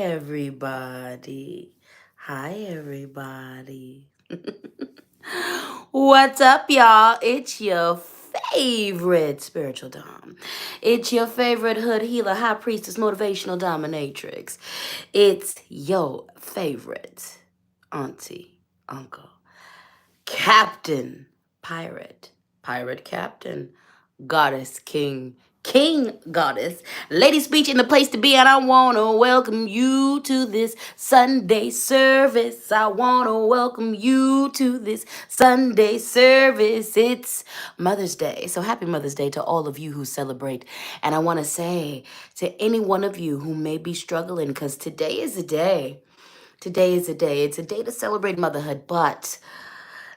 everybody. Hi, everybody. What's up, y'all? It's your favorite spiritual dom. It's your favorite hood healer, high priestess, motivational dominatrix. It's your favorite auntie, uncle, captain, pirate captain, goddess, king goddess, LadySpeech in the place to be, and I want to welcome you to this Sunday service. I want to welcome you to this Sunday service. It's Mother's Day, so happy Mother's Day to all of you who celebrate. And I want to say to any one of you who may be struggling, because today is a day. Today is a day. It's a day to celebrate motherhood, but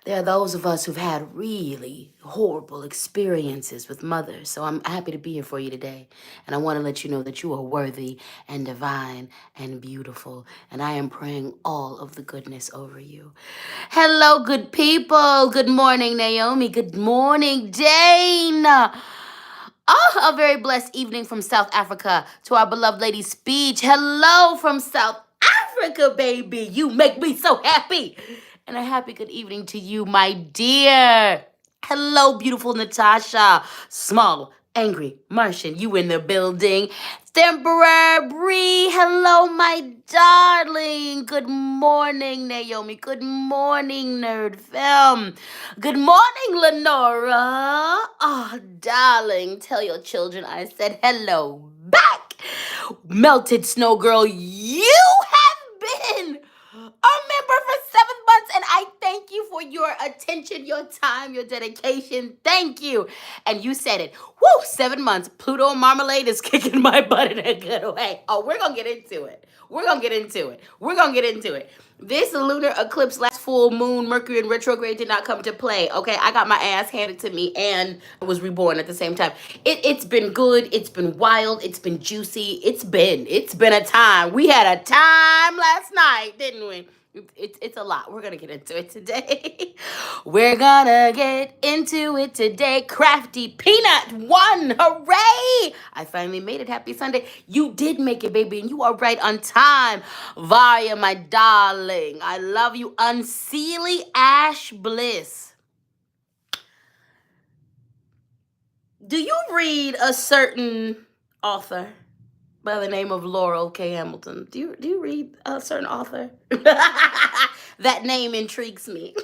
there are those of us who've had really horrible experiences with mothers. So I'm happy to be here for you today. And I want to let you know that you are worthy and divine and beautiful. And I am praying all of the goodness over you. Hello, good people. Good morning, Naomi. Good morning, Dane. Oh, a very blessed evening from South Africa to our beloved LadySpeech. Hello from South Africa, baby. You make me so happy. And a happy good evening to you, my dear. Hello, beautiful Natasha. Small, angry Martian, you in the building. Temporary Bree. Hello, my darling. Good morning, Naomi. Good morning, Nerd Film. Good morning, Lenora. Oh, darling, tell your children I said hello back. Melted Snow Girl, you have been a member for 7 months, and I thank you for your attention, your time, your dedication. Thank you. And you said it. Woo, 7 months. Pluto Marmalade is kicking my butt in a good way. Oh, we're going to get into it. We're going to get into it. We're going to get into it. This lunar eclipse, last full moon, Mercury in retrograde did not come to play. Okay, I got my ass handed to me and was reborn at the same time. It's been good. It's been wild. It's been juicy. It's been a time. We had a time last night, didn't we? It's a lot. We're going to get into it today. We're going to get into it today. Crafty Peanut won. Hooray. I finally made it. Happy Sunday. You did make it, baby, and you are right on time. Varia, my darling. I love you. Unseelie Ash Bliss. Do you read a certain author by the name of Laurel K. Hamilton? Do you read a certain author? That name intrigues me.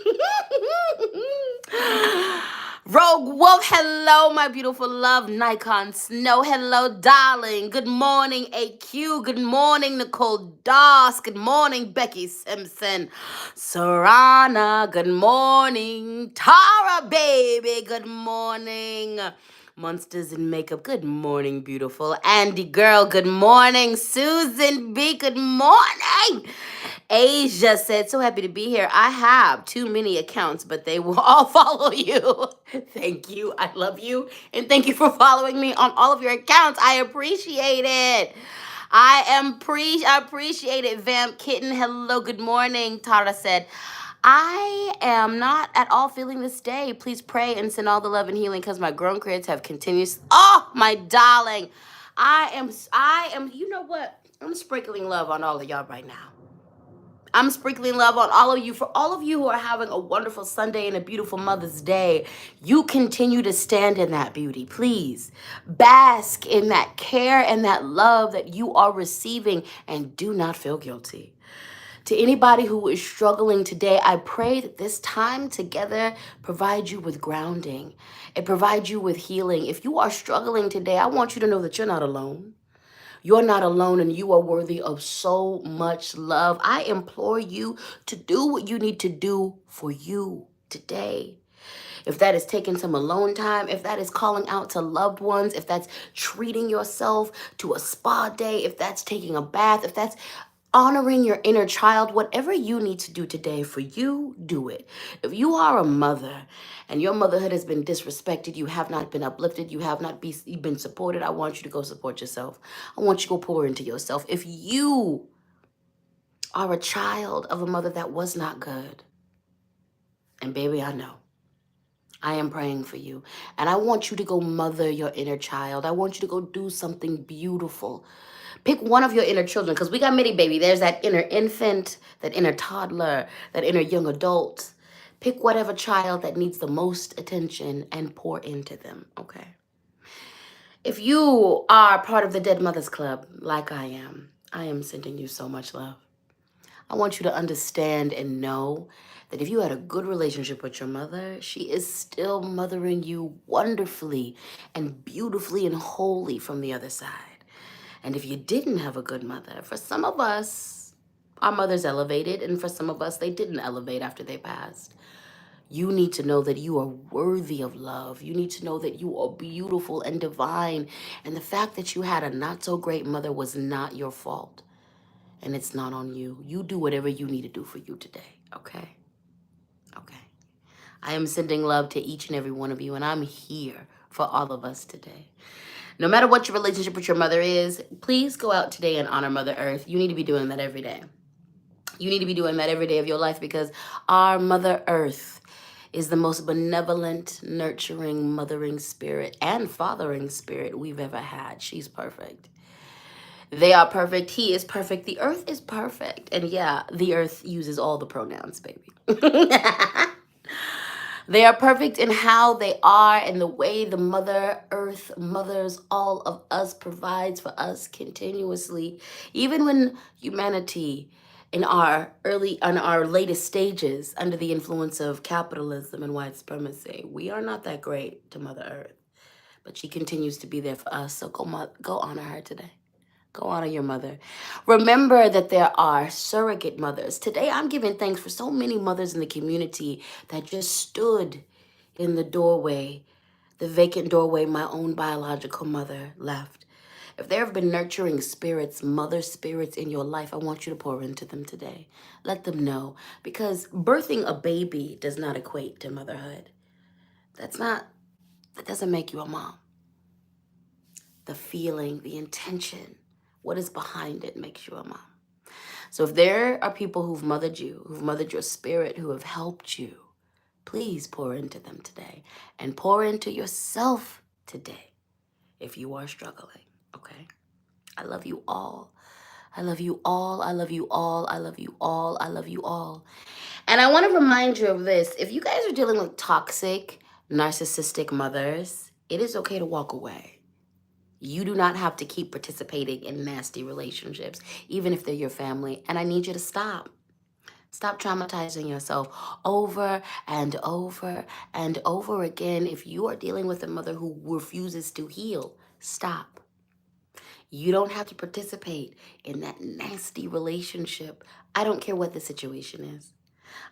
Rogue Wolf, hello, my beautiful love. Nikon Snow, hello, darling. Good morning, AQ. Good morning, Nicole Doss. Good morning, Becky Simpson. Sarana, good morning. Tara, baby, good morning. Monsters in Makeup, good morning, beautiful. Andy Girl, good morning. Susan B, good morning. Asia said, so happy to be here. I have too many accounts, but they will all follow you. Thank you. I love you. And thank you for following me on all of your accounts. I appreciate it. I appreciate it. Vamp Kitten, hello, good morning. Tara said, I am not at all feeling this day. Please pray and send all the love and healing because my grown kids have continuous. Oh, my darling. I am, you know what? I'm sprinkling love on all of y'all right now. I'm sprinkling love on all of you. For all of you who are having a wonderful Sunday and a beautiful Mother's Day, you continue to stand in that beauty. Please bask in that care and that love that you are receiving and do not feel guilty. To anybody who is struggling today, I pray that this time together provides you with grounding. It provides you with healing. If you are struggling today, I want you to know that you're not alone. You're not alone and you are worthy of so much love. I implore you to do what you need to do for you today. If that is taking some alone time, if that is calling out to loved ones, if that's treating yourself to a spa day, if that's taking a bath, if that's honoring your inner child, whatever you need to do today for you, do it. If you are a mother and your motherhood has been disrespected, you have not been uplifted, you have not been supported, I want you to go support yourself. I want you to go pour into yourself. If you are a child of a mother that was not good, and baby, I know, I am praying for you. And I want you to go mother your inner child. I want you to go do something beautiful. Pick one of your inner children, because we got many, baby. There's that inner infant, that inner toddler, that inner young adult. Pick whatever child that needs the most attention and pour into them, okay? If you are part of the Dead Mothers Club, like I am sending you so much love. I want you to understand and know that if you had a good relationship with your mother, she is still mothering you wonderfully and beautifully and wholly from the other side. And if you didn't have a good mother, for some of us, our mothers elevated, and for some of us, they didn't elevate after they passed. You need to know that you are worthy of love. You need to know that you are beautiful and divine. And the fact that you had a not so great mother was not your fault. And it's not on you. You do whatever you need to do for you today, okay? Okay. I am sending love to each and every one of you, and I'm here for all of us today. No matter what your relationship with your mother is, please go out today and honor Mother Earth. You need to be doing that every day. You need to be doing that every day of your life, because our Mother Earth is the most benevolent, nurturing, mothering spirit and fathering spirit we've ever had. She's perfect. They are perfect. He is perfect. The earth is perfect. And yeah, the earth uses all the pronouns, baby. They are perfect in how they are and the way the Mother Earth mothers all of us, provides for us continuously. Even when humanity in our latest stages under the influence of capitalism and white supremacy, we are not that great to Mother Earth. But she continues to be there for us. So go honor her today. Go honor your mother. Remember that there are surrogate mothers. Today, I'm giving thanks for so many mothers in the community that just stood in the doorway, the vacant doorway my own biological mother left. If there have been nurturing spirits, mother spirits in your life, I want you to pour into them today. Let them know. Because birthing a baby does not equate to motherhood. That doesn't make you a mom. The feeling, the intention, what is behind it makes you a mom. So if there are people who've mothered you, who've mothered your spirit, who have helped you, please pour into them today and pour into yourself today if you are struggling, okay? I love you all. I love you all. I love you all. I love you all. I love you all. And I want to remind you of this. If you guys are dealing with toxic, narcissistic mothers, it is okay to walk away. You do not have to keep participating in nasty relationships, even if they're your family. And I need you to stop. Stop traumatizing yourself over and over and over again. If you are dealing with a mother who refuses to heal, stop. You don't have to participate in that nasty relationship. I don't care what the situation is.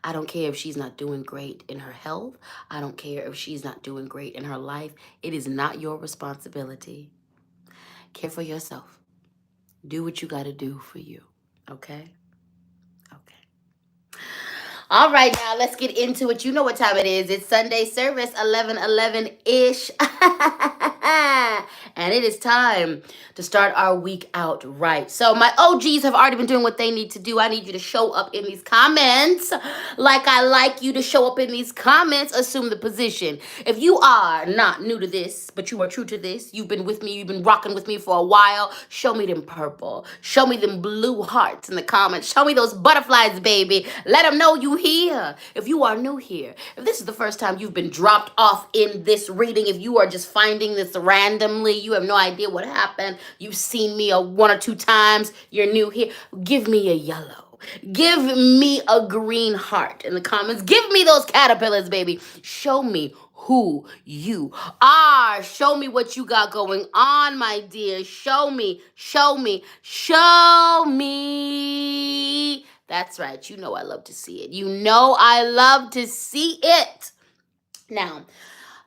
I don't care if she's not doing great in her health. I don't care if she's not doing great in her life. It is not your responsibility. Care for yourself. Do what you got to do for you. Okay? Okay. All right, now let's get into it. You know what time it is. It's Sunday service, 11:11-ish. And it is time to start our week out right. So my OGs have already been doing what they need to do. I need you to show up in these comments like I like you to show up in these comments. Assume the position. If you are not new to this, but you are true to this, you've been with me, you've been rocking with me for a while, show me them purple. Show me them blue hearts in the comments. Show me those butterflies, baby. Let them know you here. If you are new here, if this is the first time you've been dropped off in this reading, if you are just finding this randomly, you have no idea what happened, you've seen me one or two times, you're new here, give me a yellow. Give me a green heart in the comments. Give me those caterpillars, baby. Show me who you are. Show me what you got going on, my dear. Show me, show me, show me. That's right. You know I love to see it. You know I love to see it. Now,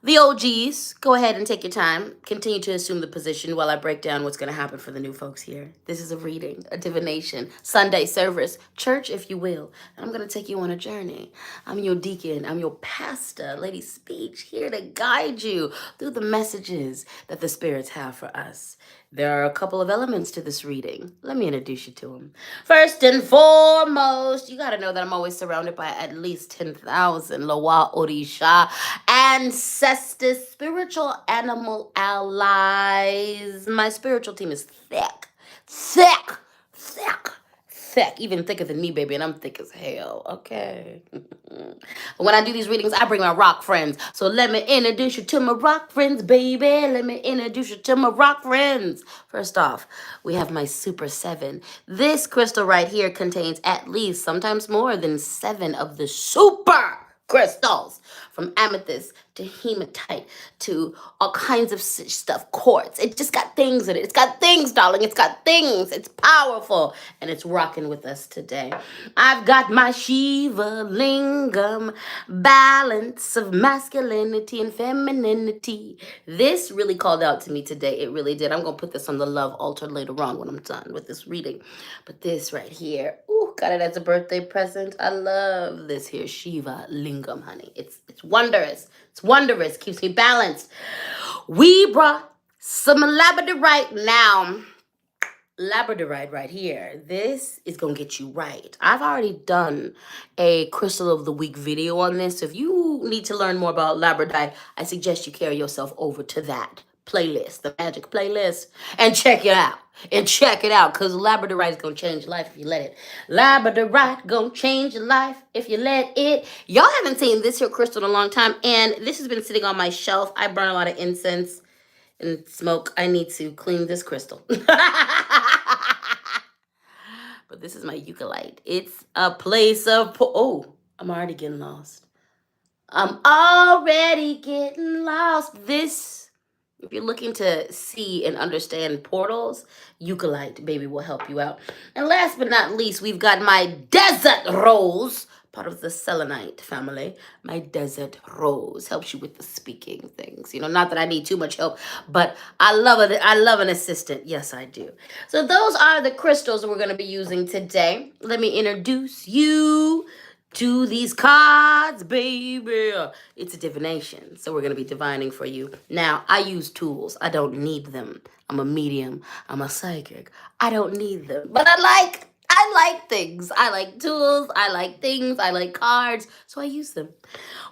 the OGs, go ahead and take your time. Continue to assume the position while I break down what's going to happen for the new folks here. This is a reading, a divination, Sunday service, church, if you will. And I'm going to take you on a journey. I'm your deacon. I'm your pastor, LadySpeech, here to guide you through the messages that the spirits have for us. There are a couple of elements to this reading. Let me introduce you to them. First and foremost, you got to know that I'm always surrounded by at least 10,000 Loa Orisha ancestors, spiritual animal allies. My spiritual team is thick. thick, thick, thick, even thicker than me, baby, and I'm thick as hell, okay? When I do these readings, I bring my rock friends. So let me introduce you to my rock friends, baby. Let me introduce you to my rock friends. First off, we have my Super 7. This crystal right here contains at least, sometimes more than 7 of the super crystals, from amethyst to hematite to all kinds of stuff, quartz. It just got things in it. It's got things, darling. It's got things. It's powerful, and it's rocking with us today. I've got my Shiva Lingam, balance of masculinity and femininity. This really called out to me today. It really did. I'm going to put this on the love altar later on when I'm done with this reading. But this right here, ooh, got it as a birthday present. I love this here Shiva Lingam, honey. It's wondrous. It's wondrous. Keeps me balanced. We brought some labradorite now. Labradorite right here. This is going to get you right. I've already done a Crystal of the Week video on this. So if you need to learn more about labradorite, I suggest you carry yourself over to that playlist, the magic playlist, and check it out. And check it out, because labradorite is going to change your life if you let it. Labradorite going to change your life if you let it. Y'all haven't seen this here crystal in a long time, and this has been sitting on my shelf. I burn a lot of incense and smoke. I need to clean this crystal. But this is my eucalyptus. It's a place of... Oh, I'm already getting lost. I'm already getting lost. This, if you're looking to see and understand portals, eucalyptus, baby, will help you out. And last but not least, we've got my desert rose, part of the selenite family. My desert rose helps you with the speaking things. You know, not that I need too much help, but I love it. I love an assistant. Yes, I do. So those are the crystals that we're going to be using today. Let me introduce you to these cards, baby. It's a divination, so we're going to be divining for you. Now, I use tools. I don't need them. I'm a medium. I'm a psychic. I don't need them. But I like things. I like tools. I like things. I like cards. So I use them.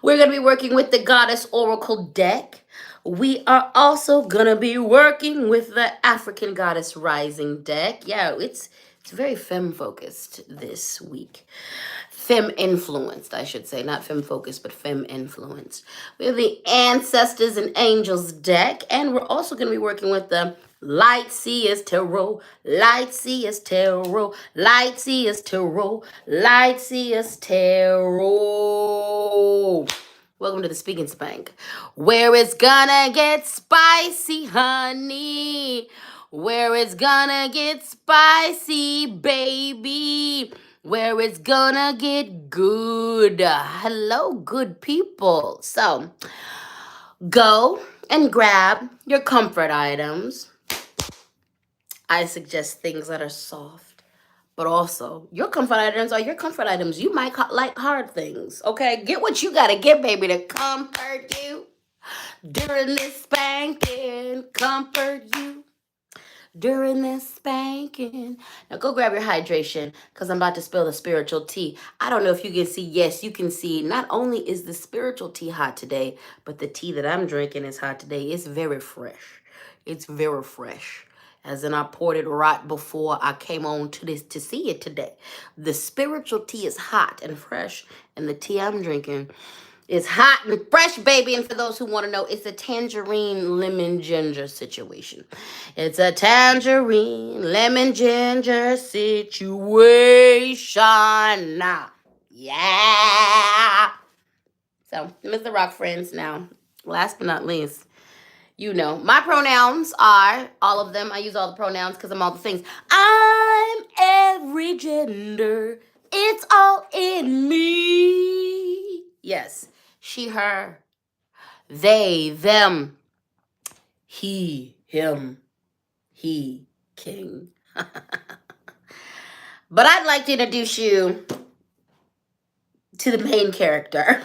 We're going to be working with the Goddess Oracle deck. We are also going to be working with the African Goddess Rising deck. Yeah, it's very femme-focused this week. Femme-influenced, I should say. Not femme-focused, but femme-influenced. We have the Ancestors and Angels deck. And we're also going to be working with the Light Seers Tarot, Light Seers Tarot, Light Seers Tarot, Light Seers Tarot. Welcome to the Speaking Spank, where it's gonna get spicy, honey. Where it's gonna get spicy, baby. Where it's gonna get good. Hello, good people. So, go and grab your comfort items. I suggest things that are soft, but also your comfort items are your comfort items. You might like hard things, okay? Get what you gotta get, baby, to comfort you during this spanking. Comfort you during this spanking. Now go grab your hydration, because I'm about to spill the spiritual tea. I don't know if you can see. Yes, you can see. Not only is the spiritual tea hot today, but the tea that I'm drinking is hot today. It's very fresh. It's very fresh. As in, I poured it right before I came on to this to see it today. The spiritual tea is hot and fresh, and the tea I'm drinking is hot and fresh, baby. And for those who want to know, it's a tangerine lemon ginger situation. It's a tangerine lemon ginger situation. Yeah. So, Mr. Rock friends, now, last but not least, you know, my pronouns are all of them. I use all the pronouns because I'm all the things. I'm every gender. It's all in me. Yes. She, her, they, them, he, him, he, king. But I'd like to introduce you to the main character.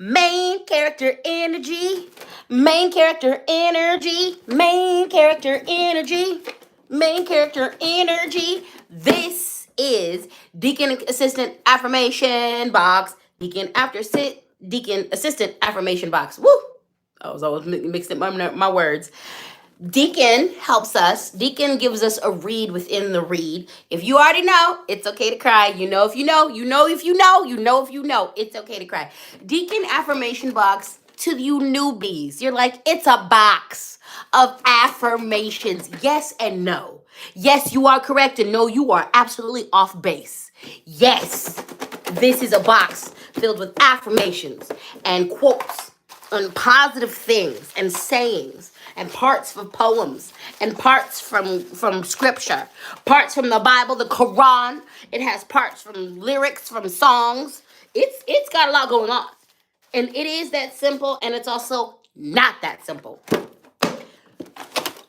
Main character energy. Main character energy. Main character energy. Main character energy. This is Deacon Assistant Affirmation Box. Deacon Assistant Affirmation Box. Woo! I was always mixing up my words. Deacon helps us. Deacon gives us a read within the read. If you already know, it's okay to cry. You know if you know, you know if you know, you know if you know, it's okay to cry. Deacon affirmation box to you newbies. You're like, it's a box of affirmations. Yes and no. Yes, you are correct, and no, you are absolutely off base. Yes, this is a box filled with affirmations and quotes and positive things and sayings and parts of poems and parts from scripture, parts from the Bible, the Quran. It has parts from lyrics from songs. It's got a lot going on. And it is that simple, and it's also not that simple.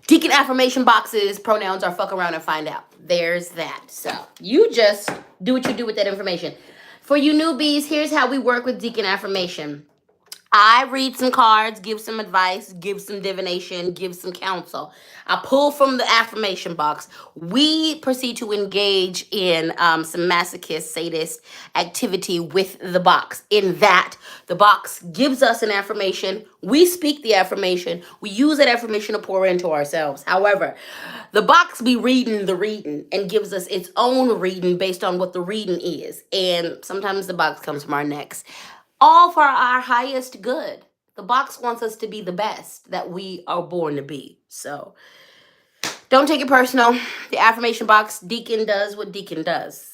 Deacon affirmation boxes, pronouns are fuck around and find out. There's that. So you just do what you do with that information. For you newbies, here's how we work with Deacon affirmation. I read some cards, give some advice, give some divination, give some counsel. I pull from the affirmation box. We proceed to engage in some masochist, sadist activity with the box. In that, the box gives us an affirmation. We speak the affirmation. We use that affirmation to pour into ourselves. However, the box be reading the reading and gives us its own reading based on what the reading is. And sometimes the box comes from our necks, all for our highest good. The box wants us to be the best that we are born to be. So don't take it personal. The affirmation box, Deacon does what Deacon does.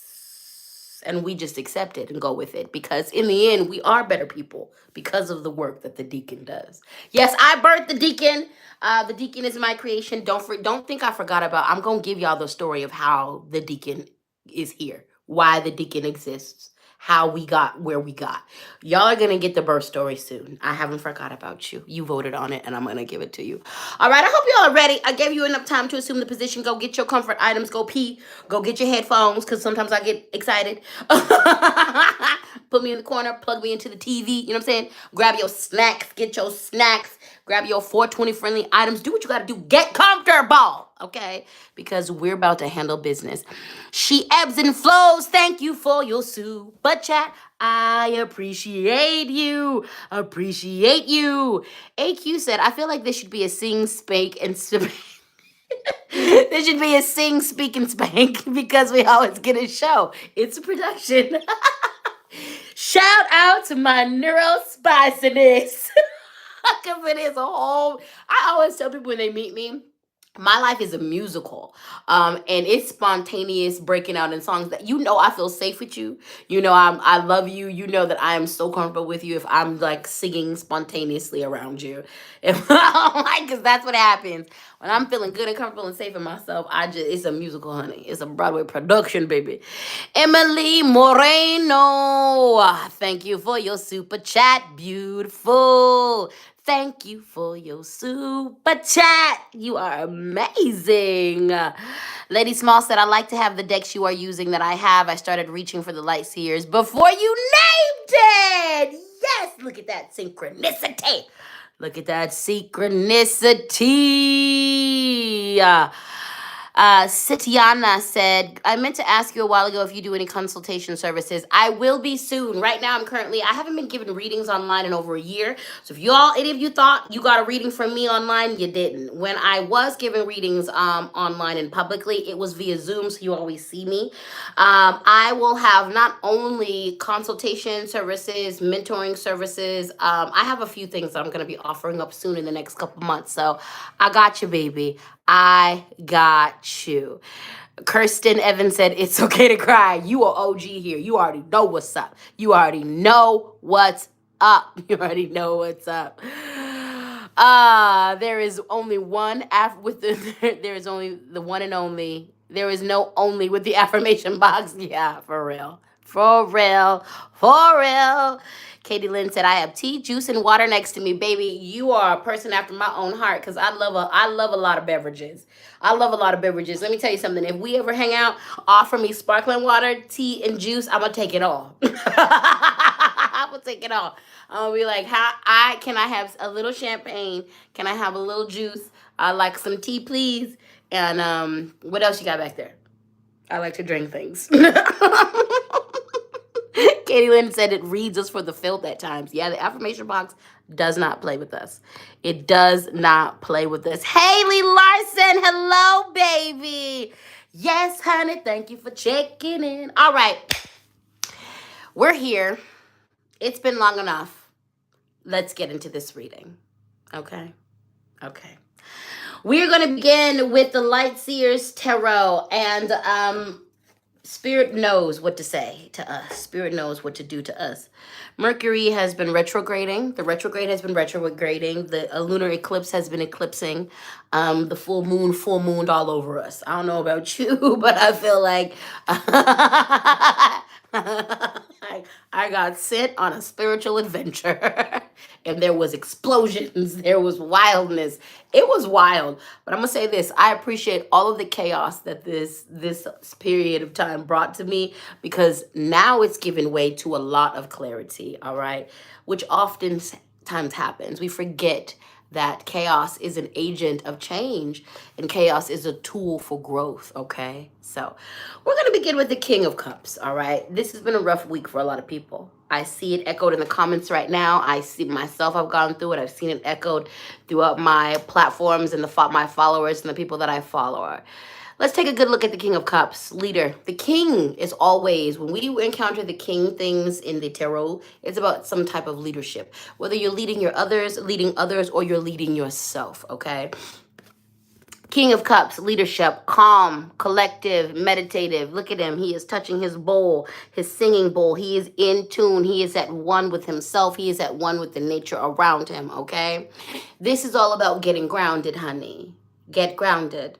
And we just accept it and go with it, because in the end, we are better people because of the work that the Deacon does. Yes, I birthed the Deacon. The Deacon is my creation. Don't think I forgot about. I'm gonna give y'all the story of how the Deacon is here, why the Deacon exists, how we got where we got. Y'all are gonna get the birth story soon. I haven't forgot about you. You voted on it, and I'm gonna give it to you. All right, I hope y'all are ready. I gave you enough time to assume the position. Go get your comfort items. Go pee. Go get your headphones, because sometimes I get excited. Put me in the corner. Plug me into the TV. You know what I'm saying? Grab your snacks. Get your snacks. Grab your 420 friendly items. Do what you gotta do. Get comfortable, okay? Because we're about to handle business. She ebbs and flows. Thank you for your super chat. I appreciate you. Appreciate you. AQ said, I feel like this should be a sing, spake, and there should be a sing, speak, and spank because we always get a show. It's a production. Shout out to my neurospiciness. Because it is a whole. I always tell people when they meet me, my life is a musical, and it's spontaneous breaking out in songs that I feel safe with you. I love you. You know that I am so comfortable with you if I'm like singing spontaneously around you. If because that's what happens when I'm feeling good and comfortable and safe in myself. It's a musical, honey. It's a Broadway production, baby. Emily Moreno, thank you for your super chat. Beautiful. Thank you for your super chat. You are amazing. Lady Small said, I like to have the decks you are using that I have. I started reaching for the light seers before you named it. Yes, look at that synchronicity. Look at that synchronicity. Sitiana said, I meant to ask you a while ago if you do any consultation services. I will be soon. Right now, I haven't been giving readings online in over a year. So if any of you thought you got a reading from me online, you didn't. When I was giving readings online and publicly, it was via Zoom, so you always see me. I will have not only consultation services, mentoring services. I have a few things that I'm going to be offering up soon in the next couple months. So I got you, baby. I got you. Kirsten Evans said, it's okay to cry. You are OG here. You already know what's up. You already know what's up. You already know what's up. There is only one there is only the one and only. There is no only with the affirmation box. Yeah, for real. For real. For real. Katie Lynn said, I have tea, juice, and water next to me. Baby, you are a person after my own heart, because I love a lot of beverages. I love a lot of beverages. Let me tell you something. If we ever hang out, offer me sparkling water, tea, and juice, I'm going to take it all. I'm going to take it all. I'm going to be like, can I have a little champagne? Can I have a little juice? I like some tea, please. And what else you got back there? I like to drink things. Katie Lynn said it reads us for the filth at times. Yeah, the affirmation box does not play with us. It does not play with us. Haley Larson, hello, baby. Yes, honey, thank you for checking in. All right, we're here. It's been long enough. Let's get into this reading. Okay? Okay. We're going to begin with the Light Seers Tarot, and Spirit knows what to say to us. Spirit knows what to do to us. Mercury has been retrograding. The retrograde has been retrograding. The lunar eclipse has been eclipsing. The full mooned all over us. I don't know about you, but I feel like I got sent on a spiritual adventure. And there was explosions. There was wildness. It was wild. But I'm gonna say this: I appreciate all of the chaos that this period of time brought to me, because now it's given way to a lot of clarity. All right, which oftentimes happens. We forget that chaos is an agent of change and chaos is a tool for growth. Okay, so we're going to begin with the King of Cups. All right, this has been a rough week for a lot of people. I see it echoed in the comments right now. I see myself, I've gone through it. I've seen it echoed throughout my platforms and my followers and the people that I follow. Let's take a good look at the King of Cups, leader. The king is always, when we encounter the king things in the tarot, it's about some type of leadership. Whether you're leading leading others, or you're leading yourself, okay? King of Cups, leadership, calm, collective, meditative. Look at him. He is touching his bowl, his singing bowl. He is in tune. He is at one with himself. He is at one with the nature around him, okay? This is all about getting grounded, honey. Get grounded.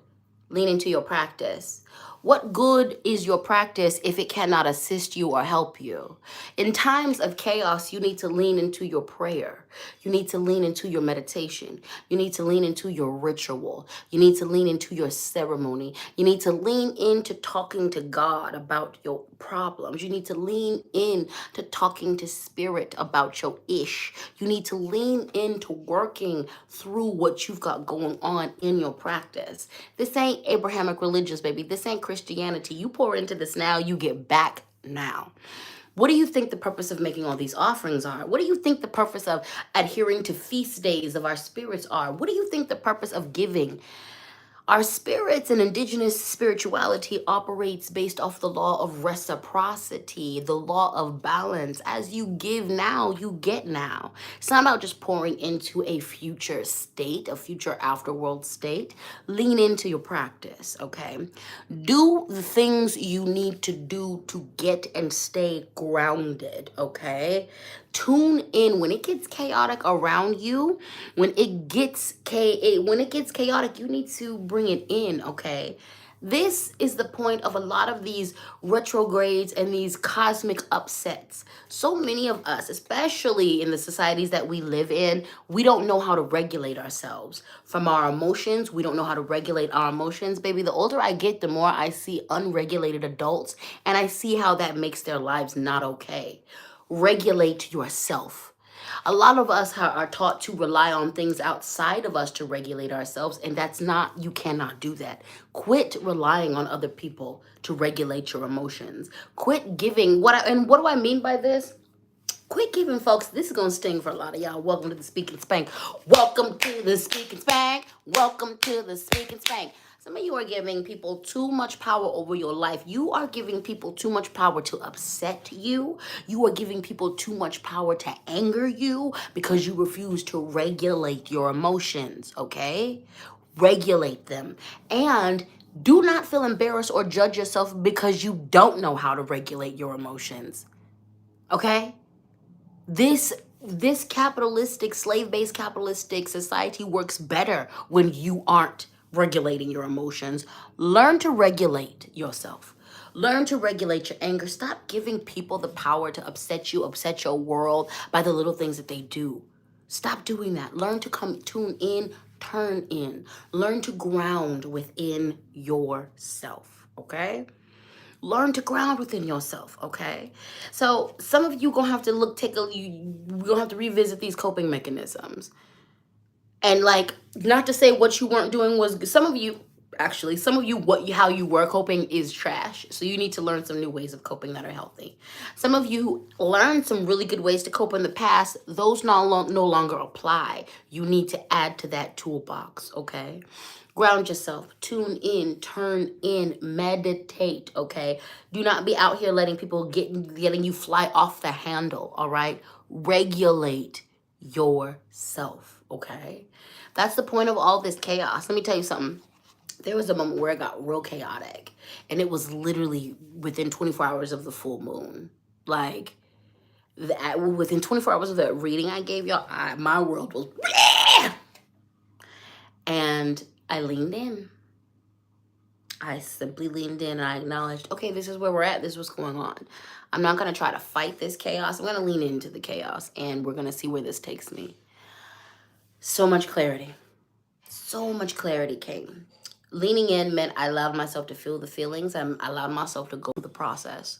Lean into your practice. What good is your practice if it cannot assist you or help you? In times of chaos, you need to lean into your prayer. You need to lean into your meditation. You need to lean into your ritual. You need to lean into your ceremony. You need to lean into talking to God about your problems. You need to lean in to talking to spirit about your ish. You need to lean into working through what you've got going on in your practice. This ain't Abrahamic religious, baby. This ain't Christianity. You pour into this now, you get back now. What do you think the purpose of making all these offerings are? What do you think the purpose of adhering to feast days of our spirits are? What do you think the purpose of giving? Our spirits and indigenous spirituality operates based off the law of reciprocity, the law of balance. As you give now, you get now. It's not about just pouring into a future state, a future afterworld state. Lean into your practice, okay? Do the things you need to do to get and stay grounded, okay? Tune in when it gets chaotic around you. When it gets chaotic, you need to bring it in, okay? This is the point of a lot of these retrogrades and these cosmic upsets. So many of us, especially in the societies that we live in, we don't know how to regulate ourselves. From our emotions, we don't know how to regulate our emotions. Baby, the older I get, the more I see unregulated adults, and I see how that makes their lives not okay. Regulate yourself. A lot of us are taught to rely on things outside of us to regulate ourselves, and you cannot do that. Quit relying on other people to regulate your emotions. Quit giving, what do I mean by this? Quit giving, folks. This is going to sting for a lot of y'all. Welcome to the Speak and Spank. Welcome to the Speak and Spank. Welcome to the Speak and Spank. Some of you are giving people too much power over your life. You are giving people too much power to upset you. You are giving people too much power to anger you because you refuse to regulate your emotions, okay? Regulate them. And do not feel embarrassed or judge yourself because you don't know how to regulate your emotions, okay? This capitalistic, slave-based capitalistic society works better when you aren't regulating your emotions. Learn to regulate yourself. Learn to regulate your anger. Stop giving people the power to upset you, upset your world by the little things that they do. Stop doing that. Learn to tune in, turn in. Learn to ground within yourself, okay? Learn to ground within yourself, okay? So some of you gonna have to you're gonna have to revisit these coping mechanisms. And not to say what you weren't doing was, some of you, Actually, some of you, how you were coping is trash. So you need to learn some new ways of coping that are healthy. Some of you learned some really good ways to cope in the past. Those no longer apply. You need to add to that toolbox, okay? Ground yourself, tune in, turn in, meditate, okay? Do not be out here letting people getting you fly off the handle, all right? Regulate yourself, okay? That's the point of all this chaos. Let me tell you something. There was a moment where it got real chaotic, and it was literally within 24 hours of the full moon. Like, within 24 hours of that reading I gave y'all, my world was, and I leaned in. I simply leaned in and I acknowledged, okay, this is where we're at. This is what's going on. I'm not going to try to fight this chaos. I'm going to lean into the chaos, and we're going to see where this takes me. So much clarity. So much clarity came. Leaning in meant I allowed myself to feel the feelings. I allowed myself to go through the process.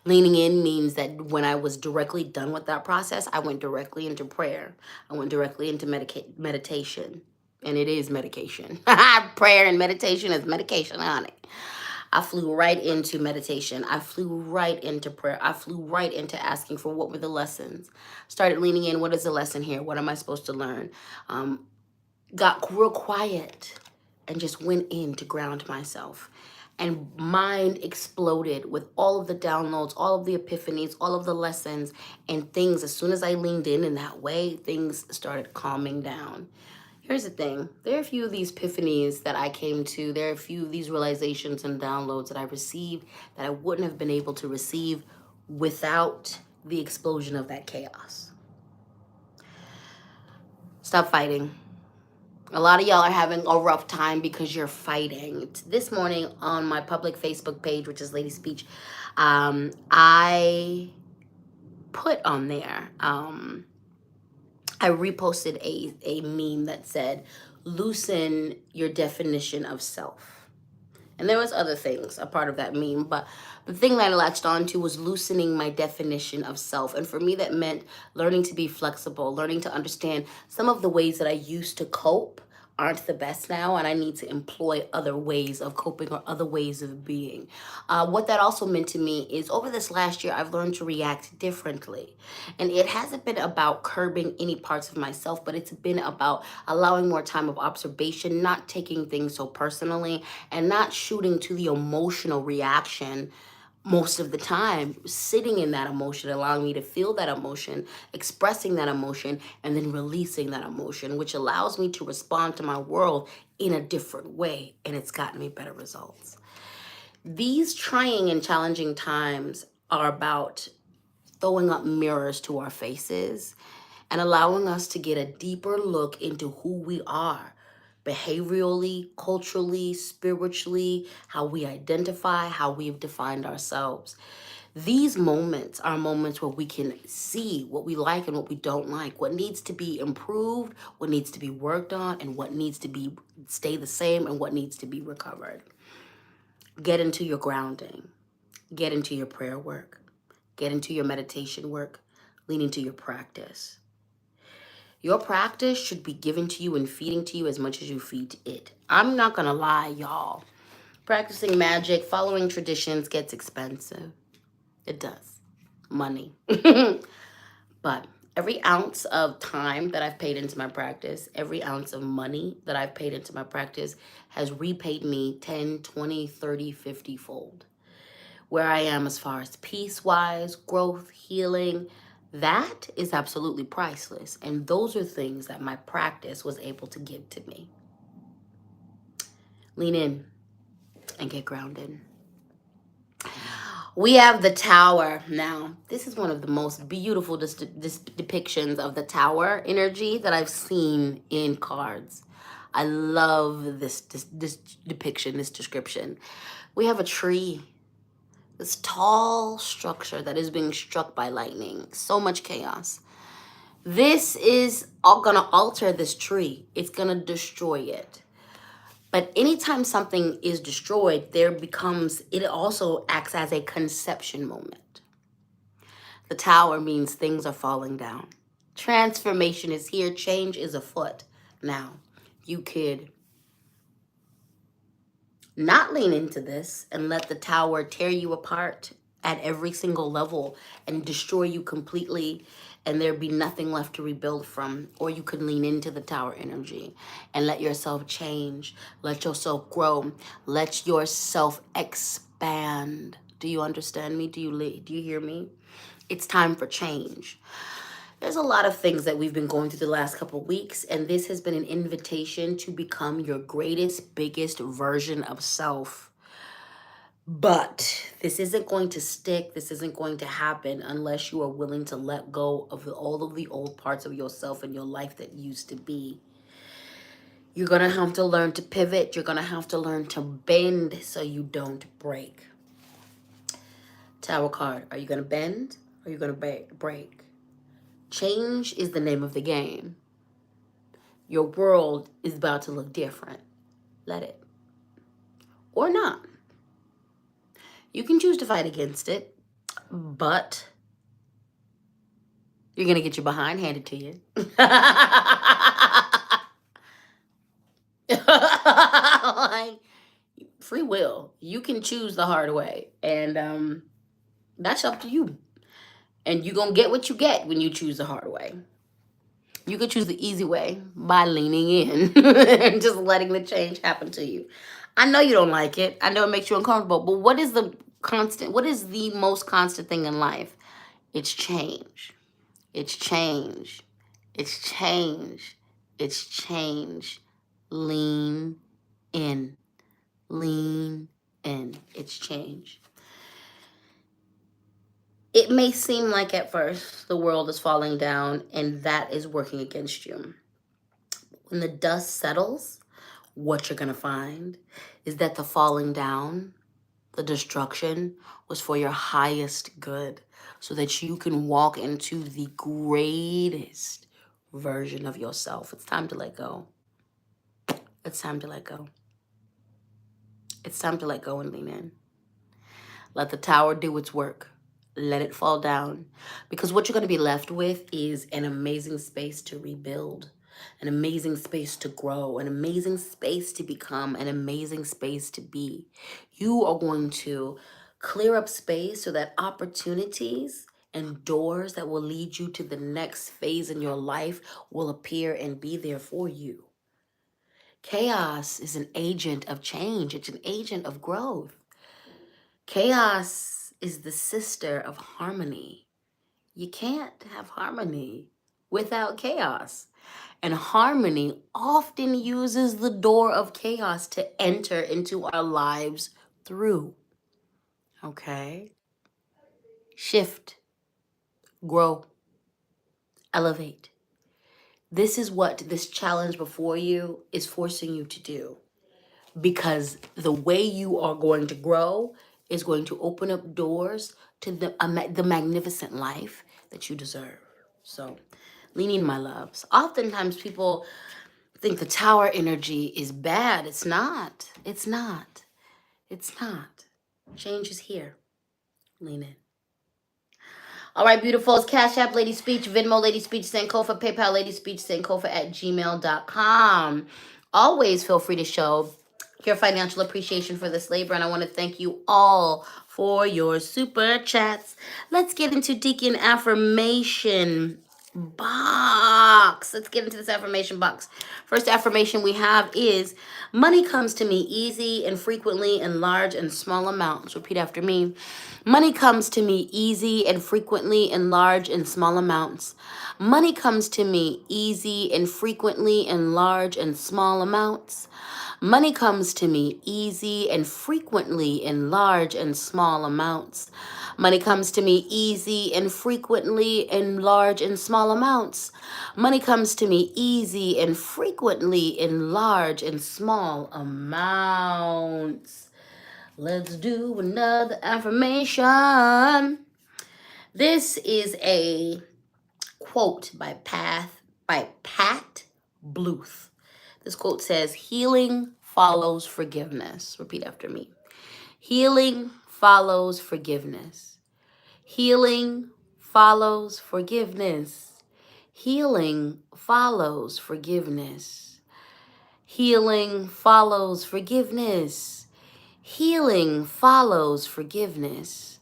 Leaning in means that when I was directly done with that process, I went directly into prayer. I went directly into meditation. And it is medication. Prayer and meditation is medication, honey. I flew right into meditation. I flew right into prayer. I flew right into asking for what were the lessons. Started leaning in. What is the lesson here? What am I supposed to learn? Got real quiet and just went in to ground myself. And mind exploded with all of the downloads, all of the epiphanies, all of the lessons and things. As soon as I leaned in that way, things started calming down. Here's the thing. There are a few of these epiphanies that I came to. There are a few of these realizations and downloads that I received that I wouldn't have been able to receive without the explosion of that chaos. Stop fighting. A lot of y'all are having a rough time because you're fighting. This morning on my public Facebook page, which is LadySpeech, I put on there, I reposted a meme that said, loosen your definition of self. And there was other things a part of that meme, but the thing that I latched onto was loosening my definition of self. And for me, that meant learning to be flexible, learning to understand some of the ways that I used to cope aren't the best now, and I need to employ other ways of coping or other ways of being. What that also meant to me is over this last year, I've learned to react differently. And it hasn't been about curbing any parts of myself, but it's been about allowing more time of observation, not taking things so personally, and not shooting to the emotional reaction most of the time, sitting in that emotion, allowing me to feel that emotion, expressing that emotion, and then releasing that emotion, which allows me to respond to my world in a different way, and it's gotten me better results. These trying and challenging times are about throwing up mirrors to our faces and allowing us to get a deeper look into who we are, behaviorally, culturally, spiritually, how we identify, how we've defined ourselves. These moments are moments where we can see what we like and what we don't like, what needs to be improved, what needs to be worked on, and what needs to stay the same and what needs to be recovered. Get into your grounding. Get into your prayer work. Get into your meditation work. Lean into your practice. Your practice should be given to you and feeding to you as much as you feed it. I'm not gonna lie, y'all. Practicing magic, following traditions gets expensive. It does. Money. But every ounce of time that I've paid into my practice, every ounce of money that I've paid into my practice has repaid me 10, 20, 30, 50 fold. Where I am as far as peace-wise, growth, healing, that is absolutely priceless. And those are things that my practice was able to give to me. Lean in and get grounded. We have the Tower now. This is one of the most beautiful depictions of the Tower energy that I've seen in cards. I love this depiction, this description. We have a tree. This tall structure that is being struck by lightning. So much chaos. This is going to alter this tree. It's going to destroy it. But anytime something is destroyed, it also acts as a conception moment. The Tower means things are falling down. Transformation is here. Change is afoot. Now, you could Not lean into this and let the tower tear you apart at every single level and destroy you completely, and there be nothing left to rebuild from. Or you could lean into the tower energy and let yourself change, let yourself grow, let yourself expand. Do you understand me? Do you hear me? It's time for change. There's a lot of things that we've been going through the last couple of weeks, and this has been an invitation to become your greatest, biggest version of self. But this isn't going to stick. This isn't going to happen unless you are willing to let go of all of the old parts of yourself and your life that used to be. You're going to have to learn to pivot. You're going to have to learn to bend so you don't break. Tower card. Are you going to bend or are you going to break? Change is the name of the game. Your world is about to look different. Let it. Or not. You can choose to fight against it, but you're going to get your behind handed to you. Like, free will. You can choose the hard way. And that's up to you. And you're going to get what you get when you choose the hard way. You could choose the easy way by leaning in and just letting the change happen to you. I know you don't like it. I know it makes you uncomfortable. But what is the most constant thing in life? It's change. It's change. It's change. It's change. Lean in. Lean in. It's change. It may seem like at first the world is falling down and that is working against you. When the dust settles, what you're going to find is that the falling down, the destruction, was for your highest good so that you can walk into the greatest version of yourself. It's time to let go. It's time to let go. It's time to let go and lean in. Let the tower do its work. Let it fall down. Because what you're going to be left with is an amazing space to rebuild, an amazing space to grow, an amazing space to become, an amazing space to be. You are going to clear up space so that opportunities and doors that will lead you to the next phase in your life will appear and be there for you. Chaos is an agent of change. It's an agent of growth. Chaos is the sister of harmony. You can't have harmony without chaos. And harmony often uses the door of chaos to enter into our lives through. Okay? Shift, grow, elevate. This is what this challenge before you is forcing you to do. Because the way you are going to grow is going to open up doors to the magnificent life that you deserve. So, leaning, my loves. Oftentimes people think the tower energy is bad. It's not. It's not. It's not. Change is here. Lean in. All right, beautifuls. Cash App, LadySpeech, Venmo, LadySpeech, Sankofa, PayPal, LadySpeech, Sankofa at gmail.com. Always feel free to show your financial appreciation for this labor, and I want to thank you all for your super chats. Let's get into Deacon Affirmation box. Let's get into this affirmation box. First affirmation we have is, money comes to me easy and frequently in large and small amounts. Repeat after me. Money comes to me easy and frequently in large and small amounts. Money comes to me easy and frequently in large and small amounts. Money comes to me easy and frequently in large and small amounts. Money comes to me easy and frequently in large and small amounts. Money comes to me easy and frequently in large and small amounts. Let's do another affirmation. This is a quote by Pat Bluth. This quote says, healing follows forgiveness. Repeat after me. Healing follows forgiveness. Healing follows forgiveness. Healing follows forgiveness. Healing follows forgiveness. Healing follows forgiveness.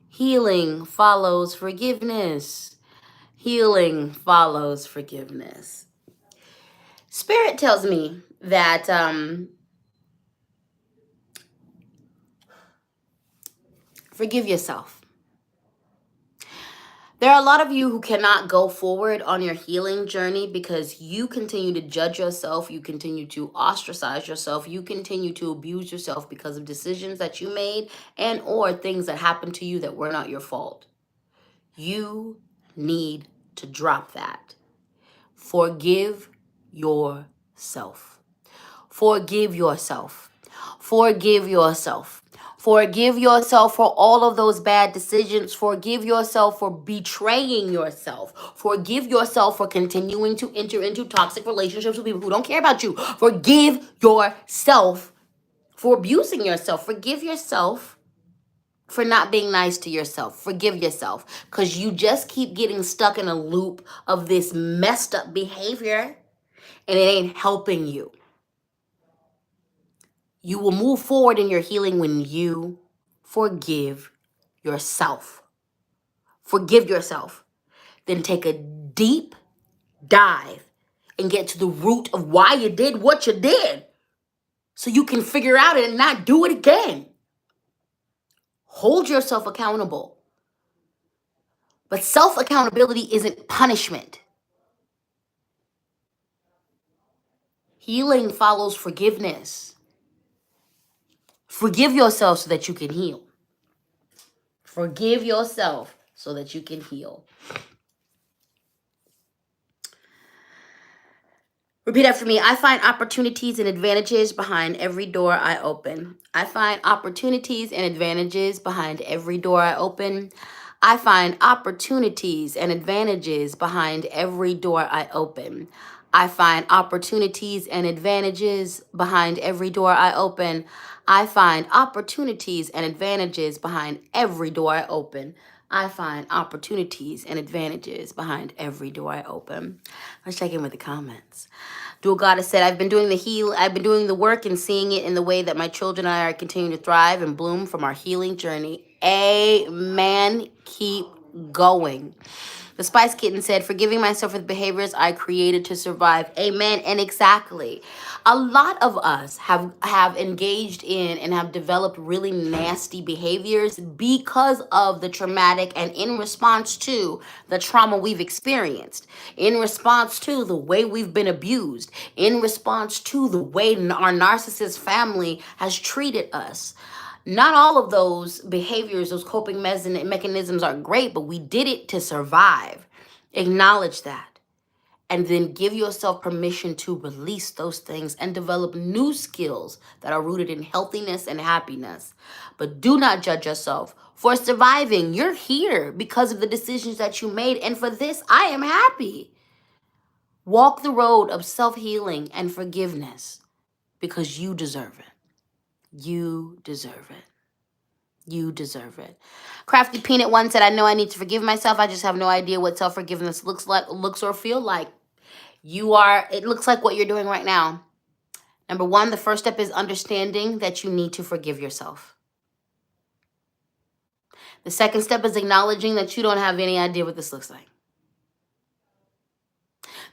Healing follows forgiveness. Healing follows forgiveness. Spirit tells me that forgive yourself. There are a lot of you who cannot go forward on your healing journey because you continue to judge yourself, you continue to ostracize yourself, you continue to abuse yourself because of decisions that you made and or things that happened to you that were not your fault. You need to drop that. Forgive yourself. Forgive yourself. Forgive yourself. Forgive yourself for all of those bad decisions. Forgive yourself for betraying yourself. Forgive yourself for continuing to enter into toxic relationships with people who don't care about you. Forgive yourself for abusing yourself. Forgive yourself for not being nice to yourself. Forgive yourself because you just keep getting stuck in a loop of this messed up behavior and it ain't helping you. You will move forward in your healing when you forgive yourself. Forgive yourself. Then take a deep dive and get to the root of why you did what you did so you can figure out it and not do it again. Hold yourself accountable. But self-accountability isn't punishment. Healing follows forgiveness. Forgive yourself so that you can heal. Forgive yourself so that you can heal. Repeat after me. I find opportunities and advantages behind every door I open. I find opportunities and advantages behind every door I open. I find opportunities and advantages behind every door I open. I find opportunities and advantages behind every door I open. I find opportunities and advantages behind every door I open. I find opportunities and advantages behind every door I open. Let's check in with the comments. Dual Goddess said, I've been doing the work and seeing it in the way that my children and I are continuing to thrive and bloom from our healing journey. Amen. Keep going. The Spice Kitten said, forgiving myself for the behaviors I created to survive. Amen. And exactly. A lot of us have engaged in and have developed really nasty behaviors because of the traumatic and in response to the trauma we've experienced, in response to the way we've been abused, in response to the way our narcissist family has treated us. Not all of those behaviors, those coping mechanisms are great, but we did it to survive. Acknowledge that. And then give yourself permission to release those things and develop new skills that are rooted in healthiness and happiness. But do not judge yourself for surviving. You're here because of the decisions that you made. And for this, I am happy. Walk the road of self-healing and forgiveness because you deserve it. You deserve it. You deserve it. Crafty Peanut One said, I know I need to forgive myself. I just have no idea what self-forgiveness looks or feel like. It looks like what you're doing right now. Number one, the first step is understanding that you need to forgive yourself. The second step is acknowledging that you don't have any idea what this looks like.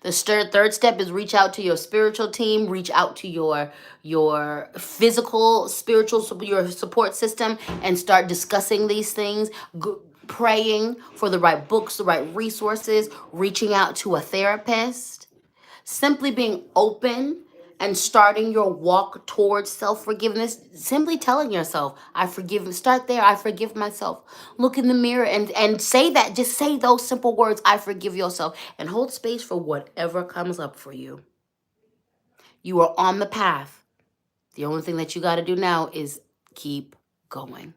The third step is reach out to your spiritual team, reach out to your physical, spiritual, your support system, and start discussing these things, praying for the right books, the right resources, reaching out to a therapist, simply being open and starting your walk towards self-forgiveness, simply telling yourself, I forgive, start there, I forgive myself. Look in the mirror and say that, just say those simple words, I forgive yourself, and hold space for whatever comes up for you. You are on the path. The only thing that you got to do now is keep going.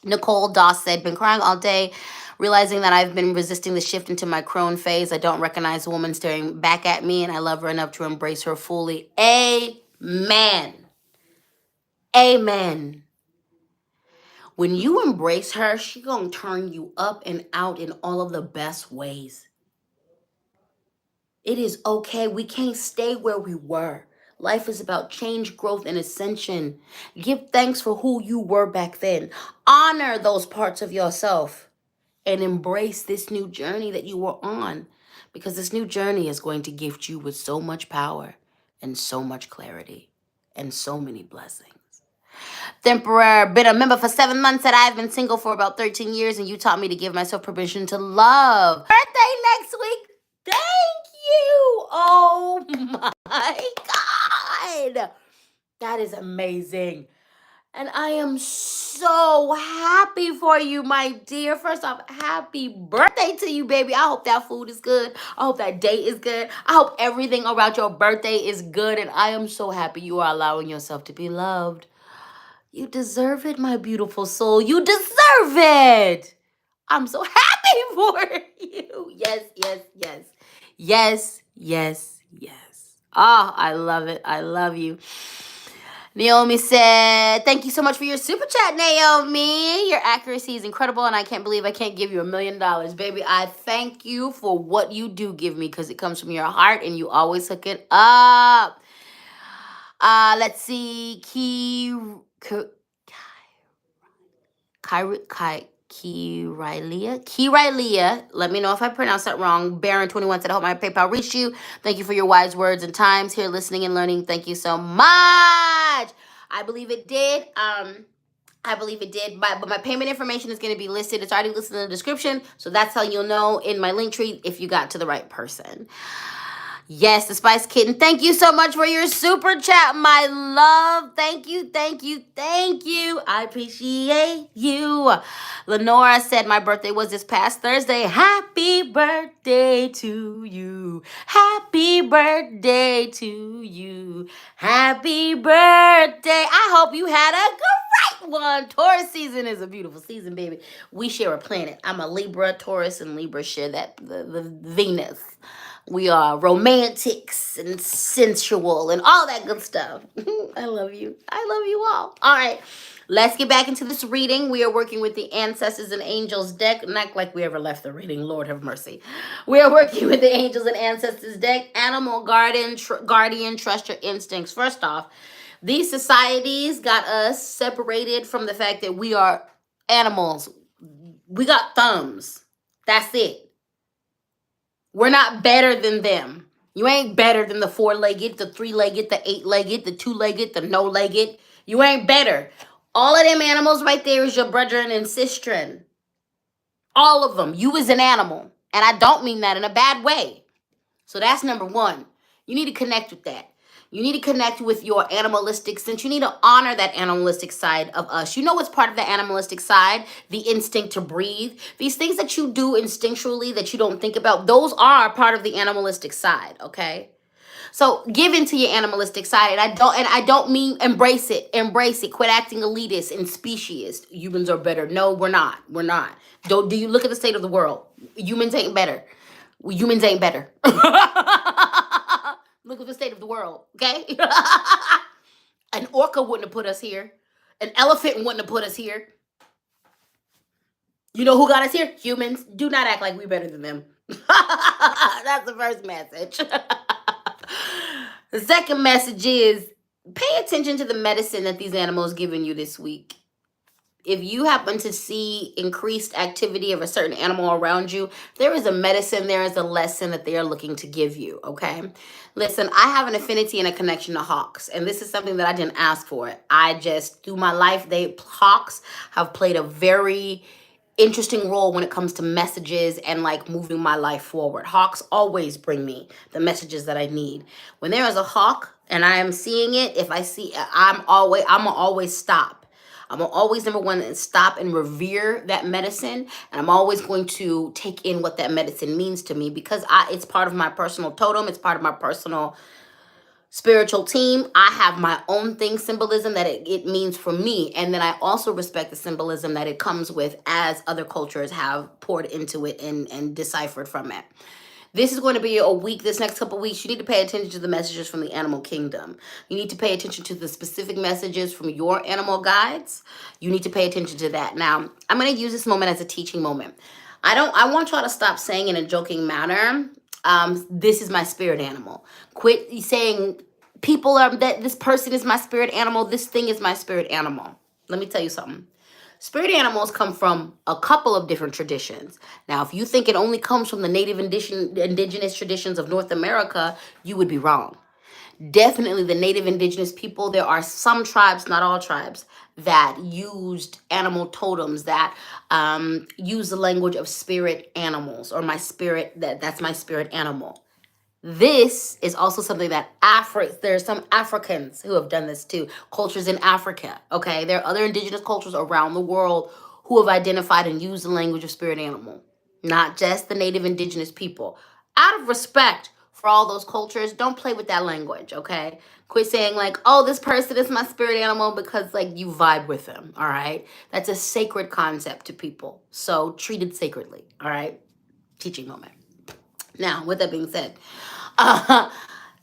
Nicole Doss said, been crying all day, realizing that I've been resisting the shift into my crone phase. I don't recognize a woman staring back at me, and I love her enough to embrace her fully. Amen. Amen. When you embrace her, she gonna turn you up and out in all of the best ways. It is okay. We can't stay where we were. Life is about change, growth, and ascension. Give thanks for who you were back then. Honor those parts of yourself and embrace this new journey that you were on, because this new journey is going to gift you with so much power and so much clarity and so many blessings. Temporary, been a member for 7 months, that I've been single for about 13 years, and you taught me to give myself permission to love. Birthday next week. Thank you. Oh my God. That is amazing. And I am so happy for you, my dear. First off, happy birthday to you, baby. I hope that food is good. I hope that date is good. I hope everything about your birthday is good. And I am so happy you are allowing yourself to be loved. You deserve it, my beautiful soul. You deserve it. I'm so happy for you. Yes, yes, yes. Yes, yes, yes. Oh, I love it. I love you. Naomi said, thank you so much for your super chat, Naomi. Your accuracy is incredible, and I can't believe I can't give you $1 million. Baby, I thank you for what you do give me, because it comes from your heart, and you always hook it up. Let's see. Kyrilia, let me know if I pronounced that wrong. Baron21 said, I hope my PayPal reached you. Thank you for your wise words and times here listening and learning. Thank you so much. I believe it did. But my payment information is going to be listed. It's already listed in the description. So that's how you'll know in my link tree if you got to the right person. Yes, the Spice Kitten. Thank you so much for your super chat, my love. Thank you, thank you, thank you. I appreciate you. Lenora said my birthday was this past Thursday. Happy birthday to you. Happy birthday to you. Happy birthday. I hope you had a great one. Taurus season is a beautiful season, baby. We share a planet. I'm a Libra. Taurus and Libra share that the Venus. We are romantics and sensual and all that good stuff. I love you. I love you all. All right. Let's get back into this reading. We are working with the Ancestors and Angels deck. Not like we ever left the reading. Lord have mercy. We are working with the Angels and Ancestors deck. Animal guardian, trust your instincts. First off, these societies got us separated from the fact that we are animals. We got thumbs. That's it. We're not better than them. You ain't better than the 4-legged, the 3-legged, the 8-legged, the 2-legged, the no-legged. You ain't better. All of them animals right there is your brethren and sistren. All of them. You is an animal. And I don't mean that in a bad way. So that's number one. You need to connect with that. You need to connect with your animalistic sense. You need to honor that animalistic side of us. You know what's part of the animalistic side? The instinct to breathe. These things that you do instinctually that you don't think about, those are part of the animalistic side, okay? So give into your animalistic side, and I don't mean embrace it. Embrace it. Quit acting elitist and speciesist. Humans are better. No, we're not. We're not. Do you look at the state of the world? Humans ain't better. Humans ain't better. Look at the state of the world, okay? An orca wouldn't have put us here. An elephant wouldn't have put us here. You know who got us here? Humans. Do not act like we're better than them. That's the first message. The second message is pay attention to the medicine that these animals giving you this week. If you happen to see increased activity of a certain animal around you, there is a medicine, there is a lesson that they are looking to give you, okay? Listen, I have an affinity and a connection to hawks, and this is something that I didn't ask for. I just, through my life, hawks have played a very interesting role when it comes to messages and like moving my life forward. Hawks always bring me the messages that I need. When there is a hawk and I am seeing it, if I see, I'm always stop. I'm always, number one, stop and revere that medicine. And I'm always going to take in what that medicine means to me, because it's part of my personal totem. It's part of my personal spiritual team. I have my own symbolism that it means for me. And then I also respect the symbolism that it comes with, as other cultures have poured into it and deciphered from it. This is going to be a week, this next couple of weeks, you need to pay attention to the messages from the animal kingdom. You need to pay attention to the specific messages from your animal guides. You need to pay attention to that. Now, I'm going to use this moment as a teaching moment. I want y'all to stop saying in a joking manner, this is my spirit animal. Quit saying people are that this person is my spirit animal, this thing is my spirit animal. Let me tell you something. Spirit animals come from a couple of different traditions. Now, if you think it only comes from the native indigenous traditions of North America, you would be wrong. Definitely the native indigenous people, there are some tribes, not all tribes, that used animal totems, that use the language of spirit animals, or my spirit, that's my spirit animal. This is also something that there's some Africans who have done this too. Cultures in Africa, okay? There are other indigenous cultures around the world who have identified and used the language of spirit animal, not just the native indigenous people. Out of respect for all those cultures, don't play with that language, okay? Quit saying like, oh, this person is my spirit animal because like you vibe with them, all right? That's a sacred concept to people. So treat it sacredly, all right? Teaching moment. Now, with that being said, uh,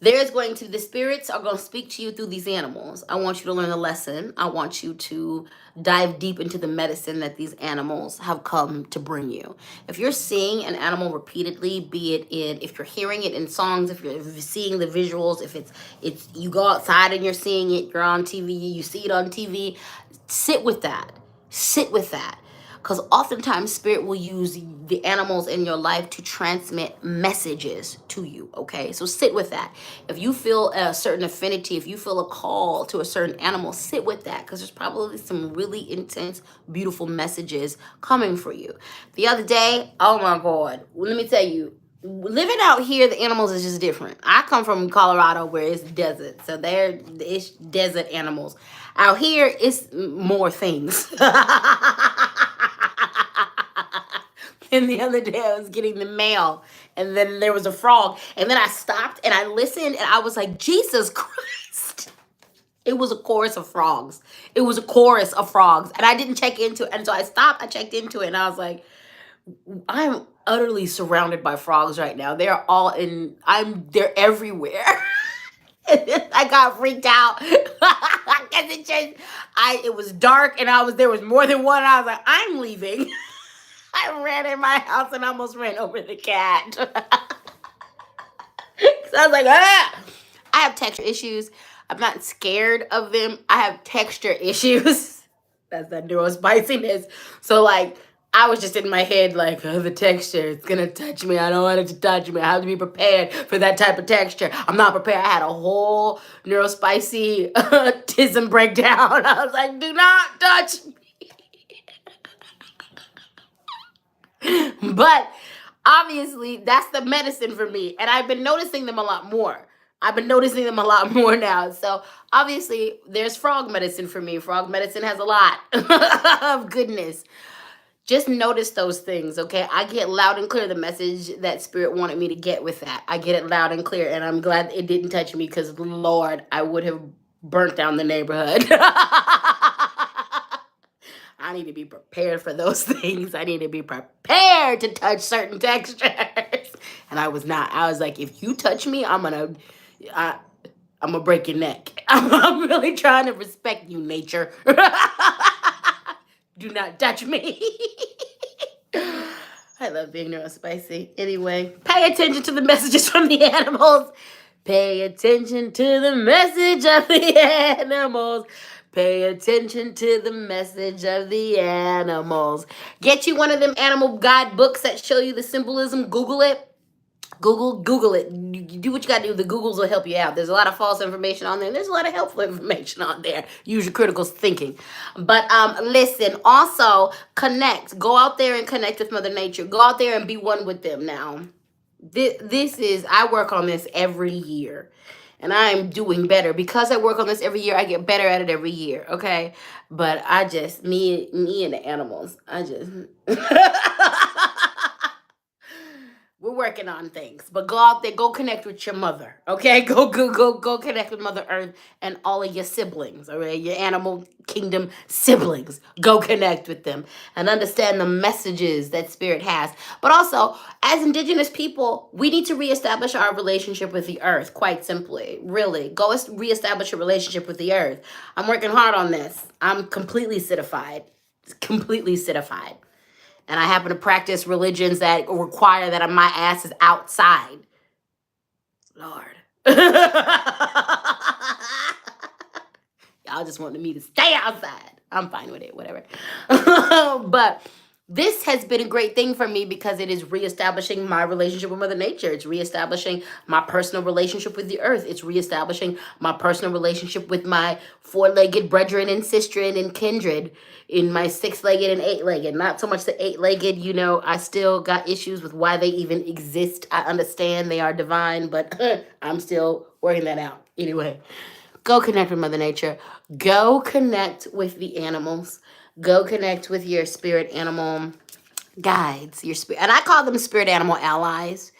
the spirits are going to speak to you through these animals. I want you to learn the lesson. I want you to dive deep into the medicine that these animals have come to bring you. If you're seeing an animal repeatedly, if you're hearing it in songs, if you're seeing the visuals, if it's you go outside and you're seeing it, you're on TV, you see it on TV, sit with that. Sit with that. Because oftentimes spirit will use the animals in your life to transmit messages to you, okay? So sit with that. If you feel a certain affinity, if you feel a call to a certain animal, sit with that, because there's probably some really intense, beautiful messages coming for you. The other day, oh my God, let me tell you, living out here, the animals is just different. I come from Colorado where it's desert, so it's desert animals. Out here, it's more things. And the other day I was getting the mail, and then there was a frog, and then I stopped and I listened, and I was like, Jesus Christ. It was a chorus of frogs. It was a chorus of frogs, and I didn't check into it. And so I stopped, I checked into it, and I was like, I'm utterly surrounded by frogs right now. They're they're everywhere. I got freaked out. It was dark, and there was more than one, and I was like, I'm leaving. I ran in my house and almost ran over the cat. So I was like, ah! I have texture issues. I'm not scared of them. I have texture issues. That's that neurospiciness. So like, I was just in my head like, oh, the texture, it's gonna touch me. I don't want it to touch me. I have to be prepared for that type of texture. I'm not prepared. I had a whole neurospicy autism breakdown. I was like, do not touch me. But obviously, that's the medicine for me. And I've been noticing them a lot more. I've been noticing them a lot more now. So obviously, there's frog medicine for me. Frog medicine has a lot of goodness. Just notice those things, okay? I get loud and clear the message that Spirit wanted me to get with that. I get it loud and clear, and I'm glad it didn't touch me because, Lord, I would have burnt down the neighborhood. I need to be prepared for those things. I need to be prepared to touch certain textures. And I was not. I was like, if you touch me, I'm gonna break your neck. I'm really trying to respect you, nature. Do not touch me. I love being neurospicy. Anyway, pay attention to the messages from the animals. Pay attention to the message of the animals. Pay attention to the message of the animals. Get you one of them animal guide books that show you the symbolism. Google it. Google it. You do what you gotta do. The Googles will help you out. There's a lot of false information on there. And there's a lot of helpful information on there. Use your critical thinking. But listen, also connect. Go out there and connect with Mother Nature. Go out there and be one with them now. I work on this every year. And I'm doing better. Because I work on this every year, I get better at it every year, okay? But me and the animals, we're working on things. But go out there, go connect with your mother, okay? Go connect with Mother Earth and all of your siblings, all right? Your animal kingdom siblings. Go connect with them and understand the messages that Spirit has. But also, as Indigenous people, we need to reestablish our relationship with the earth, quite simply. Really, go reestablish your relationship with the earth. I'm working hard on this. I'm completely citified. Completely citified. And I happen to practice religions that require that my ass is outside. Lord. Y'all just wanted me to stay outside. I'm fine with it, whatever. But this has been a great thing for me because it is reestablishing my relationship with Mother Nature. It's reestablishing my personal relationship with the earth. It's reestablishing my personal relationship with my four-legged brethren and sistren and kindred in my six-legged and eight-legged. Not so much the eight-legged, you know, I still got issues with why they even exist. I understand they are divine, but I'm still working that out. Anyway, go connect with Mother Nature. Go connect with the animals. Go connect with your spirit animal guides, your spirit, and I call them spirit animal allies.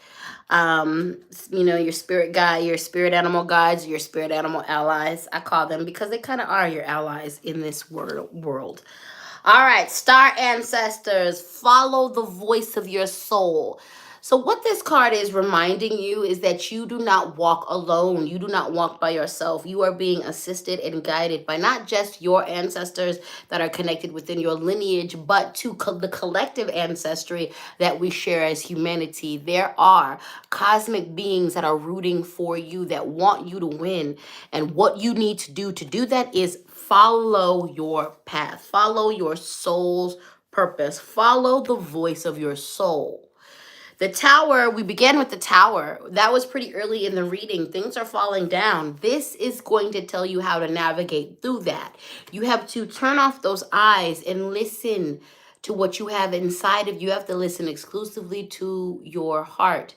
You know, your spirit guide, your spirit animal guides, your spirit animal allies. I call them because they kind of are your allies in this world. All right, star ancestors, follow the voice of your soul. So what this card is reminding you is that you do not walk alone. You do not walk by yourself. You are being assisted and guided by not just your ancestors that are connected within your lineage, but to the collective ancestry that we share as humanity. There are cosmic beings that are rooting for you, that want you to win. And what you need to do that is follow your path. Follow your soul's purpose. Follow the voice of your soul. The tower, we began with the tower. That was pretty early in the reading. Things are falling down. This is going to tell you how to navigate through that. You have to turn off those eyes and listen to what you have inside of you. You have to listen exclusively to your heart.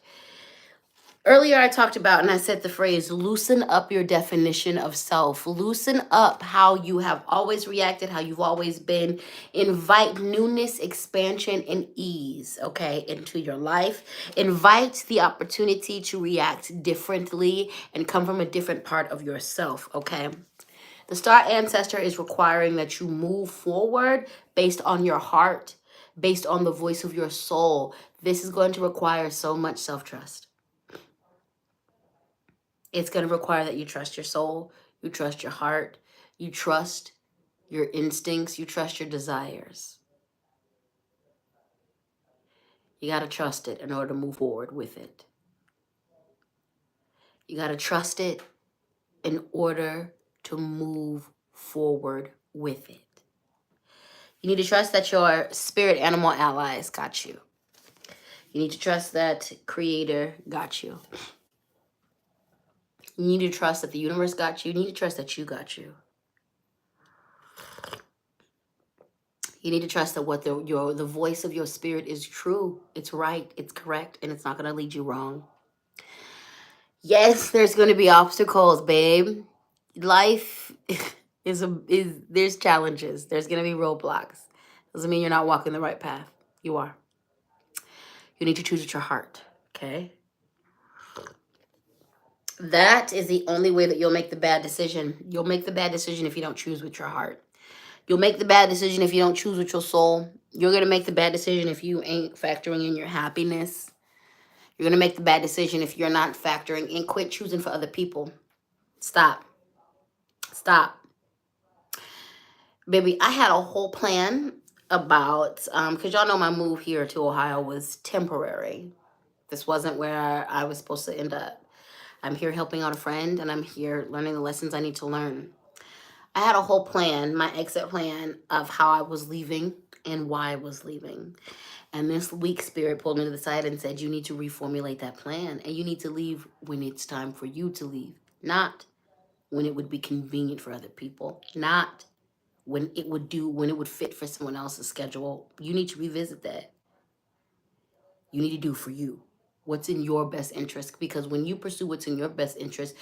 Earlier, I talked about, and I said the phrase, loosen up your definition of self. Loosen up how you have always reacted, how you've always been. Invite newness, expansion, and ease, okay, into your life. Invite the opportunity to react differently and come from a different part of yourself, okay? The star ancestor is requiring that you move forward based on your heart, based on the voice of your soul. This is going to require so much self-trust. It's going to require that you trust your soul, you trust your heart, you trust your instincts, you trust your desires. You got to trust it in order to move forward with it. You got to trust it in order to move forward with it. You need to trust that your spirit animal allies got you. You need to trust that creator got you. You need to trust that the universe got you. You need to trust that you got you. You need to trust that what the voice of your spirit is true. It's right. It's correct. And it's not going to lead you wrong. Yes, there's going to be obstacles, babe. Life there's challenges. There's going to be roadblocks. Doesn't mean you're not walking the right path. You are. You need to choose with your heart. Okay? That is the only way that you'll make the bad decision. You'll make the bad decision if you don't choose with your heart. You'll make the bad decision if you don't choose with your soul. You're going to make the bad decision if you ain't factoring in your happiness. You're going to make the bad decision if you're not factoring in. Quit choosing for other people. Stop. Stop. Baby, I had a whole plan about, because y'all know my move here to Ohio was temporary. This wasn't where I was supposed to end up. I'm here helping out a friend, and I'm here learning the lessons I need to learn. I had a whole plan, my exit plan of how I was leaving and why I was leaving. And this weak spirit pulled me to the side and said, you need to reformulate that plan. And you need to leave when it's time for you to leave. Not when it would be convenient for other people. Not when it would fit for someone else's schedule. You need to revisit that. You need to do for you what's in your best interest. Because when you pursue what's in your best interest,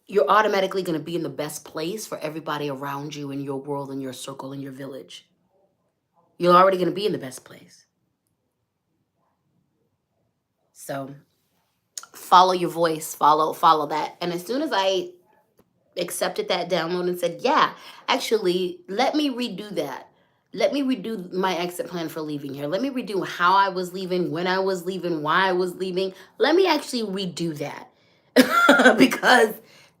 you're automatically going to be in the best place for everybody around you in your world, in your circle, in your village. You're already going to be in the best place. So follow your voice, follow that. And as soon as I accepted that download and said, yeah, actually, let me redo that. Let me redo my exit plan for leaving here. Let me redo how I was leaving, when I was leaving, why I was leaving. Let me actually redo that. Because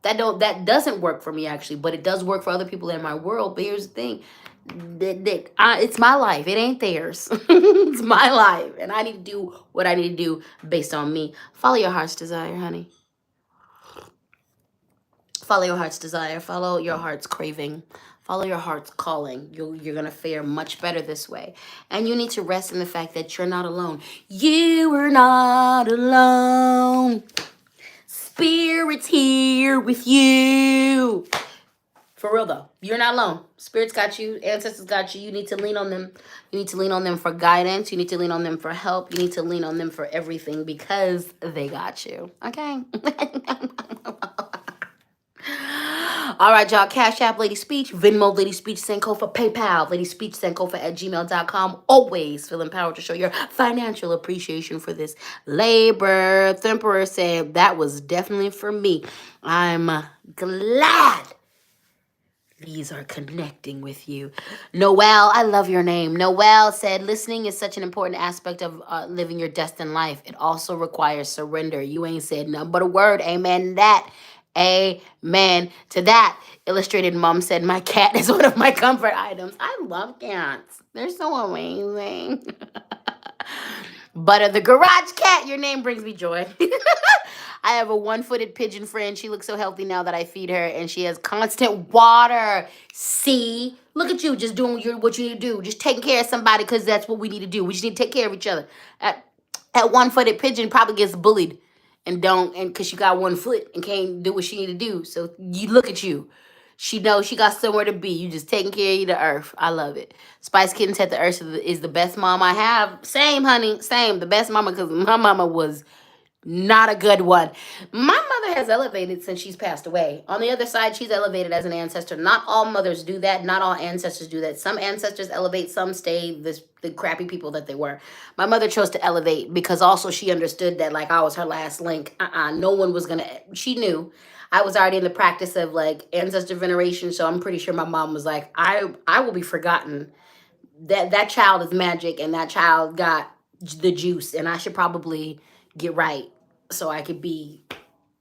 that doesn't work for me, actually, but it does work for other people in my world. But here's the thing. It's my life. It ain't theirs. It's my life. And I need to do what I need to do based on me. Follow your heart's desire, honey. Follow your heart's desire. Follow your heart's craving. Follow your heart's calling. You're going to fare much better this way. And you need to rest in the fact that you're not alone. You are not alone. Spirit's here with you. For real though, you're not alone. Spirit's got you. Ancestors got you. You need to lean on them. You need to lean on them for guidance. You need to lean on them for help. You need to lean on them for everything because they got you. Okay? All right, y'all. Cash App, LadySpeech. Venmo, LadySpeech, Sankofa. PayPal, LadySpeech, Sankofa at gmail.com. Always feel empowered to show your financial appreciation for this labor. The Emperor said that was definitely for me. I'm glad these are connecting with you. Noelle, I love your name. Noelle said, listening is such an important aspect of living your destined life. It also requires surrender. You ain't said nothing but a word. Amen to that. Amen to that. Illustrated Mom said, my cat is one of my comfort items. I love cats. They're so amazing. Butter the garage cat. Your name brings me joy. I have a one-footed pigeon friend. She looks so healthy now that I feed her, and she has constant water. See? Look at you just doing what you need to do. Just taking care of somebody because that's what we need to do. We just need to take care of each other. That one-footed pigeon probably gets bullied and because she got 1 foot and can't do what she need to do. So you look at you. She knows she got somewhere to be. You just taking care of the earth. I love it. Spice Kitten said the earth is the best mom I have. Same, honey. Same. The best mama because my mama was not a good one. My mother has elevated since she's passed away. On the other side, she's elevated as an ancestor. Not all mothers do that. Not all ancestors do that. Some ancestors elevate, some stay the crappy people that they were. My mother chose to elevate because also she understood that like I was her last link. No one was gonna. She knew I was already in the practice of like ancestor veneration, so I'm pretty sure my mom was like, I will be forgotten. That child is magic, and that child got the juice, and I should probably get right so I could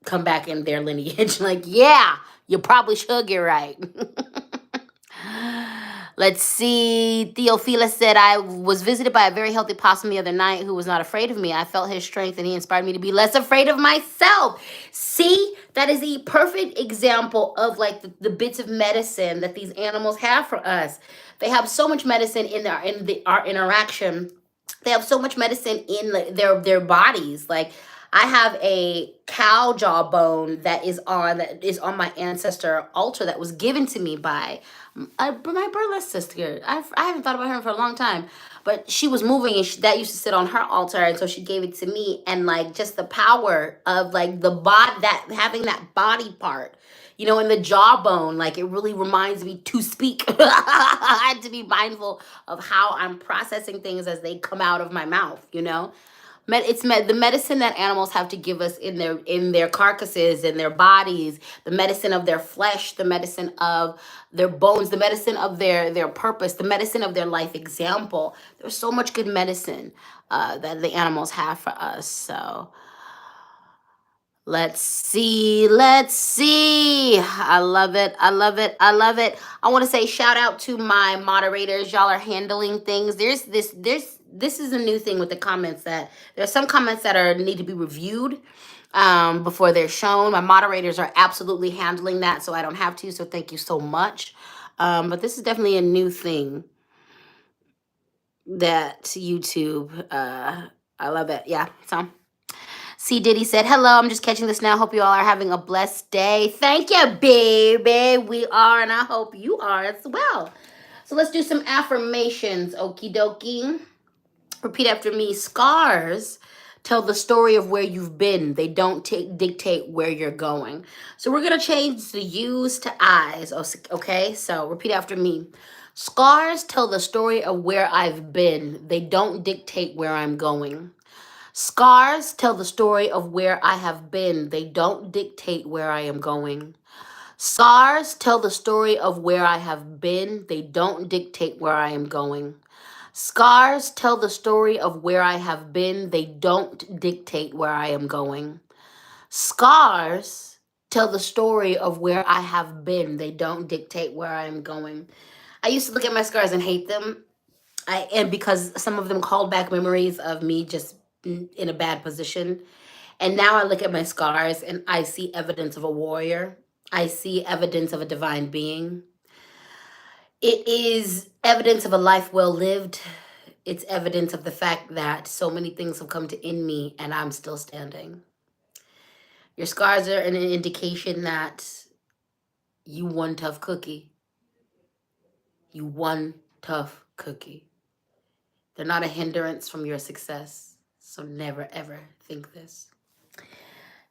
come back in their lineage. Like, yeah, you probably should get right. Let's see. Theophila said, I was visited by a very healthy possum the other night who was not afraid of me. I felt his strength and he inspired me to be less afraid of myself. See, that is the perfect example of like the bits of medicine that these animals have for us. They have so much medicine in our interaction. They have so much medicine in their bodies. Like I have a cow jawbone that is on my ancestor altar that was given to me by my birth sister. I haven't thought about her for a long time, but she was moving and that used to sit on her altar, and so she gave it to me. And like just the power of like the body, that having that body part, in the jawbone, like it really reminds me to speak. I had to be mindful of how I'm processing things as they come out of my mouth. The medicine that animals have to give us in their carcasses, in their bodies, the medicine of their flesh, the medicine of their bones, the medicine of their purpose, the medicine of their life example. There's so much good medicine that the animals have for us. So let's see. I love it. I want to say shout out to my moderators. Y'all are handling things. This is a new thing with the comments, that there's some comments that need to be reviewed before they're shown. My moderators are absolutely handling that, so I don't have to. So thank you so much. But this is definitely a new thing that YouTube. I love it. Yeah. So. C. Diddy said, hello, I'm just catching this now. Hope you all are having a blessed day. Thank you, baby. We are, and I hope you are as well. So let's do some affirmations, okie dokie. Repeat after me. Scars tell the story of where you've been. They don't dictate where you're going. So we're going to change the U's to I's, okay? So repeat after me. Scars tell the story of where I've been. They don't dictate where I'm going. Scars tell the story of where I have been. They don't dictate where I am going. Scars tell the story of where I have been. They don't dictate where I am going. Scars tell the story of where I have been. They don't dictate where I am going. Scars tell the story of where I have been. They don't dictate where I am going. I used to look at my scars and hate them. And because some of them called back memories of me just in a bad position. And now I look at my scars and I see evidence of a warrior. I see evidence of a divine being. It is evidence of a life well lived. It's evidence of the fact that so many things have come to end me and I'm still standing. Your scars are an indication that you one tough cookie. You one tough cookie. They're not a hindrance from your success. So never ever think this.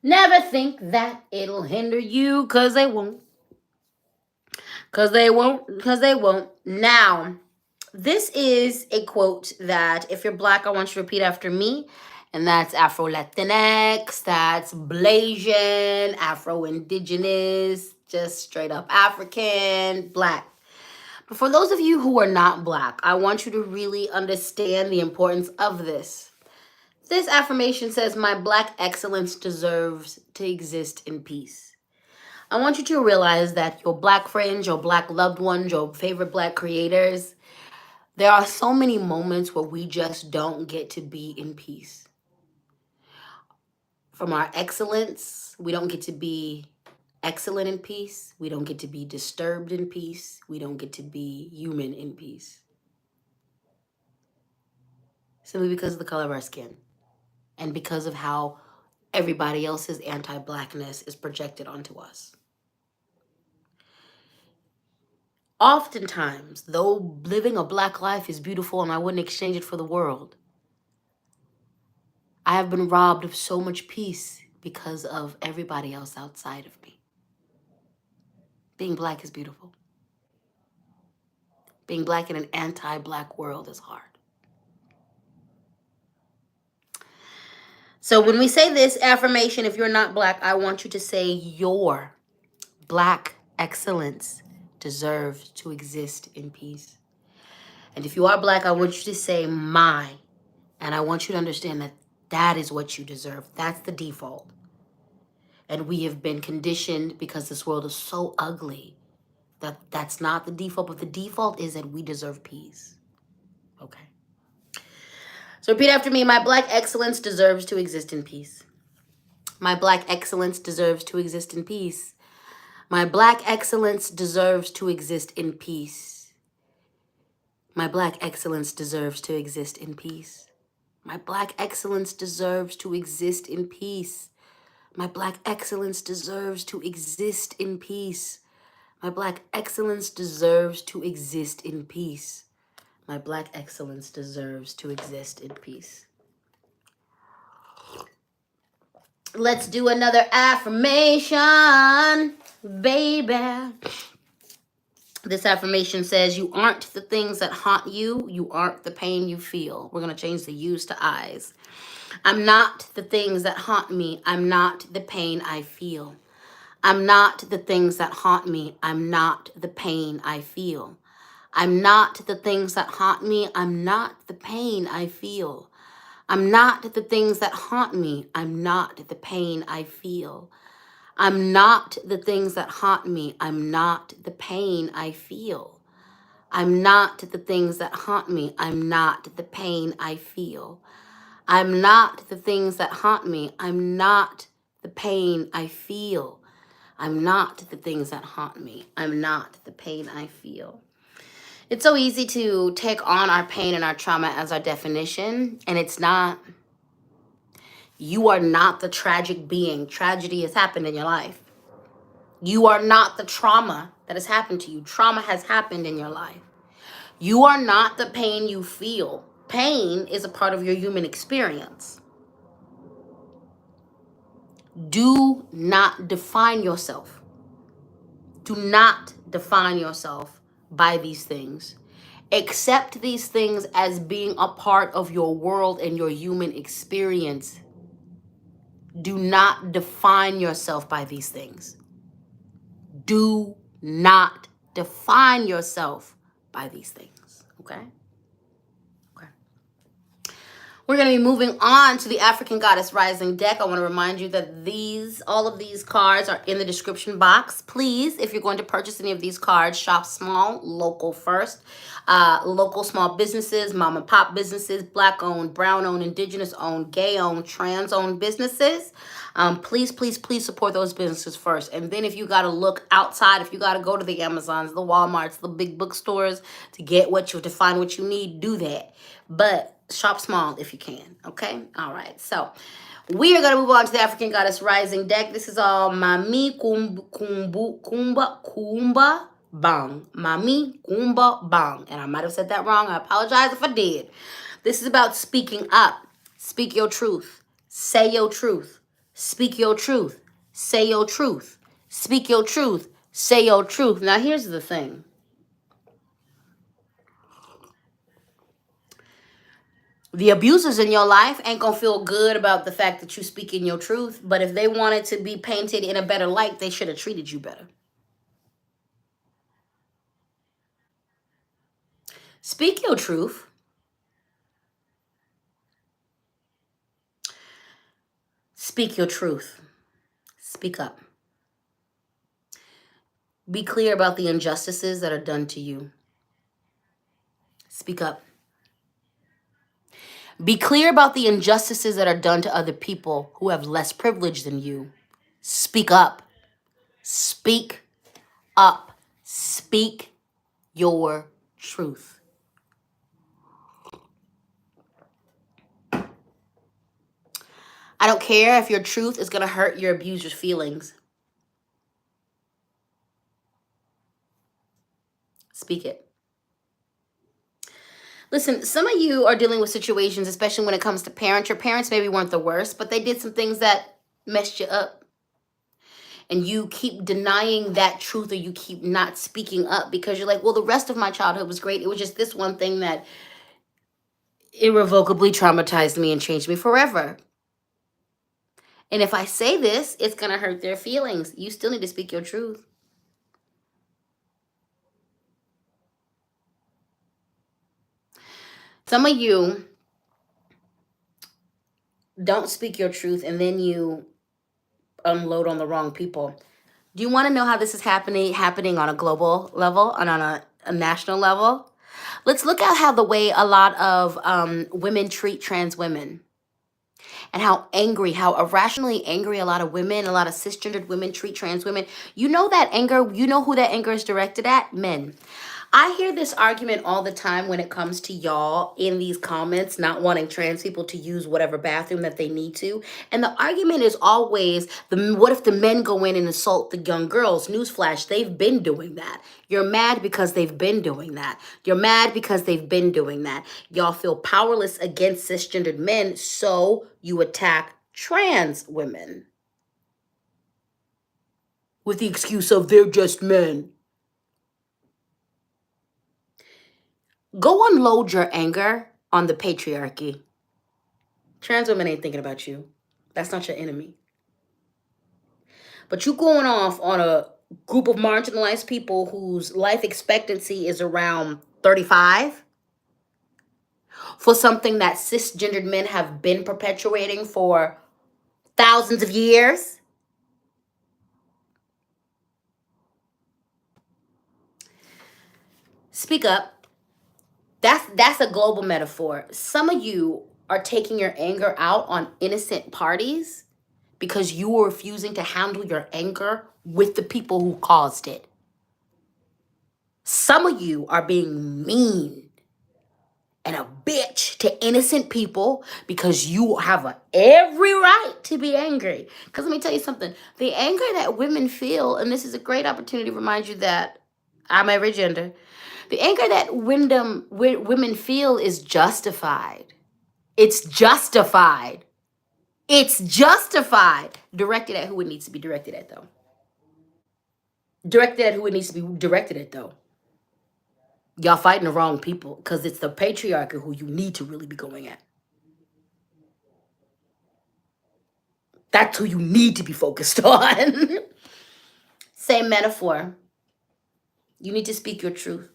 Never think that it'll hinder you, because they won't. Because they won't. Because they won't. Now, this is a quote that if you're Black, I want you to repeat after me. And that's Afro-Latinx, that's Blasian, Afro-Indigenous, just straight up African, Black. But for those of you who are not Black, I want you to really understand the importance of this. This affirmation says, my Black excellence deserves to exist in peace. I want you to realize that your Black friends, your Black loved ones, your favorite Black creators, there are so many moments where we just don't get to be in peace. From our excellence, we don't get to be excellent in peace. We don't get to be disturbed in peace. We don't get to be human in peace. Simply because of the color of our skin and because of how everybody else's anti-Blackness is projected onto us. Oftentimes, though living a Black life is beautiful and I wouldn't exchange it for the world, I have been robbed of so much peace because of everybody else outside of me. Being Black is beautiful. Being Black in an anti-Black world is hard. So when we say this affirmation, if you're not Black, I want you to say your Black excellence deserves to exist in peace. And if you are Black, I want you to say my. And I want you to understand that that is what you deserve. That's the default. And we have been conditioned because this world is so ugly that that's not the default. But the default is that we deserve peace. Okay. So repeat after me. My Black excellence deserves to exist in peace. My Black excellence deserves to exist in peace. My Black excellence deserves to exist in peace. My Black excellence deserves to exist in peace. My Black excellence deserves to exist in peace. My Black excellence deserves to exist in peace. My Black excellence deserves to exist in peace. My Black excellence deserves to exist in peace. Let's do another affirmation, baby. This affirmation says, you aren't the things that haunt you. You aren't the pain you feel. We're going to change the U's to I's. I'm not the things that haunt me. I'm not the pain I feel. I'm not the things that haunt me. I'm not the pain I feel. I'm not the things that haunt me. I'm not the pain I feel. I'm not the things that haunt me. I'm not the pain I feel. I'm not the things that haunt me. I'm not the pain I feel. I'm not the things that haunt me. I'm not the pain I feel. I'm not the things that haunt me. I'm not the pain I feel. I'm not the things that haunt me. I'm not the pain I feel. It's so easy to take on our pain and our trauma as our definition, and it's not. You are not the tragic being. Tragedy has happened in your life. You are not the trauma that has happened to you. Trauma has happened in your life. You are not the pain you feel. Pain is a part of your human experience. Do not define yourself. Do not define yourself by these things. Accept these things as being a part of your world and your human experience. Do not define yourself by these things. Do not define yourself by these things. Okay? Okay. We're going to be moving on to the African Goddess Rising deck. I want to remind you that all of these cards are in the description box. Please, if you're going to purchase any of these cards, shop small, local first. Local small businesses, mom and pop businesses, black owned, brown owned, indigenous owned, gay owned, trans owned businesses. Please, please, please support those businesses first. And then if you got to look outside, if you got to go to the Amazons, the Walmarts, the big bookstores to find what you need, do that. But shop small if you can. Okay. All right. So we are going to move on to the African Goddess Rising deck. This is all Mami Kumba Bang. Mami Kumba Bang. And I might have said that wrong. I apologize if I did. This is about speaking up. Speak your truth. Say your truth. Speak your truth. Say your truth. Speak your truth. Say your truth. Now here's the thing. The abusers in your life ain't gonna feel good about the fact that you speaking your truth, but if they wanted to be painted in a better light, they should have treated you better. Speak your truth. Speak your truth. Speak up. Be clear about the injustices that are done to you. Speak up. Be clear about the injustices that are done to other people who have less privilege than you. Speak up. Speak up. Speak your truth. I don't care if your truth is going to hurt your abuser's feelings. Speak it. Listen, some of you are dealing with situations, especially when it comes to parents. Your parents maybe weren't the worst, but they did some things that messed you up. And you keep denying that truth, or you keep not speaking up because you're like, well, the rest of my childhood was great. It was just this one thing that irrevocably traumatized me and changed me forever. And if I say this, it's going to hurt their feelings. You still need to speak your truth. Some of you don't speak your truth and then you unload on the wrong people. Do you want to know how this is happening on a global level and on a national level? Let's look at how the way a lot of women treat trans women, and how irrationally angry a lot of women, a lot of cisgendered women treat trans women. You know that anger, you know who that anger is directed at? Men. I hear this argument all the time when it comes to y'all in these comments not wanting trans people to use whatever bathroom that they need to. And the argument is always, what if the men go in and assault the young girls? Newsflash, they've been doing that. You're mad because they've been doing that. You're mad because they've been doing that. Y'all feel powerless against cisgendered men, so you attack trans women with the excuse of they're just men. Go unload your anger on the patriarchy. Trans women ain't thinking about you. That's not your enemy. But you going off on a group of marginalized people whose life expectancy is around 35 for something that cisgendered men have been perpetuating for thousands of years. Speak up. That's a global metaphor. Some of you are taking your anger out on innocent parties because you are refusing to handle your anger with the people who caused it. Some of you are being mean and a bitch to innocent people because you have every right to be angry. Because let me tell you something. The anger that women feel, and this is a great opportunity to remind you that I'm every gender. The anger that women feel is justified. It's justified. It's justified. Directed at who it needs to be directed at, though. Directed at who it needs to be directed at, though. Y'all fighting the wrong people because it's the patriarchy who you need to really be going at. That's who you need to be focused on. Same metaphor. You need to speak your truth.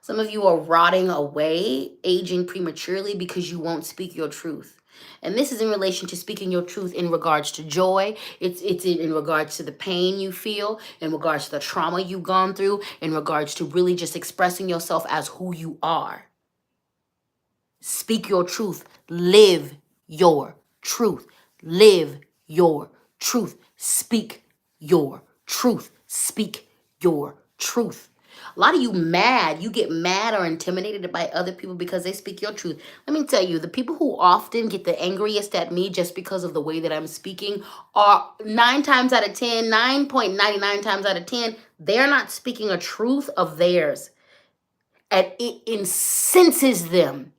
Some of you are rotting away, aging prematurely because you won't speak your truth. And this is in relation to speaking your truth in regards to joy. It's in regards to the pain you feel, in regards to the trauma you've gone through, in regards to really just expressing yourself as who you are. Speak your truth. Live your truth. Live your truth. Speak your truth. Speak your truth. A lot of you mad. You get mad or intimidated by other people because they speak your truth. Let me tell you, the people who often get the angriest at me just because of the way that I'm speaking are 9 times out of 10, 9.99 times out of 10, they're not speaking a truth of theirs. And it incenses them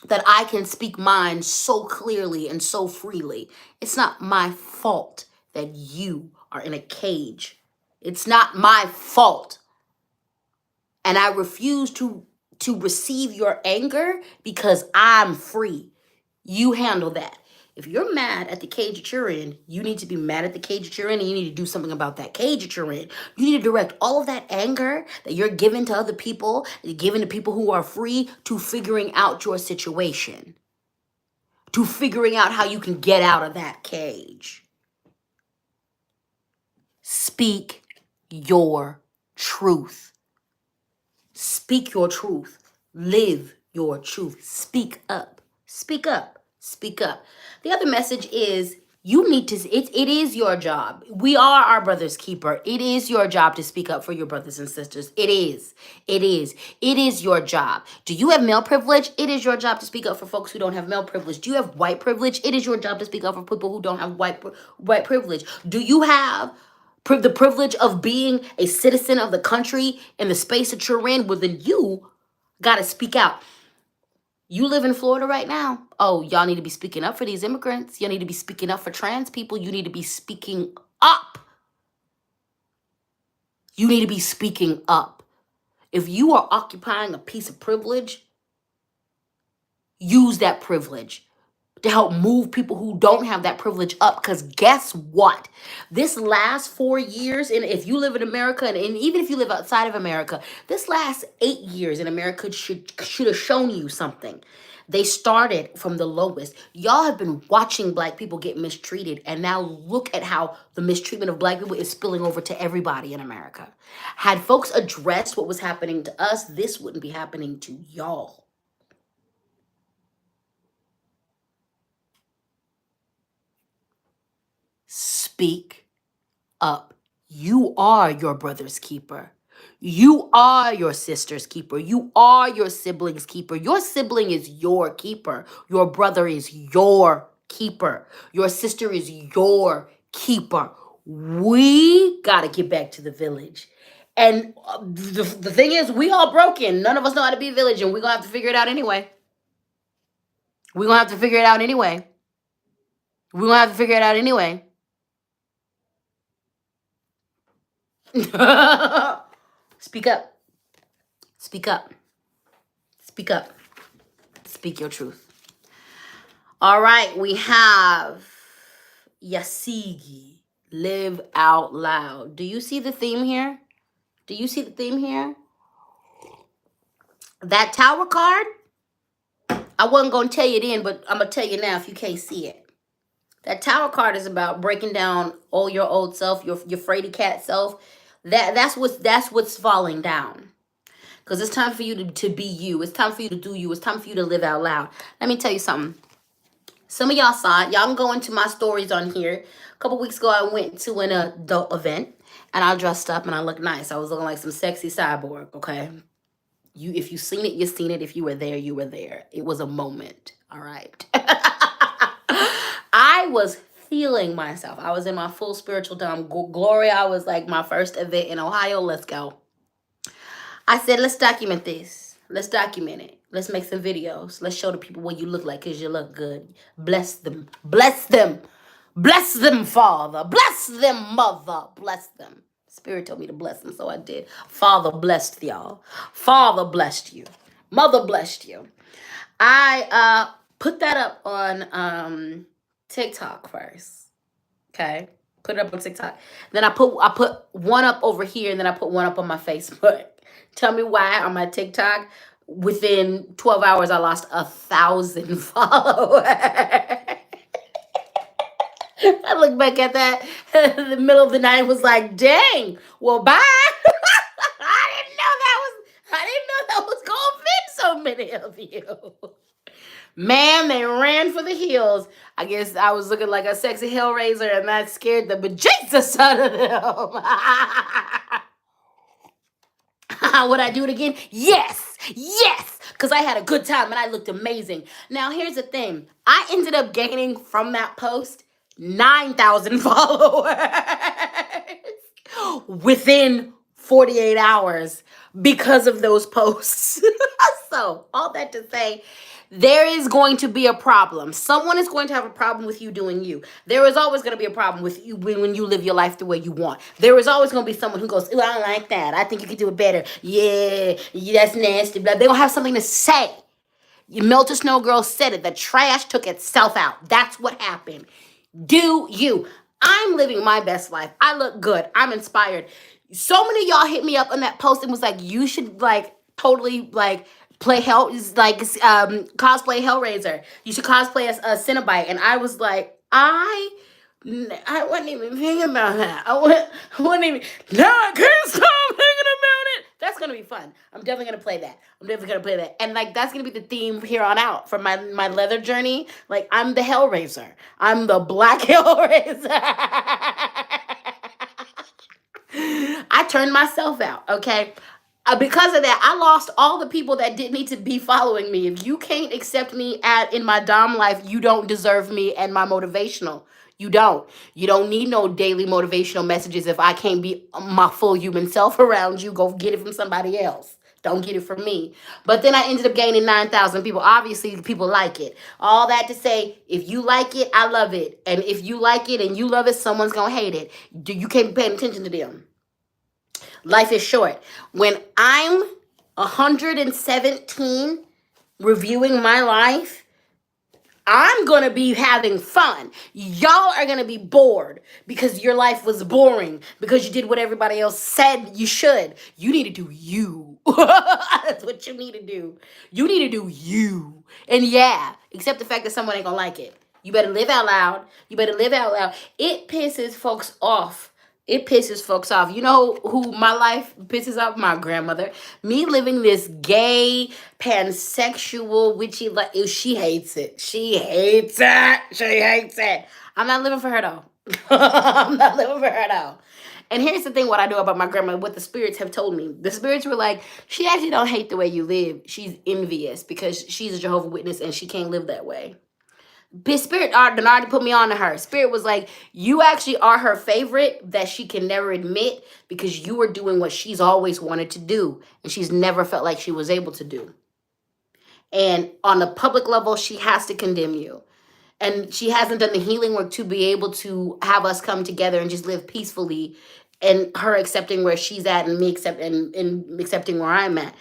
that I can speak mine so clearly and so freely. It's not my fault that you are in a cage. It's not my fault. And I refuse to receive your anger because I'm free. You handle that. If you're mad at the cage that you're in, you need to be mad at the cage that you're in, and you need to do something about that cage that you're in. You need to direct all of that anger that you're giving to other people, giving to people who are free, to figuring out your situation, to figuring out how you can get out of that cage. Speak your truth. Speak your truth. Live your truth. Speak up. Speak up. Speak up. The other message is you need to, it is your job. We are our brother's keeper. It is your job to speak up for your brothers and sisters. It is. It is. It is your job. Do you have male privilege? It is your job to speak up for folks who don't have male privilege. Do you have white privilege? It is your job to speak up for people who don't have white privilege. Do you have the privilege of being a citizen of the country in the space that you're in? Well, then you got to speak out. You live in Florida right now. Oh, y'all need to be speaking up for these immigrants. Y'all need to be speaking up for trans people. You need to be speaking up. You need to be speaking up. If you are occupying a piece of privilege, use that privilege to help move people who don't have that privilege up. Because guess what? This last 4 years, and if you live in America, and even if you live outside of America, this last 8 years in America should have shown you something. They started from the lowest. Y'all have been watching Black people get mistreated, and now look at how the mistreatment of Black people is spilling over to everybody in America. Had folks addressed what was happening to us, this wouldn't be happening to y'all. Speak up. You are your brother's keeper. You are your sister's keeper. You are your sibling's keeper. Your sibling is your keeper. Your brother is your keeper. Your sister is your keeper. We got to get back to the village. And the thing is, we all broken. None of us know how to be a village, and we're going to have to figure it out anyway. We're going to have to figure it out anyway. We're going to have to figure it out anyway. Speak up. Speak up. Speak up. Speak your truth. All right, we have Yasigi. Live out loud. Do you see the theme here? Do you see the theme here? That tower card, I wasn't going to tell you then, but I'm going to tell you now if you can't see it. That tower card is about breaking down all your old self, your fraidy cat self. That's what's falling down. Because it's time for you to be you. It's time for you to do you. It's time for you to live out loud. Let me tell you something. Some of y'all saw it. Y'all can go into my stories on here. A couple weeks ago, I went to an adult event. And I dressed up and I looked nice. I was looking like some sexy cyborg, okay? If you seen it, you seen it. If you were there, you were there. It was a moment, all right? I was feeling myself. I was in my full spiritual glory. I was like my first event in Ohio. Let's go. I said, let's document this. Let's document it. Let's make some videos. Let's show the people what you look like because you look good. Bless them. Bless them. Bless them, Father. Bless them, Mother. Bless them. Spirit told me to bless them, so I did. Father blessed y'all. Father blessed you. Mother blessed you. I put that up on TikTok first. Okay? Put it up on TikTok. Then I put one up over here, and then I put one up on my Facebook Tell me why on my TikTok, within 12 hours, I lost 1,000 followers. I look back at that in the middle of the night and was like, dang, well, bye. I didn't know that was gonna fit so many of you. Man, they ran for the hills. I guess I was looking like a sexy hellraiser and that scared the bejesus out of them. Would I do it again? Yes, yes, because I had a good time and I looked amazing. Now, here's the thing. I ended up gaining from that post 9,000 followers within 48 hours because of those posts. So, all that to say, there is going to be a problem. Someone is going to have a problem with you doing you. There is always going to be a problem with you when you live your life the way you want. There is always going to be someone who goes, "Ooh, I don't like that. I think you could do it better. Yeah, that's nasty." They're going to have something to say. Melted Snow Girl said it. The trash took itself out. That's what happened. Do you? I'm living my best life. I look good. I'm inspired. So many of y'all hit me up on that post and was like, you should like totally like play hell, like cosplay Hellraiser. You should cosplay as a Cenobite. And I was like, I wasn't even thinking about that. I wasn't even. Now I can't stop thinking about it. That's gonna be fun. I'm definitely gonna play that. And like that's gonna be the theme here on out for my leather journey. Like I'm the Hellraiser. I'm the Black Hellraiser. I turned myself out. Okay. Because of that, I lost all the people that didn't need to be following me. If you can't accept me in my Dom life, you don't deserve me and my motivational. You don't. You don't need no daily motivational messages if I can't be my full human self around you. Go get it from somebody else. Don't get it from me. But then I ended up gaining 9,000 people. Obviously, people like it. All that to say, if you like it, I love it. And if you like it and you love it, someone's going to hate it. You can't be paying attention to them. Life is short. When I'm 117 reviewing my life, I'm going to be having fun. Y'all are going to be bored because your life was boring because you did what everybody else said you should. You need to do you. That's what you need to do. You need to do you. And yeah, except the fact that someone ain't going to like it. You better live out loud. It pisses folks off. You know who my life pisses off? My grandmother. Me living this gay, pansexual, witchy life. She hates it. She hates it. I'm not living for her though. And here's the thing, what I know about my grandma, what the spirits have told me. The spirits were like, she actually don't hate the way you live. She's envious because she's a Jehovah's Witness and she can't live that way. Spirit already put me on to her. Spirit was like, you actually are her favorite that she can never admit because you were doing what she's always wanted to do and she's never felt like she was able to do. And on a public level, she has to condemn you. And she hasn't done the healing work to be able to have us come together and just live peacefully, and her accepting where she's at and me accepting where I'm at.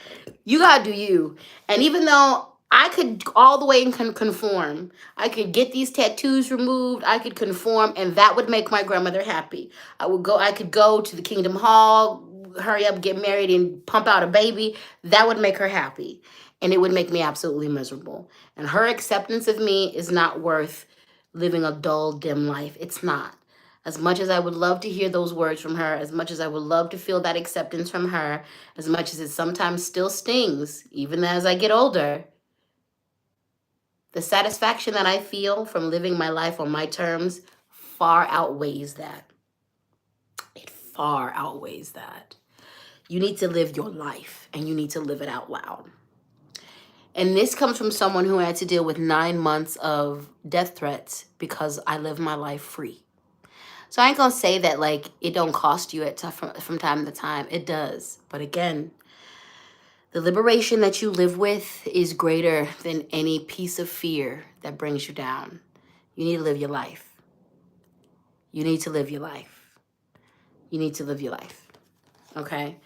You gotta do you. And even though I could all the way and conform, I could get these tattoos removed, I could conform, and that would make my grandmother happy. I could go to the Kingdom Hall, hurry up, get married, and pump out a baby. That would make her happy. And it would make me absolutely miserable. And her acceptance of me is not worth living a dull, dim life. It's not. As much as I would love to hear those words from her, as much as I would love to feel that acceptance from her, as much as it sometimes still stings, even as I get older, the satisfaction that I feel from living my life on my terms far outweighs that. It far outweighs that. You need to live your life, and you need to live it out loud. And this comes from someone who had to deal with 9 months of death threats because I live my life free. So I ain't gonna say that like it don't cost you from time to time. It does. But again, the liberation that you live with is greater than any piece of fear that brings you down. You need to live your life. You need to live your life. You need to live your life. Okay?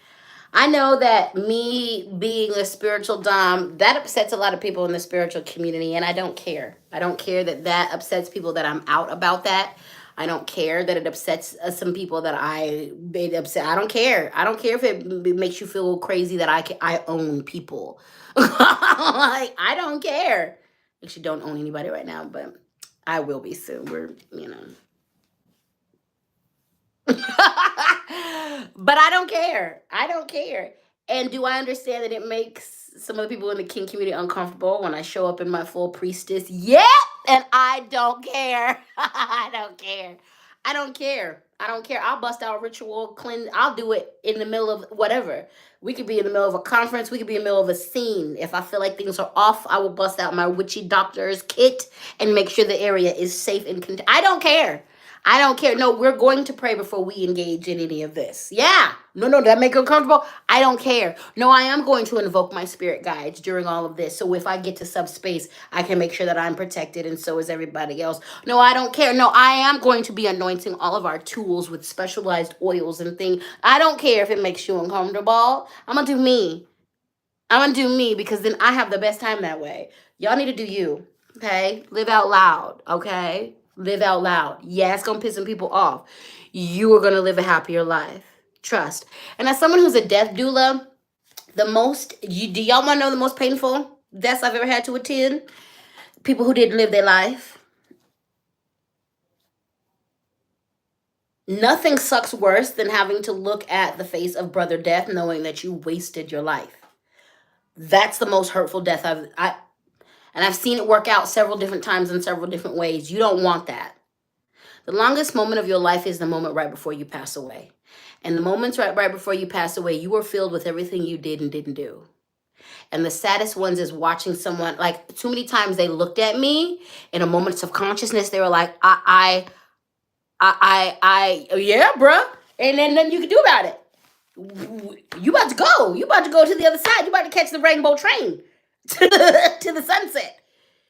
I know that me being a spiritual dom, that upsets a lot of people in the spiritual community, and I don't care. I don't care that upsets people that I'm out about that. I don't care that it upsets some people that I made upset. I don't care. I don't care if it makes you feel crazy that I own people. Like, I don't care. Actually, don't own anybody right now, but I will be soon. But I don't care. I don't care. And do I understand that it makes some of the people in the king community uncomfortable when I show up in my full priestess? Yep. And I don't care. I don't care. I don't care. I don't care. I'll bust out a ritual, cleanse. I'll do it in the middle of whatever. We could be in the middle of a conference. We could be in the middle of a scene. If I feel like things are off, I will bust out my witchy doctor's kit and make sure the area is safe and I don't care. I don't care. No, we're going to pray before we engage in any of this. Yeah. No, that make you uncomfortable? I don't care. No, I am going to invoke my spirit guides during all of this. So if I get to subspace, I can make sure that I'm protected and so is everybody else. No, I don't care. No, I am going to be anointing all of our tools with specialized oils and things. I don't care if it makes you uncomfortable. I'm going to do me. I'm going to do me because then I have the best time that way. Y'all need to do you. Okay? Live out loud. Okay? Live out loud. Yeah, it's gonna piss some people off. You are gonna live a happier life. Trust. And as someone who's a death doula, do y'all wanna know the most painful deaths I've ever had to attend? People who didn't live their life. Nothing sucks worse than having to look at the face of brother death knowing that you wasted your life. That's the most hurtful death I've seen it work out several different times in several different ways. You don't want that. The longest moment of your life is the moment right before you pass away. And the moments right before you pass away, you were filled with everything you did and didn't do. And the saddest ones is watching someone, like too many times they looked at me in a moment of consciousness. They were like, yeah, bruh. And then nothing you can do about it. You about to go. You about to go to the other side. You about to catch the rainbow train to the sunset.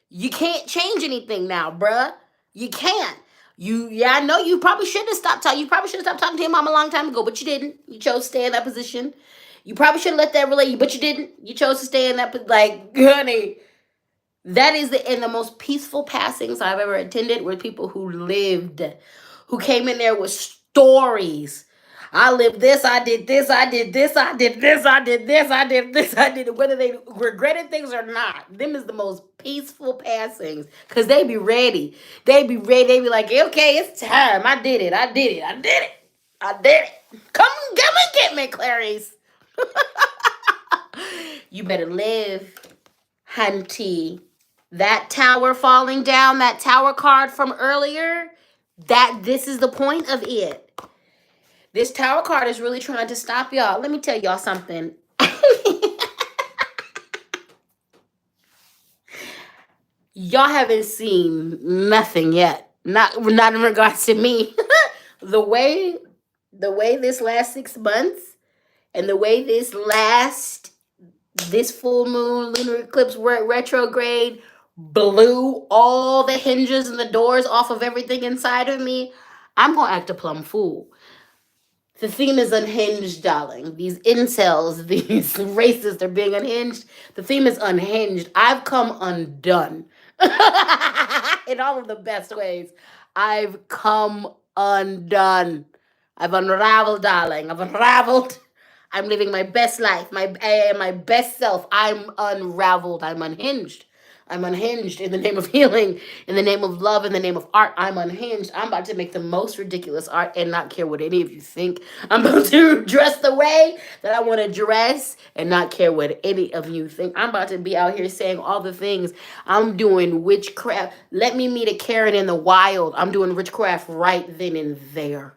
You can't change anything now, bruh. You can't. I know you probably should have stopped talking. You probably should have stopped talking to your mom a long time ago, but you didn't. You chose to stay in that position. You probably should have let that relate you, but you didn't. You chose to stay in that, like, honey. That is the most peaceful passings I've ever attended were people who lived, who came in there with stories. I lived this, I did this, I did this, I did this, I did this, I did this, I did it. Whether they regretted things or not, them is the most peaceful passings because they be ready. They be ready. They be like, okay, it's time. I did it. I did it. I did it. I did it. Come and get me, Clarice. You better live, hunty. That tower falling down, that tower card from earlier, this is the point of it. This tower card is really trying to stop y'all. Let me tell y'all something. Y'all haven't seen nothing yet. Not in regards to me. The way this last 6 months and the way this full moon lunar eclipse retrograde blew all the hinges and the doors off of everything inside of me, I'm gonna act a plumb fool. The theme is unhinged, darling. These incels, these racists are being unhinged. The theme is unhinged. I've come undone. In all of the best ways. I've come undone. I've unraveled, darling. I've unraveled. I'm living my best life, my best self. I'm unraveled. I'm unhinged. I'm unhinged in the name of healing, in the name of love, in the name of art. I'm unhinged. I'm about to make the most ridiculous art and not care what any of you think. I'm about to dress the way that I want to dress and not care what any of you think. I'm about to be out here saying all the things. I'm doing witchcraft. Let me meet a Karen in the wild. I'm doing witchcraft right then and there.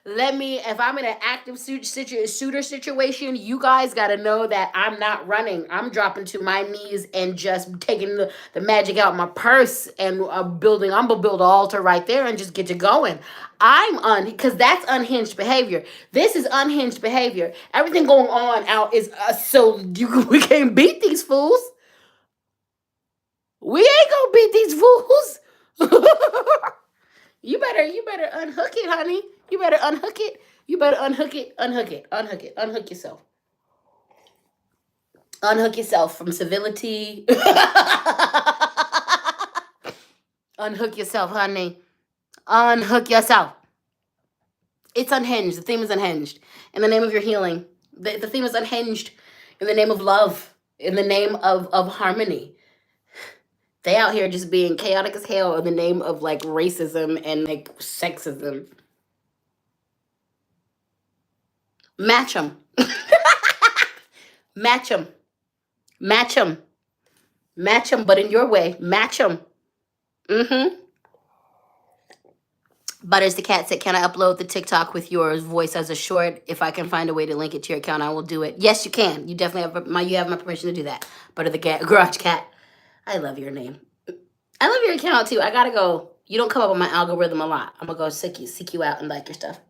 If I'm in an active shooter situation, you guys got to know that I'm not running. I'm dropping to my knees and just taking the magic out my purse and I'm going to build an altar right there and just get you going. Because that's unhinged behavior. This is unhinged behavior. Everything going on out is, we can't beat these fools. We ain't going to beat these fools. You better unhook it, honey. You better unhook it. You better unhook it. Unhook it. Unhook it. Unhook yourself. Unhook yourself from civility. Unhook yourself, honey. Unhook yourself. It's unhinged. The theme is unhinged. In the name of your healing. The theme is unhinged in the name of love, in the name of harmony. They out here just being chaotic as hell in the name of like racism and like sexism. Match them. Match them. Match them. Match them, but in your way. Match them. Mm-hmm. Butters the cat said, can I upload the TikTok with your voice as a short? If I can find a way to link it to your account, I will do it. Yes, you can. You definitely have my permission to do that. Butter the cat, garage cat. I love your name. I love your account too. I gotta go. You don't come up on my algorithm a lot. I'm gonna go seek you out and like your stuff.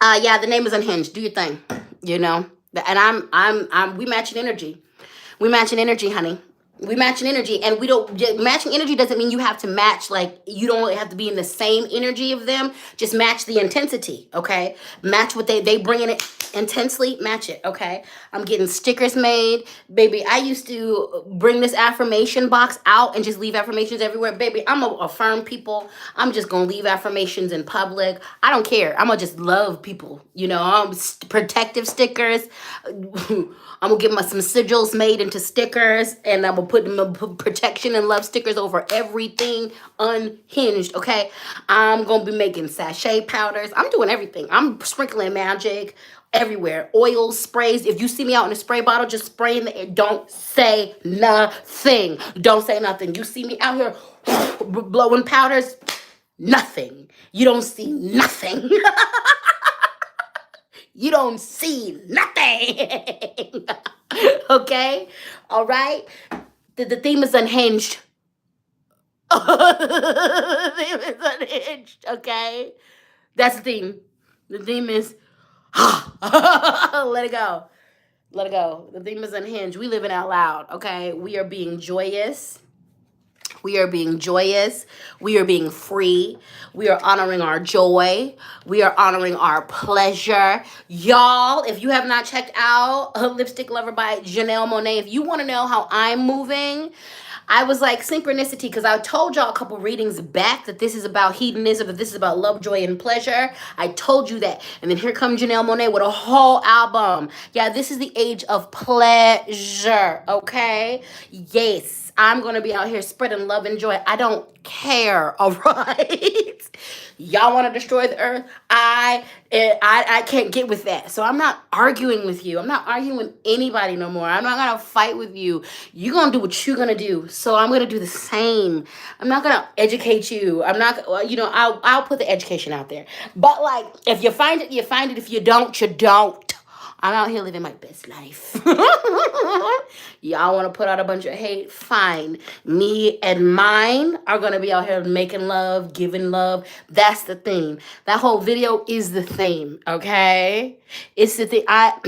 Yeah, the name is unhinged. Do your thing. You know? And we matching energy. We matching energy, honey. We matching energy, and we don't matching energy doesn't mean you have to match, like you don't have to be in the same energy of them. Just match the intensity, okay? Match what they bring in it intensely, match it, okay? I'm getting stickers made, baby. I used to bring this affirmation box out and just leave affirmations everywhere, baby. I'm gonna affirm people. I'm just gonna leave affirmations in public. I don't care. I'm gonna just love people, you know. Protective stickers. I'm gonna get some sigils made into stickers, and I'm gonna put them protection and love stickers over everything unhinged, okay? I'm gonna be making sachet powders. I'm doing everything. I'm sprinkling magic everywhere. Oils, sprays. If you see me out in a spray bottle, just spray in the air. Don't say nothing. Don't say nothing. You see me out here blowing powders, nothing. You don't see nothing. You don't see nothing. Okay? All right? The theme is unhinged. The theme is unhinged, okay? That's the theme. The theme is let it go. Let it go. The theme is unhinged. We living out loud, okay? We are being joyous. We are being joyous. We are being free. We are honoring our joy. We are honoring our pleasure. Y'all, if you have not checked out Lipstick Lover by Janelle Monáe, if you want to know how I'm moving, I was like synchronicity, because I told y'all a couple readings back that this is about hedonism, that this is about love, joy, and pleasure. I told you that. And then here comes Janelle Monáe with a whole album. Yeah, this is the age of pleasure, okay? Yes. I'm going to be out here spreading love and joy. I don't care, all right? Y'all want to destroy the earth? I can't get with that. So I'm not arguing with you. I'm not arguing with anybody no more. I'm not going to fight with you. You're going to do what you're going to do. So I'm going to do the same. I'm not going to educate you. I'm not, you know, I'll put the education out there. But like, if you find it, you find it. If you don't, you don't. I'm out here living my best life. Y'all want to put out a bunch of hate? Fine. Me and mine are going to be out here making love, giving love. That's the theme. That whole video is the theme, okay? It's the thing. I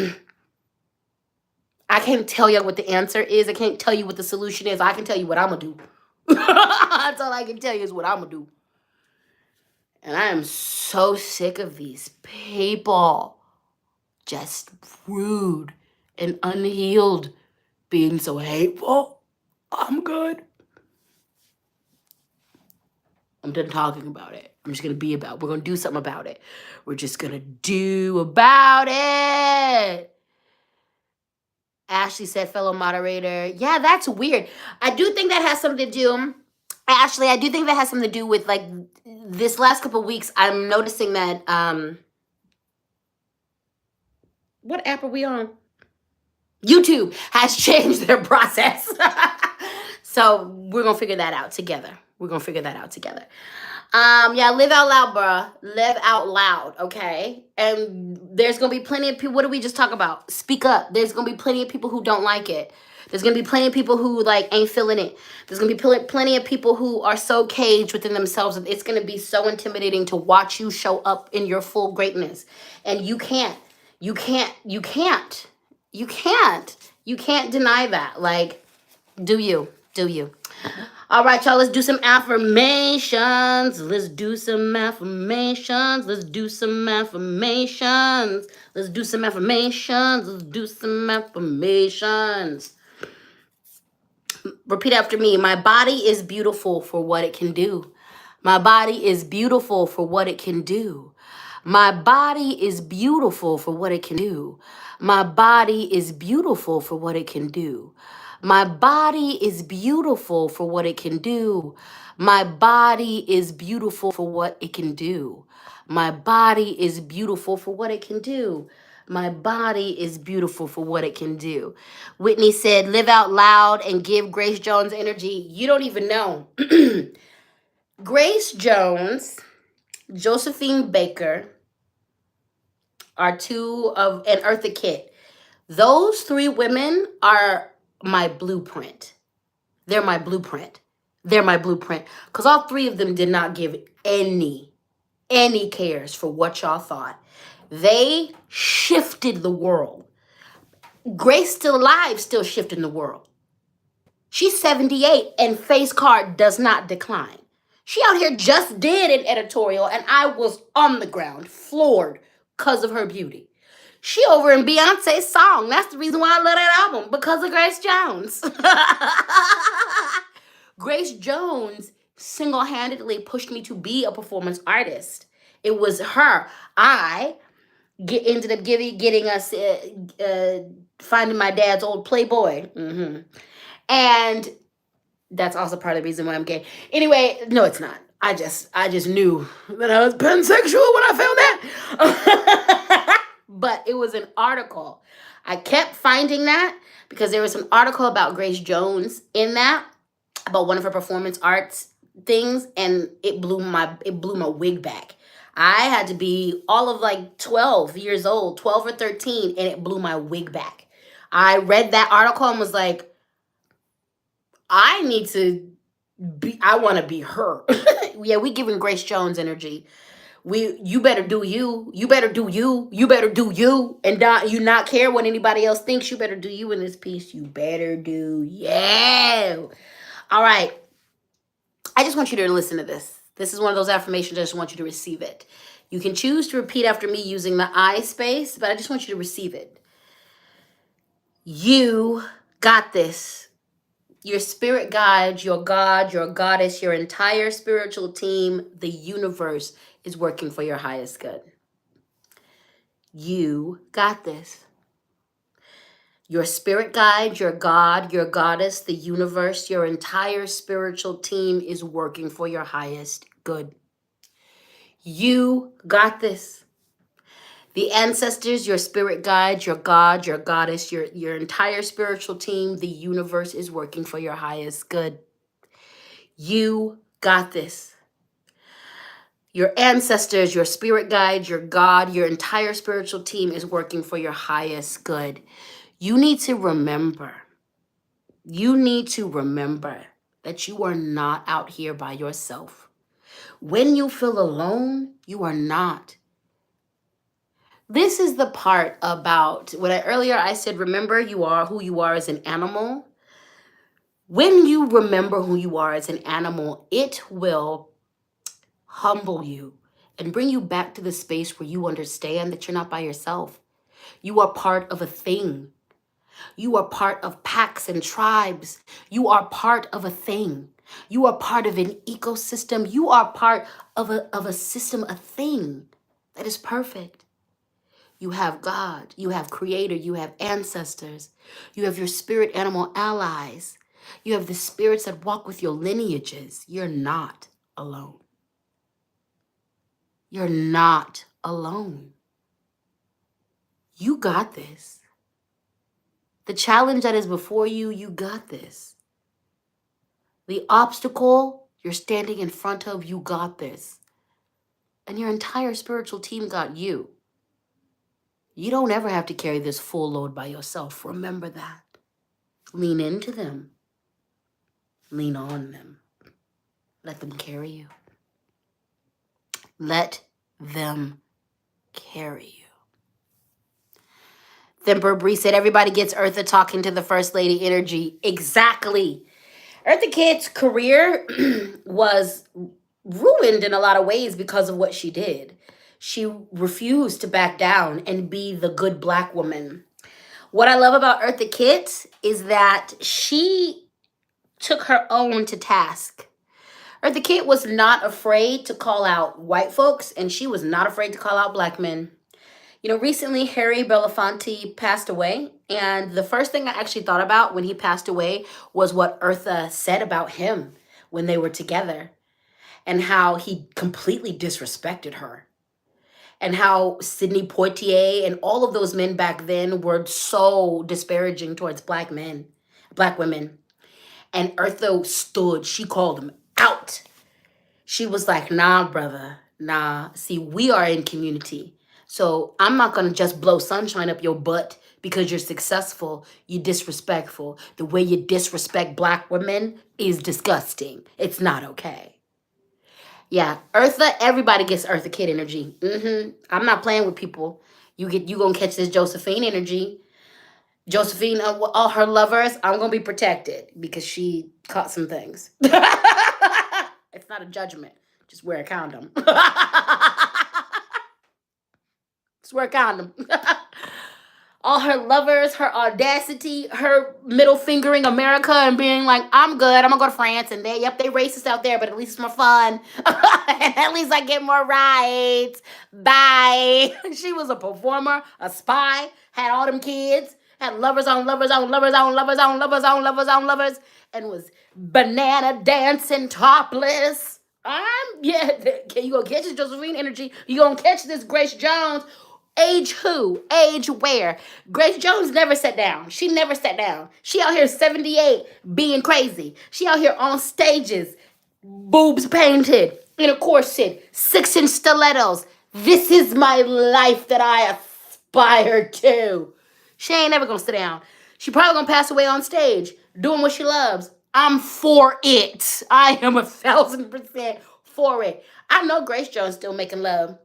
can't tell you what the answer is. I can't tell you what the solution is. I can tell you what I'm going to do. That's all I can tell you is what I'm going to do. And I am so sick of these people. Just rude and unhealed, being so hateful. I'm good. I'm done talking about it. I'm just going to be about it. We're going to do something about it. We're just going to do about it. Ashley said, fellow moderator. Yeah, that's weird. I do think that has something to do. Ashley, I do think that has something to do with like this last couple of weeks. I'm noticing that, what app are we on? YouTube has changed their process. So we're going to figure that out together. Yeah, live out loud, bruh. Live out loud, okay? And there's going to be plenty of people. What did we just talk about? Speak up. There's going to be plenty of people who don't like it. There's going to be plenty of people who like ain't feeling it. There's going to be plenty of people who are so caged within themselves. It's going to be so intimidating to watch you show up in your full greatness. And you can't deny that. Like, do you. All right, y'all, let's do some affirmations. Let's do some affirmations. Repeat after me. My body is beautiful for what it can do. My body is beautiful for what it can do. My body is beautiful for what it can do. My body is beautiful for what it can do. My body is beautiful for what it can do. My body is beautiful for what it can do. My body is beautiful for what it can do. My body is beautiful for what it can do. Whitney said, live out loud and give Grace Jones energy. You don't even know. Grace Jones, Josephine Baker are two of, and Eartha Kitt. Those three women are my blueprint. They're my blueprint. They're my blueprint. Because all three of them did not give any cares for what y'all thought. They shifted the world. Grace still alive, still shifting the world. She's 78 and face card does not decline. She out here just did an editorial and I was on the ground, floored because of her beauty. She over in Beyonce's song. That's the reason why I love that album, because of Grace Jones. Grace Jones single-handedly pushed me to be a performance artist. It was her. I ended up getting us finding my dad's old Playboy. And that's also part of the reason why I'm gay. Anyway, no, it's not. I just knew that I was pansexual when I found that. But it was an article. I kept finding that because there was an article about Grace Jones in that, about one of her performance arts things, and it blew my wig back. I had to be all of like 12 years old, 12 or 13, and it blew my wig back. I read that article and was like, I need to be, I want to be her. Yeah, we giving Grace Jones energy. You better do you. You better do you. You better do you. And not care what anybody else thinks. You better do you in this piece. You better do you. All right. I just want you to listen to this. This is one of those affirmations. I just want you to receive it. You can choose to repeat after me using the I space, but I just want you to receive it. You got this. Your spirit guide, your God, your goddess, your entire spiritual team, the universe is working for your highest good. You got this. Your spirit guide, your God, your goddess, the universe, your entire spiritual team is working for your highest good. You got this. The ancestors, your spirit guide, your God, your goddess, your entire spiritual team, the universe is working for your highest good. You got this. Your ancestors, your spirit guide, your God, your entire spiritual team is working for your highest good. You need to remember that you are not out here by yourself. When you feel alone, you are not. This is the part about what earlier I said, remember you are who you are as an animal. When you remember who you are as an animal, it will humble you and bring you back to the space where you understand that you're not by yourself. You are part of a thing. You are part of packs and tribes. You are part of a thing. You are part of an ecosystem. You are part of a system, a thing that is perfect. You have God, you have Creator, you have ancestors, you have your spirit animal allies, you have the spirits that walk with your lineages. You're not alone. You're not alone. You got this. The challenge that is before you, you got this. The obstacle you're standing in front of, you got this. And your entire spiritual team got you. You don't ever have to carry this full load by yourself. Remember that. Lean into them. Lean on them. Let them carry you. Let them carry you. Then Burberry said, everybody gets Eartha talking to the First Lady energy. Exactly. Eartha Kitt's career was ruined in a lot of ways because of what she did. She refused to back down and be the good Black woman. What I love about Eartha Kitt is that she took her own to task. Eartha Kitt was not afraid to call out white folks, and she was not afraid to call out black men. You know, recently Harry Belafonte passed away, and the first thing I actually thought about when he passed away was what Eartha said about him when they were together, and how he completely disrespected her, and how Sidney Poitier and all of those men back then were so disparaging towards black men, black women. And Eartha stood, she called him out. She was like, nah, brother, nah. See, we are in community. So I'm not going to just blow sunshine up your butt because you're successful. You're disrespectful. The way you disrespect black women is disgusting. It's not okay. Yeah, Eartha, everybody gets Eartha Kitt energy. I'm not playing with people. You gonna catch this Josephine energy. Josephine, all her lovers, I'm gonna be protected because she caught some things. It's not a judgment. Just wear a condom. Just wear a condom. All her lovers, her audacity, her middle fingering America and being like, I'm good, I'm gonna go to France, and they racist out there, but at least it's more fun. And at least I get more rights. Bye. She was a performer, a spy, had all them kids, had lovers on lovers on lovers on lovers on lovers on lovers on lovers, and was banana dancing topless. You gonna catch this Josephine energy. You gonna catch this Grace Jones. Age who? Age where? Grace Jones never sat down. She never sat down. She out here 78 being crazy. She out here on stages, boobs painted, in a corset, 6-inch stilettos. This is my life that I aspire to. She ain't never gonna sit down. She probably gonna pass away on stage doing what she loves. I'm for it. I am 1,000% for it. I know Grace Jones still making love.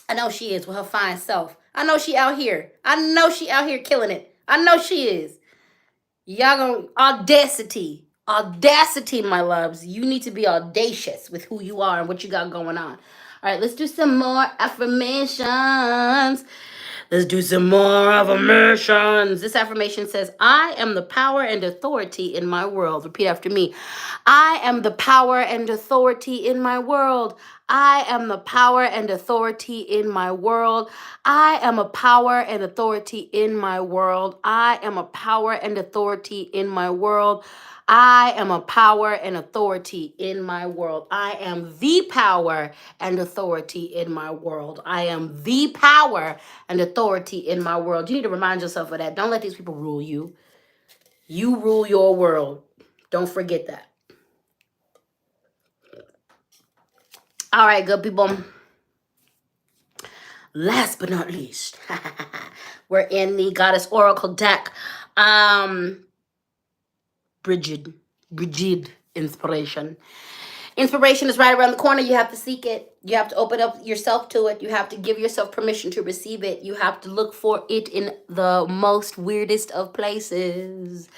I know she is with her fine self. I know she out here. I know she out here killing it. I know she is. Y'all gonna audacity. Audacity, my loves. You need to be audacious with who you are and what you got going on. All right, let's do some more affirmations. Let's do some more affirmations. This affirmation says, I am the power and authority in my world. Repeat after me. I am the power and authority in my world. I am the power and authority in my world. I am a power and authority in my world. I am a power and authority in my world. I am a power and authority in my world. I am the power and authority in my world. I am the power and authority in my world. You need to remind yourself of that. Don't let these people rule you. You rule your world. Don't forget that. All right, good people. Last but not least, we're in the Goddess Oracle deck. Brigid inspiration. Inspiration is right around the corner. You have to seek it. You have to open up yourself to it. You have to give yourself permission to receive it. You have to look for it in the most weirdest of places.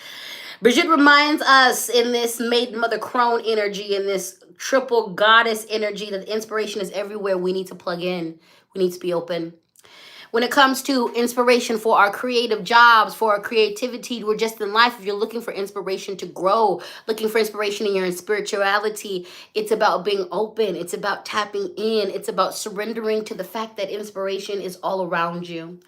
Brigitte reminds us in this maiden mother crone energy, in this triple goddess energy, that inspiration is everywhere. We need to plug in. We need to be open. When it comes to inspiration for our creative jobs, for our creativity, we're just in life. If you're looking for inspiration to grow, looking for inspiration in your spirituality, it's about being open. It's about tapping in. It's about surrendering to the fact that inspiration is all around you.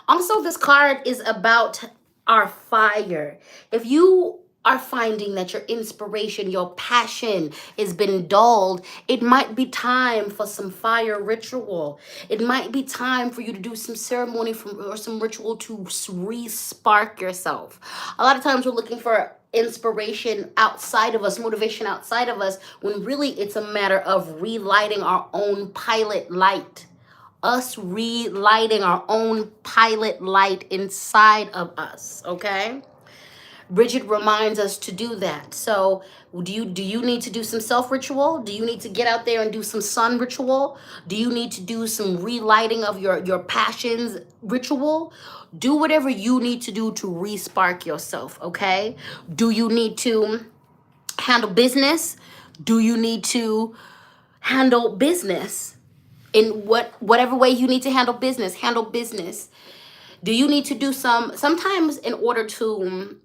Also, this card is about our fire. If you are finding that your inspiration, your passion has been dulled, it might be time for some fire ritual. It might be time for you to do some ceremony or some ritual to re-spark yourself. A lot of times we're looking for inspiration outside of us, motivation outside of us, when really it's a matter of relighting our own pilot light. Us relighting our own pilot light inside of us, okay? Bridget reminds us to do that. So do you need to do some self-ritual? Do you need to get out there and do some sun ritual? Do you need to do some relighting of your passions ritual? Do whatever you need to do to re-spark yourself, okay? Do you need to handle business? Do you need to handle business? In whatever way you need to handle business, handle business. Do you need to do sometimes in order to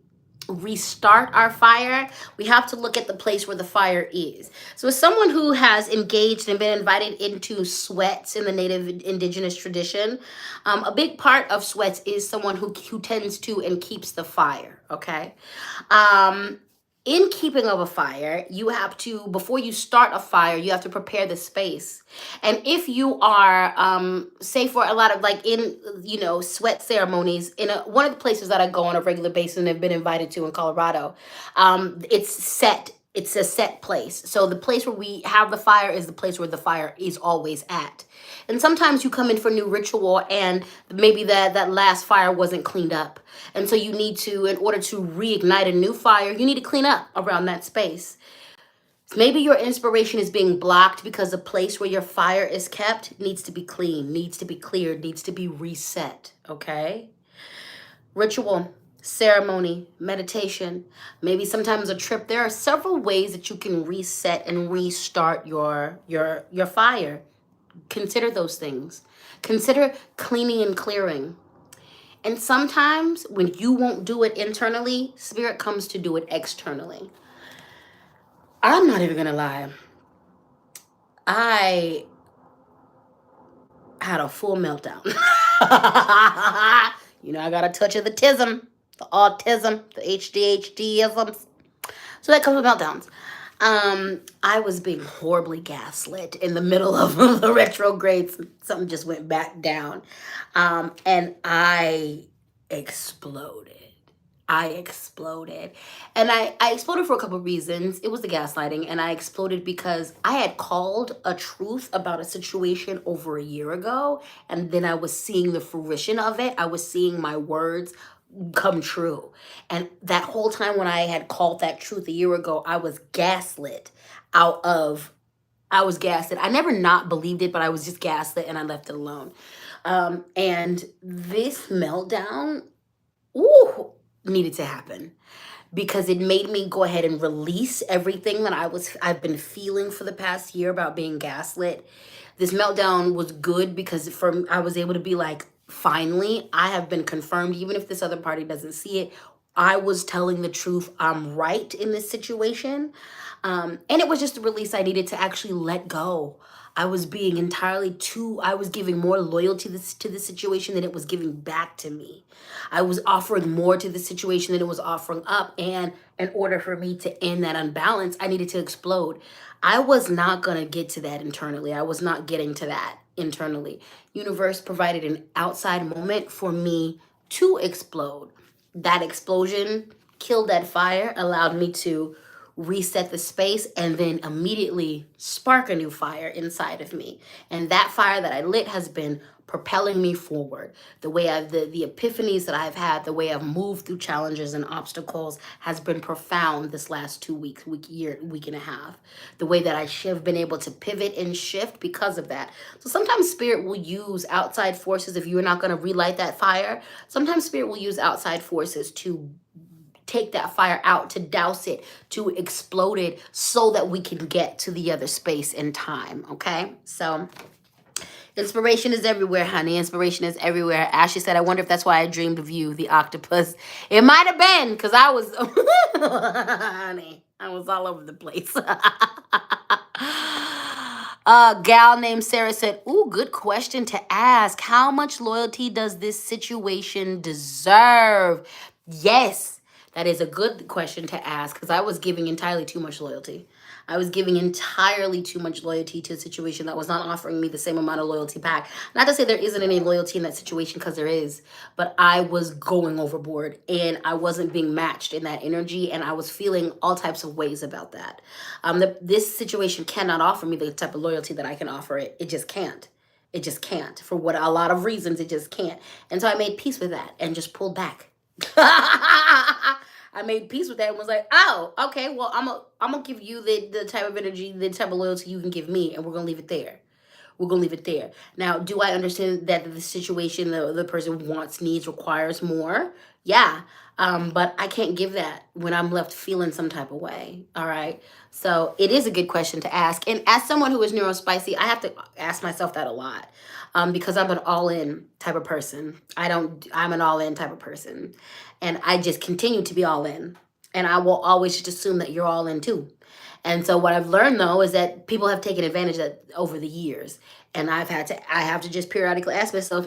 restart our fire, we have to look at the place where the fire is. So as someone who has engaged and been invited into sweats in the native indigenous tradition, a big part of sweats is someone who tends to and keeps the fire, okay? Um, in keeping of a fire, you have to, before you start a fire, you have to prepare the space. And if you are, say for a lot of like in, sweat ceremonies, one of the places that I go on a regular basis and have been invited to in Colorado, it's set. It's a set place. So the place where we have the fire is the place where the fire is always at. And sometimes you come in for new ritual and maybe that last fire wasn't cleaned up. And so you need to, in order to reignite a new fire, you need to clean up around that space. Maybe your inspiration is being blocked because the place where your fire is kept needs to be clean, needs to be cleared, needs to be reset, okay? Ritual, ceremony, meditation, maybe sometimes a trip. There are several ways that you can reset and restart your fire. Consider those things. Consider cleaning and clearing. And sometimes when you won't do it internally, spirit comes to do it externally. I'm not even going to lie. I had a full meltdown. I got a touch of the tism, the autism, the ADHDisms. So that comes with meltdowns. I was being horribly gaslit in the middle of the retrogrades. Something just went back down. And I exploded. And I exploded for a couple of reasons. It was the gaslighting, and I exploded because I had called a truth about a situation over a year ago, and then I was seeing the fruition of it. I was seeing my words come true. And that whole time when I had called that truth a year ago, I was gaslit. I never not believed it, but I was just gaslit and I left it alone. And this meltdown, needed to happen because it made me go ahead and release everything that I've been feeling for the past year about being gaslit. This meltdown was good because I was able to be like, finally, I have been confirmed, even if this other party doesn't see it. I was telling the truth. I'm right in this situation. And it was just a release I needed to actually let go. I was being I was giving more loyalty to the situation than it was giving back to me. I was offering more to the situation than it was offering up. And in order for me to end that unbalance, I needed to explode. I was not going to get to that internally. I was not getting to that internally. Universe provided an outside moment for me to explode. That explosion killed that fire, allowed me to reset the space, and then immediately spark a new fire inside of me. And that fire that I lit has been propelling me forward. The way the epiphanies that I've had, the way I've moved through challenges and obstacles has been profound this last 2 weeks, week and a half. The way that I have been able to pivot and shift because of that. So sometimes spirit will use outside forces if you're not going to relight that fire. Sometimes spirit will use outside forces to take that fire out, to douse it, to explode it so that we can get to the other space in time, okay? So inspiration is everywhere, honey. Inspiration is everywhere. Ashley said, I wonder if that's why I dreamed of you, the octopus. It might have been, because I was, honey, I was all over the place. A gal named Sarah said, ooh, good question to ask. How much loyalty does this situation deserve? Yes. That is a good question to ask because I was giving entirely too much loyalty. I was giving entirely too much loyalty to a situation that was not offering me the same amount of loyalty back. Not to say there isn't any loyalty in that situation, because there is, but I was going overboard and I wasn't being matched in that energy, and I was feeling all types of ways about that. This situation cannot offer me the type of loyalty that I can offer it. It just can't. It just can't. For what a lot of reasons, it just can't. And so I made peace with that and just pulled back. I made peace with that and was like, oh, okay, well, I'm gonna give you the type of energy, the type of loyalty you can give me, and we're gonna leave it there. We're gonna leave it there. Now, do I understand that the situation the person wants, needs, requires more? Yeah. But I can't give that when I'm left feeling some type of way. All right. So it is a good question to ask. And as someone who is neurospicy, I have to ask myself that a lot, because I'm an all in type of person. I'm an all in type of person. And I just continue to be all in. And I will always just assume that you're all in too. And so what I've learned though is that people have taken advantage of that over the years. And I have to just periodically ask myself,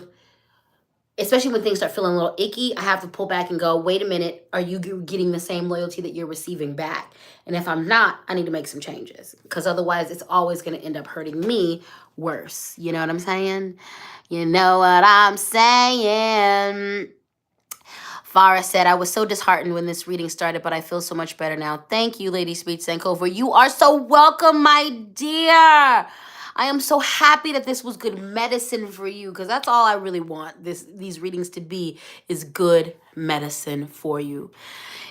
especially when things start feeling a little icky, I have to pull back and go, wait a minute, are you getting the same loyalty that you're receiving back? And if I'm not, I need to make some changes, because otherwise it's always going to end up hurting me worse. You know what I'm saying? You know what I'm saying? Farah said, I was so disheartened when this reading started, but I feel so much better now. Thank you, LadySpeech Sankofa. You are so welcome, my dear. I am so happy that this was good medicine for you, because that's all I really want these readings to be, is good medicine for you.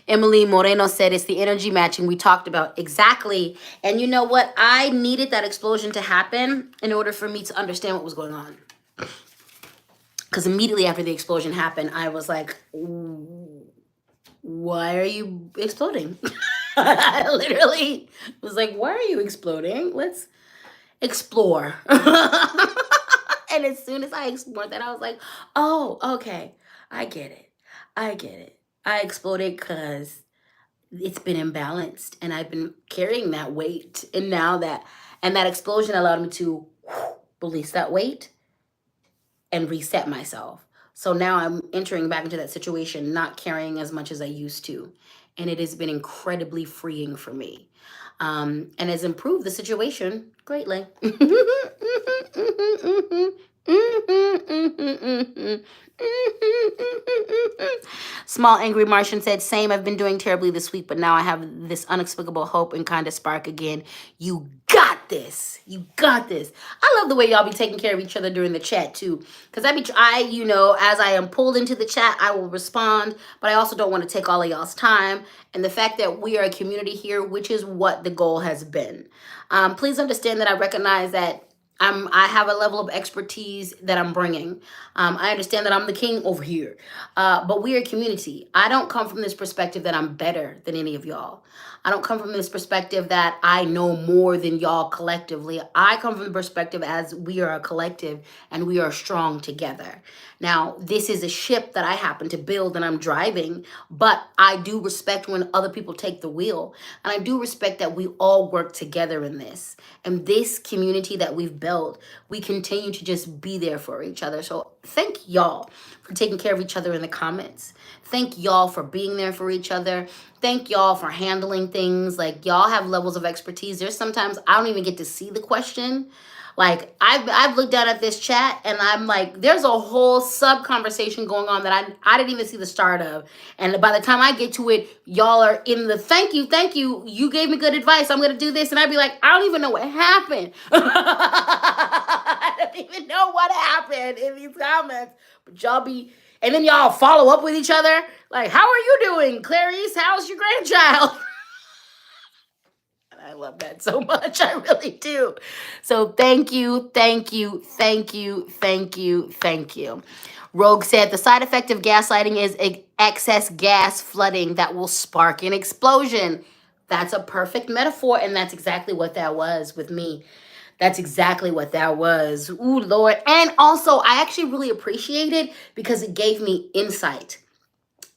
Emily Moreno said, it's the energy matching we talked about. Exactly. And you know what? I needed that explosion to happen in order for me to understand what was going on. Because immediately after the explosion happened, I was like, why are you exploding? I literally was like, why are you exploding? Let's explore. And as soon as I explored that, I was like, oh, okay. I get it. I get it. I exploded because it's been imbalanced and I've been carrying that weight. And that explosion allowed me to release that weight and reset myself. So now I'm entering back into that situation, not carrying as much as I used to. And it has been incredibly freeing for me. And has improved the situation greatly. Small Angry Martian said, same, I've been doing terribly this week, but now I have this unexplicable hope and kind of spark again. You got this. You got this. I love the way y'all be taking care of each other during the chat too. Because as I am pulled into the chat, I will respond, but I also don't want to take all of y'all's time. And the fact that we are a community here, which is what the goal has been. Please understand that I recognize that I have a level of expertise that I'm bringing. I understand that I'm the king over here, but we're a community. I don't come from this perspective that I'm better than any of y'all. I don't come from this perspective that I know more than y'all collectively. I come from the perspective as we are a collective and we are strong together. Now, this is a ship that I happen to build and I'm driving, but I do respect when other people take the wheel. And I do respect that we all work together in this. And this community that we've built, we continue to just be there for each other. So thank y'all for taking care of each other in the comments. Thank y'all for being there for each other. Thank y'all for handling things. Like, y'all have levels of expertise. There's sometimes I don't even get to see the question. Like, I've looked down at this chat and I'm like, there's a whole sub conversation going on that I didn't even see the start of. And by the time I get to it, y'all are in the thank you, you gave me good advice, I'm gonna do this. And I'd be like, I don't even know what happened. I don't even know what happened in these comments. But y'all be, and then y'all follow up with each other. Like, how are you doing, Clarice? How's your grandchild? I love that so much. I really do. So thank you, thank you, thank you, thank you, thank you. Rogue said, the side effect of gaslighting is excess gas flooding that will spark an explosion. That's a perfect metaphor, and that's exactly what that was with me. That's exactly what that was. Ooh, Lord. And also, I actually really appreciate it because it gave me insight.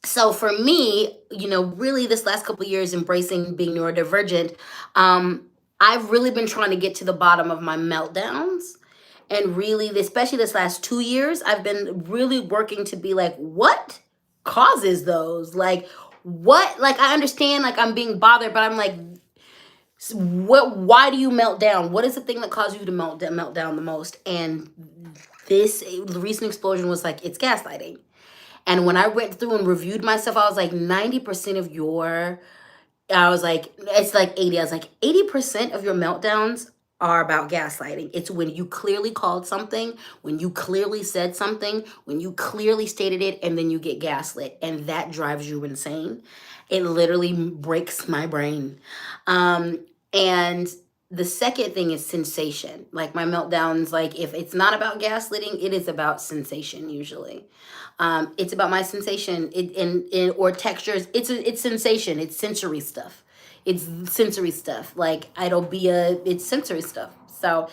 So for me, really this last couple of years embracing being neurodivergent, I've really been trying to get to the bottom of my meltdowns. And really, especially this last 2 years, I've been really working to be like, what causes those? Like, what? Like, I understand, like, I'm being bothered, but I'm like, why do you melt down? What is the thing that causes you to melt down the most? And the recent explosion was like, it's gaslighting. And when I went through and reviewed myself, I was like, 90% of I was like, it's like 80. I was like, 80% of your meltdowns are about gaslighting. It's when you clearly called something, when you clearly said something, when you clearly stated it, and then you get gaslit. And that drives you insane. It literally breaks my brain. And The second thing is sensation. Like my meltdowns, like if it's not about gaslighting, it is about sensation usually. It's about my sensation or textures. It's sensation. It's sensory stuff. It's sensory stuff. Like it's sensory stuff. So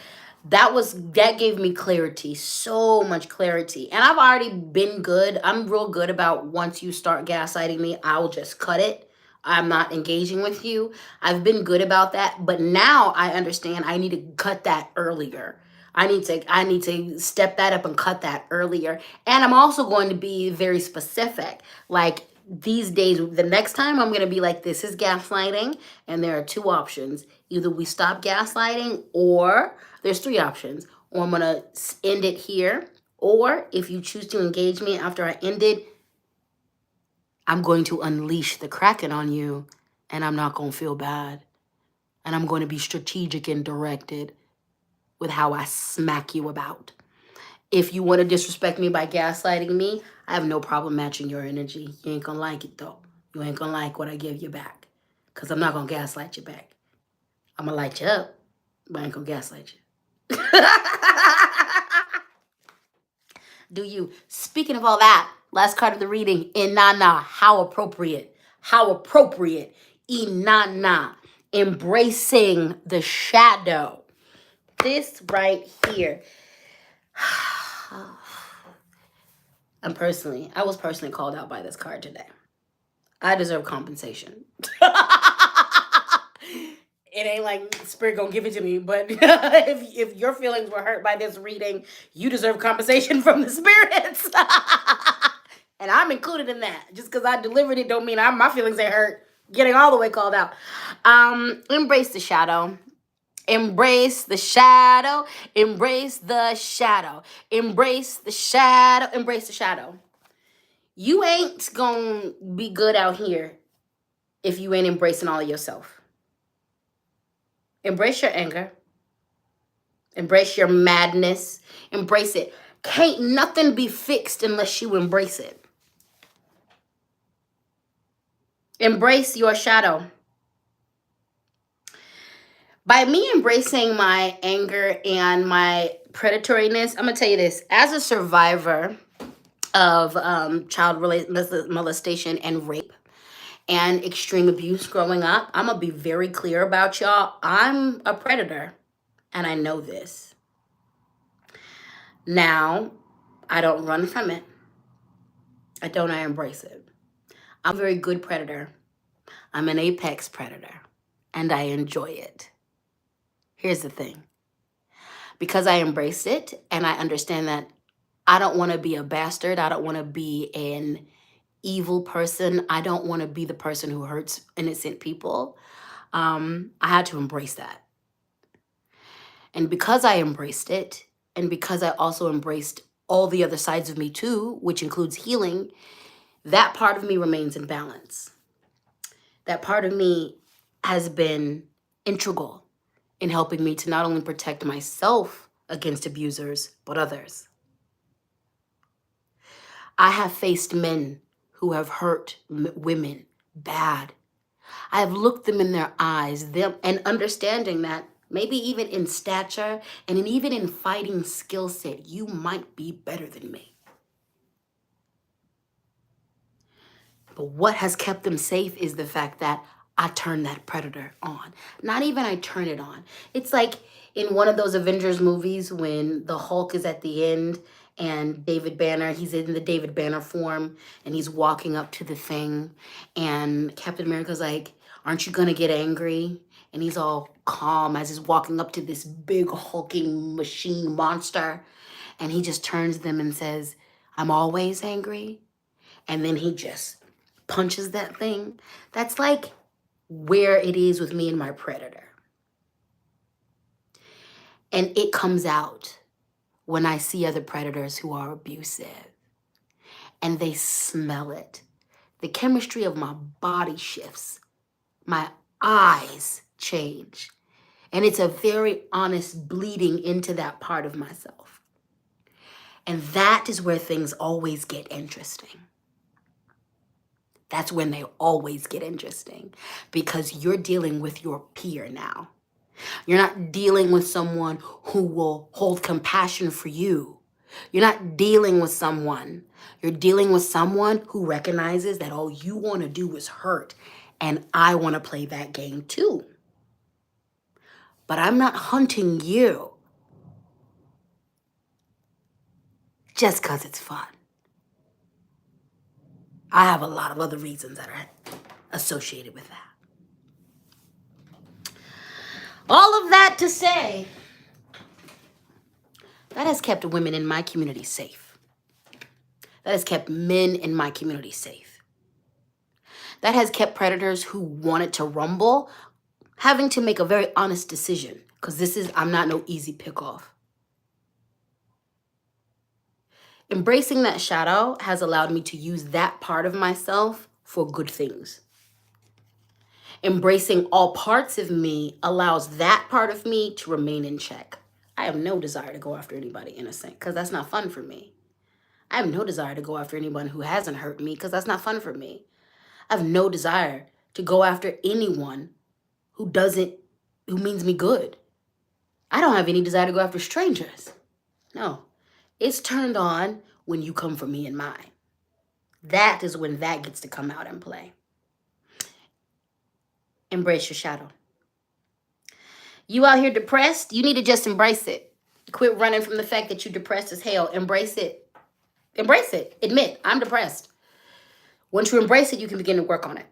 that gave me clarity, so much clarity. And I've already been good. I'm real good about once you start gaslighting me, I'll just cut it. I'm not engaging with you. I've been good about that, but now I understand I need to cut that earlier. I need to step that up and cut that earlier. And I'm also going to be very specific. Like these days, the next time I'm going to be like, this is gaslighting, and there are two options. Either we stop gaslighting, or there's three options. Or I'm going to end it here, or if you choose to engage me after I end it, I'm going to unleash the Kraken on you, and I'm not going to feel bad. And I'm going to be strategic and directed with how I smack you about. If you want to disrespect me by gaslighting me, I have no problem matching your energy. You ain't going to like it, though. You ain't going to like what I give you back. Because I'm not going to gaslight you back. I'm going to light you up, but I ain't going to gaslight you. Do you? Speaking of all that, last card of the reading, Inanna. How appropriate. How appropriate. Inanna. Embracing the shadow. This right here. I was personally called out by this card today. I deserve compensation. It ain't like Spirit gonna give it to me, but if your feelings were hurt by this reading, you deserve compensation from the spirits. And I'm included in that. Just because I delivered it don't mean my feelings ain't hurt. Getting all the way called out. Embrace the shadow. Embrace the shadow. Embrace the shadow. Embrace the shadow. Embrace the shadow. You ain't gonna be good out here if you ain't embracing all of yourself. Embrace your anger. Embrace your madness. Embrace it. Can't nothing be fixed unless you embrace it. Embrace your shadow. By me embracing my anger and my predatoriness, I'm going to tell you this. As a survivor of child molestation and rape and extreme abuse growing up, I'm going to be very clear about y'all. I'm a predator, and I know this. Now, I don't run from it. I embrace it. I'm a very good predator. I'm an apex predator, and I enjoy it. Here's the thing. Because I embrace it and I understand that I don't want to be a bastard. I don't want to be an evil person. I don't want to be the person who hurts innocent people. I had to embrace that. And because I embraced it, and because I also embraced all the other sides of me too, which includes healing, that part of me remains in balance. That part of me has been integral in helping me to not only protect myself against abusers, but others. I have faced men who have hurt women bad. I have looked them in their eyes, and understanding that maybe even in stature and even in fighting skill set, you might be better than me. But what has kept them safe is the fact that I turn that predator on. Not even I turn it on. It's like in one of those Avengers movies when the Hulk is at the end and David Banner, he's in the David Banner form and he's walking up to the thing and Captain America's like, aren't you gonna get angry? And he's all calm as he's walking up to this big hulking machine monster. And he just turns them and says, I'm always angry. And then he just punches that thing. That's like where it is with me and my predator. And it comes out when I see other predators who are abusive. And they smell it. The chemistry of my body shifts. My eyes change. And it's a very honest bleeding into that part of myself. And that is where things always get interesting. That's when they always get interesting because you're dealing with your peer now. You're not dealing with someone who will hold compassion for you. You're not dealing with someone. You're dealing with someone who recognizes that all you want to do is hurt. And I want to play that game too. But I'm not hunting you just because it's fun. I have a lot of other reasons that are associated with that. All of that to say, that has kept women in my community safe. That has kept men in my community safe. That has kept predators who wanted to rumble having to make a very honest decision, because I'm not no easy pick off. Embracing that shadow has allowed me to use that part of myself for good things. Embracing all parts of me allows that part of me to remain in check. I have no desire to go after anybody innocent because that's not fun for me. I have no desire to go after anyone who hasn't hurt me because that's not fun for me. I have no desire to go after anyone who means me good. I don't have any desire to go after strangers. No, it's turned on when you come for me and mine. That is when that gets to come out and play. Embrace your shadow. You out here depressed, you need to just embrace it. Quit running from the fact that you're depressed as hell. Embrace it. Embrace it. Admit, I'm depressed. Once you embrace it, you can begin to work on it.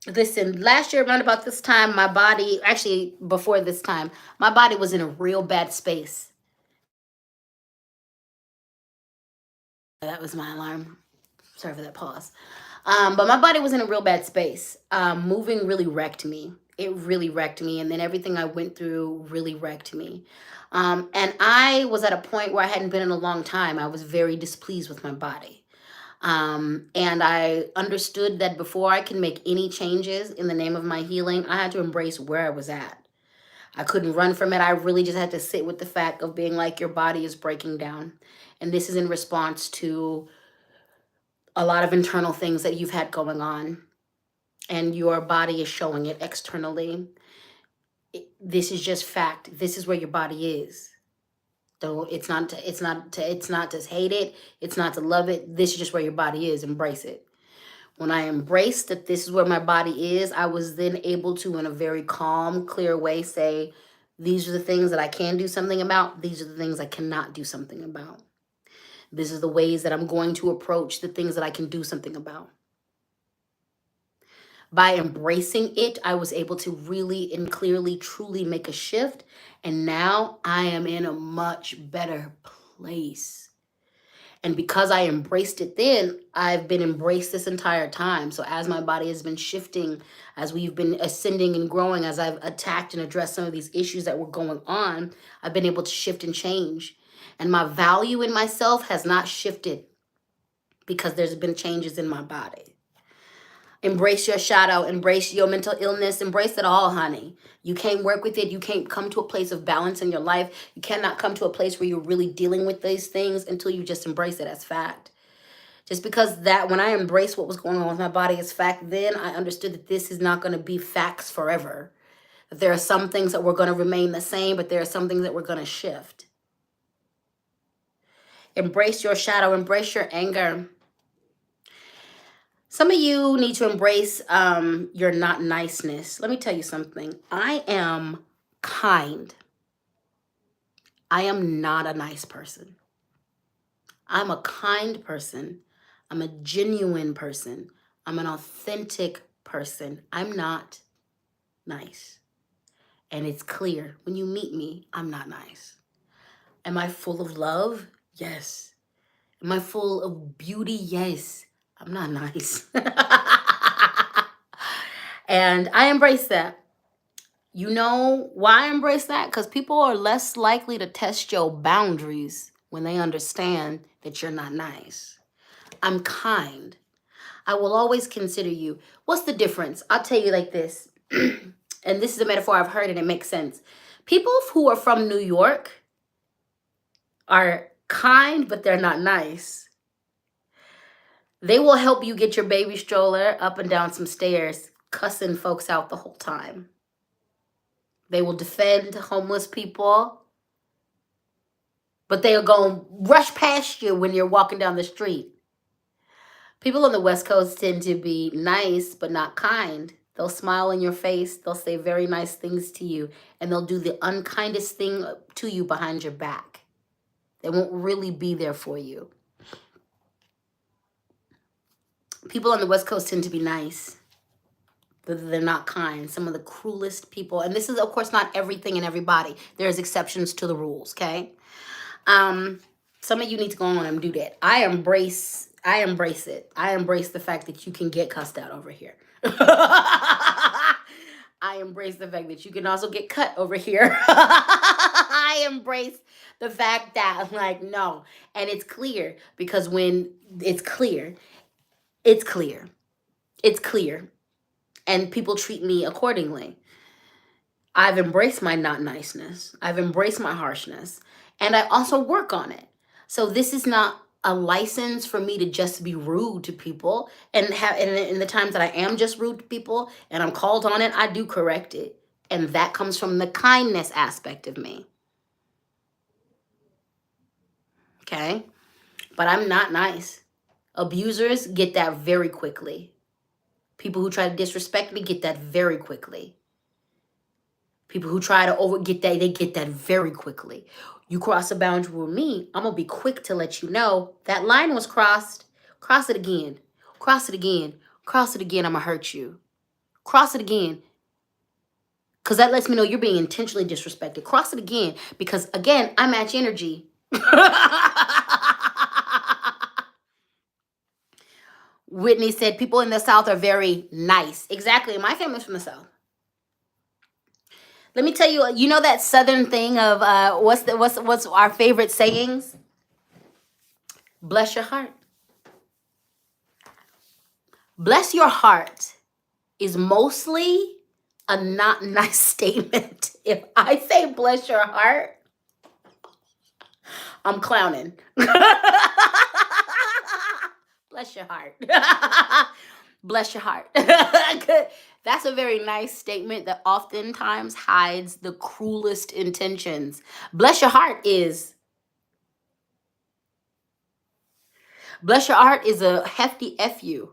Listen, last year around about this time, my body, actually before this time, my body was in a real bad space. That was my alarm. Sorry for that pause. But my body was in a real bad space. Moving really wrecked me. It really wrecked me. And then everything I went through really wrecked me. And I was at a point where I hadn't been in a long time. I was very displeased with my body. And I understood that before I can make any changes in the name of my healing, I had to embrace where I was at. I couldn't run from it. I really just had to sit with the fact of being like, your body is breaking down. And this is in response to a lot of internal things that you've had going on. And your body is showing it externally. This is just fact. This is where your body is. So it's not to hate it. It's not to love it. This is just where your body is. Embrace it. When I embraced that this is where my body is, I was then able to, in a very calm, clear way, say, these are the things that I can do something about. These are the things I cannot do something about. This is the ways that I'm going to approach the things that I can do something about. By embracing it, I was able to really and clearly, truly make a shift. And now I am in a much better place. And because I embraced it then, I've been embraced this entire time. So as my body has been shifting, as we've been ascending and growing, as I've attacked and addressed some of these issues that were going on, I've been able to shift and change. And my value in myself has not shifted because there's been changes in my body. Embrace your shadow, embrace your mental illness, embrace it all, honey. You can't work with it. You can't come to a place of balance in your life. You cannot come to a place where you're really dealing with these things until you just embrace it as fact. Just because that when I embraced what was going on with my body as fact, then I understood that this is not going to be facts forever. That there are some things that were going to remain the same, but there are some things that were going to shift. Embrace your shadow, embrace your anger. Some of you need to embrace your not niceness. Let me tell you something. I am kind. I am not a nice person. I'm a kind person. I'm a genuine person. I'm an authentic person. I'm not nice. And it's clear when you meet me, I'm not nice. Am I full of love? Yes. Am I full of beauty? Yes. I'm not nice. And I embrace that. You know why I embrace that? Because people are less likely to test your boundaries when they understand that you're not nice. I'm kind. I will always consider you. What's the difference? I'll tell you like this. And this is a metaphor I've heard and it makes sense. People who are from New York are kind, but they're not nice. They will help you get your baby stroller up and down some stairs, cussing folks out the whole time. They will defend homeless people, but they'll go rush past you when you're walking down the street. People on the West Coast tend to be nice, but not kind. They'll smile in your face. They'll say very nice things to you, and they'll do the unkindest thing to you behind your back. They won't really be there for you. People on the West Coast tend to be nice, but they're not kind. Some of the cruelest people, and this is, of course, not everything and everybody. There's exceptions to the rules, okay? Some of you need to go on and do that. I embrace it. I embrace the fact that you can get cussed out over here. I embrace the fact that you can also get cut over here. I embrace the fact that, like, no. And it's clear, because when it's clear, it's clear. It's clear. And people treat me accordingly. I've embraced my not niceness. I've embraced my harshness. And I also work on it. So this is not a license for me to just be rude to people. And in the times that I am just rude to people and I'm called on it, I do correct it. And that comes from the kindness aspect of me. Okay? But I'm not nice. Abusers get that very quickly. People who try to disrespect me get that very quickly. People who try to get that, they get that very quickly. You cross a boundary with me, I'm going to be quick to let you know that line was crossed. Cross it again. Cross it again. Cross it again, I'm going to hurt you. Cross it again. Because that lets me know you're being intentionally disrespected. Cross it again. Because, again, I match energy. Whitney said people in the South are very nice. Exactly. My family's from the South. Let me tell you, you know that Southern thing of what's our favorite sayings? Bless your heart. Bless your heart is mostly a not nice statement. If I say bless your heart, I'm clowning. Bless your heart. Bless your heart. That's a very nice statement that oftentimes hides the cruelest intentions. Bless your heart is a hefty FU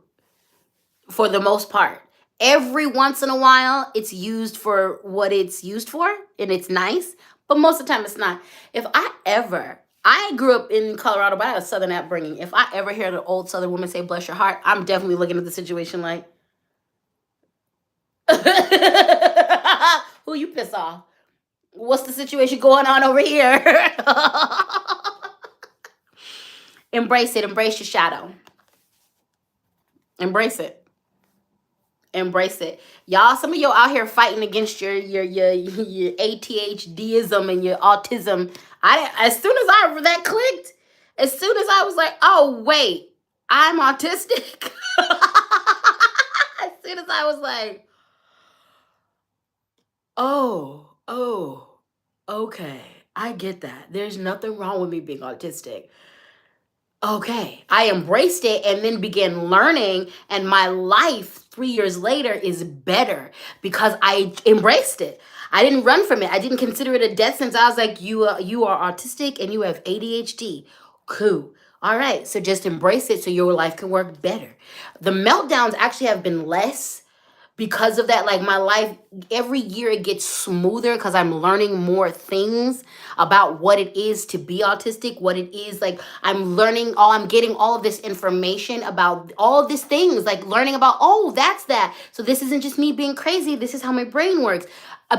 for the most part. Every once in a while, it's used for what it's used for, and it's nice, but most of the time it's not. I grew up in Colorado, but I had a Southern upbringing. If I ever hear an old Southern woman say, bless your heart, I'm definitely looking at the situation like, who you piss off? What's the situation going on over here? Embrace it. Embrace your shadow. Embrace it. Embrace it. Y'all, some of y'all out here fighting against your ADHDism and your autism. As soon as that clicked, as soon as I was like, oh, wait, I'm autistic. As soon as I was like, oh, okay, I get that. There's nothing wrong with me being autistic. Okay, I embraced it and then began learning, and my life 3 years later is better because I embraced it. I didn't run from it. I didn't consider it a death sentence. I was like, you are autistic and you have ADHD. Cool. All right, so just embrace it so your life can work better. The meltdowns actually have been less because of that. Like, my life, every year it gets smoother because I'm learning more things about what it is to be autistic, what it is. Like, I'm getting all of this information about all of these things, like learning about, oh, that's that. So this isn't just me being crazy. This is how my brain works.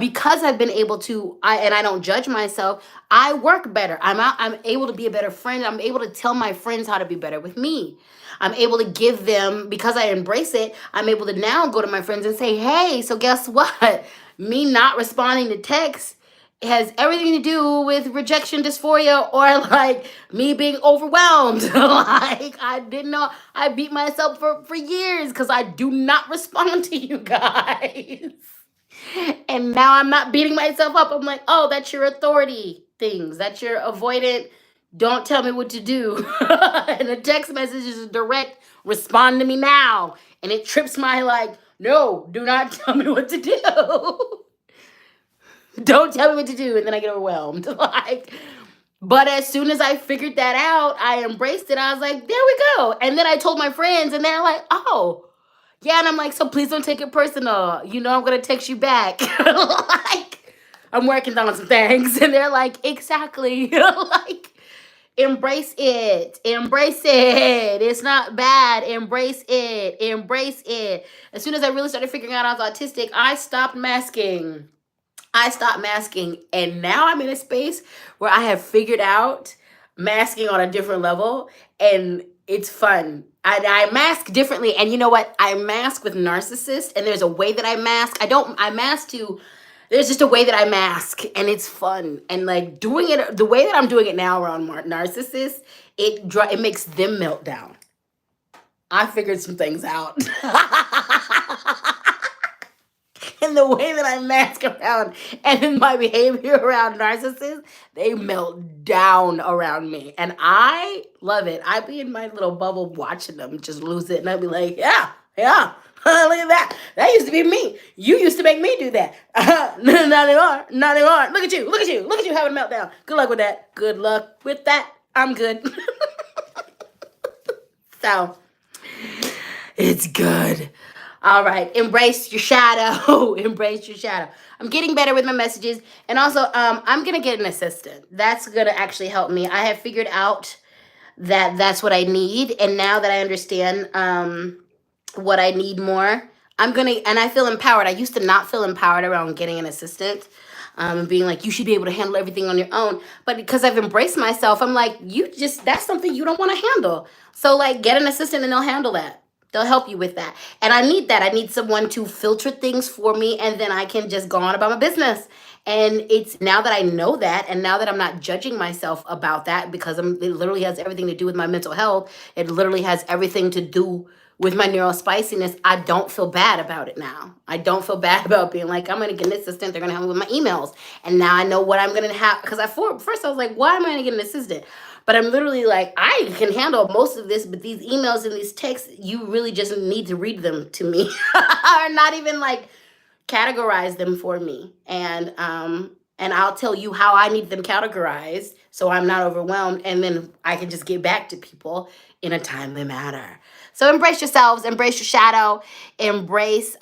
Because I've been able to, and I don't judge myself, I work better. I'm able to be a better friend. I'm able to tell my friends how to be better with me. I'm able to give them, because I embrace it, I'm able to now go to my friends and say, hey, so guess what? Me not responding to texts has everything to do with rejection dysphoria, or like me being overwhelmed. Like, I didn't know. I beat myself for years because I do not respond to you guys. And now I'm not beating myself up. I'm like, oh, that's your authority things. That's your avoidant, don't tell me what to do. And a text message is a direct, respond to me now. And it trips my, like, no, do not tell me what to do. Don't tell me what to do, and then I get overwhelmed. Like, but as soon as I figured that out, I embraced it. I was like, there we go. And then I told my friends, and they're like, oh, yeah. And I'm like, so please don't take it personal. You know, I'm gonna text you back. Like, I'm working on some things, and they're like, exactly. Like, embrace it. Embrace it. It's not bad. Embrace it. Embrace it. As soon as I really started figuring out I was autistic, I stopped masking. I stopped masking, and now I'm in a space where I have figured out masking on a different level, and it's fun. I mask differently, and you know what? I mask with narcissists, and there's a way that I mask. I mask to, there's just a way that I mask, and it's fun. And like doing it, the way that I'm doing it now around narcissists, it makes them melt down. I figured some things out. And the way that I mask around and in my behavior around narcissists, they melt down around me. And I love it. I be in my little bubble watching them just lose it. And I'd be like, yeah, yeah. Look at that. That used to be me. You used to make me do that. Not anymore. Not anymore. Look at you. Look at you. Look at you having a meltdown. Good luck with that. Good luck with that. I'm good. So it's good. All right, embrace your shadow. Embrace your shadow. I'm getting better with my messages, and also, I'm gonna get an assistant. That's gonna actually help me. I have figured out that that's what I need, and now that I understand what I need more, and I feel empowered. I used to not feel empowered around getting an assistant. And being like, you should be able to handle everything on your own. But because I've embraced myself, I'm like, that's something you don't want to handle. So like, get an assistant and they'll handle that. They'll help you with that. And I need that. I need someone to filter things for me, and then I can just go on about my business. And it's now that I know that, and now that I'm not judging myself about that, because it literally has everything to do with my mental health. It literally has everything to do with my neurospiciness. I don't feel bad about it now. I don't feel bad about being like, I'm going to get an assistant. They're going to help me with my emails. And now I know what I'm going to have. Because first I was like, why am I going to get an assistant? But I'm literally like, I can handle most of this, but these emails and these texts, you really just need to read them to me. Or not even like categorize them for me. And I'll tell you how I need them categorized so I'm not overwhelmed, and then I can just get back to people in a timely manner. So embrace yourselves, embrace your shadow, embrace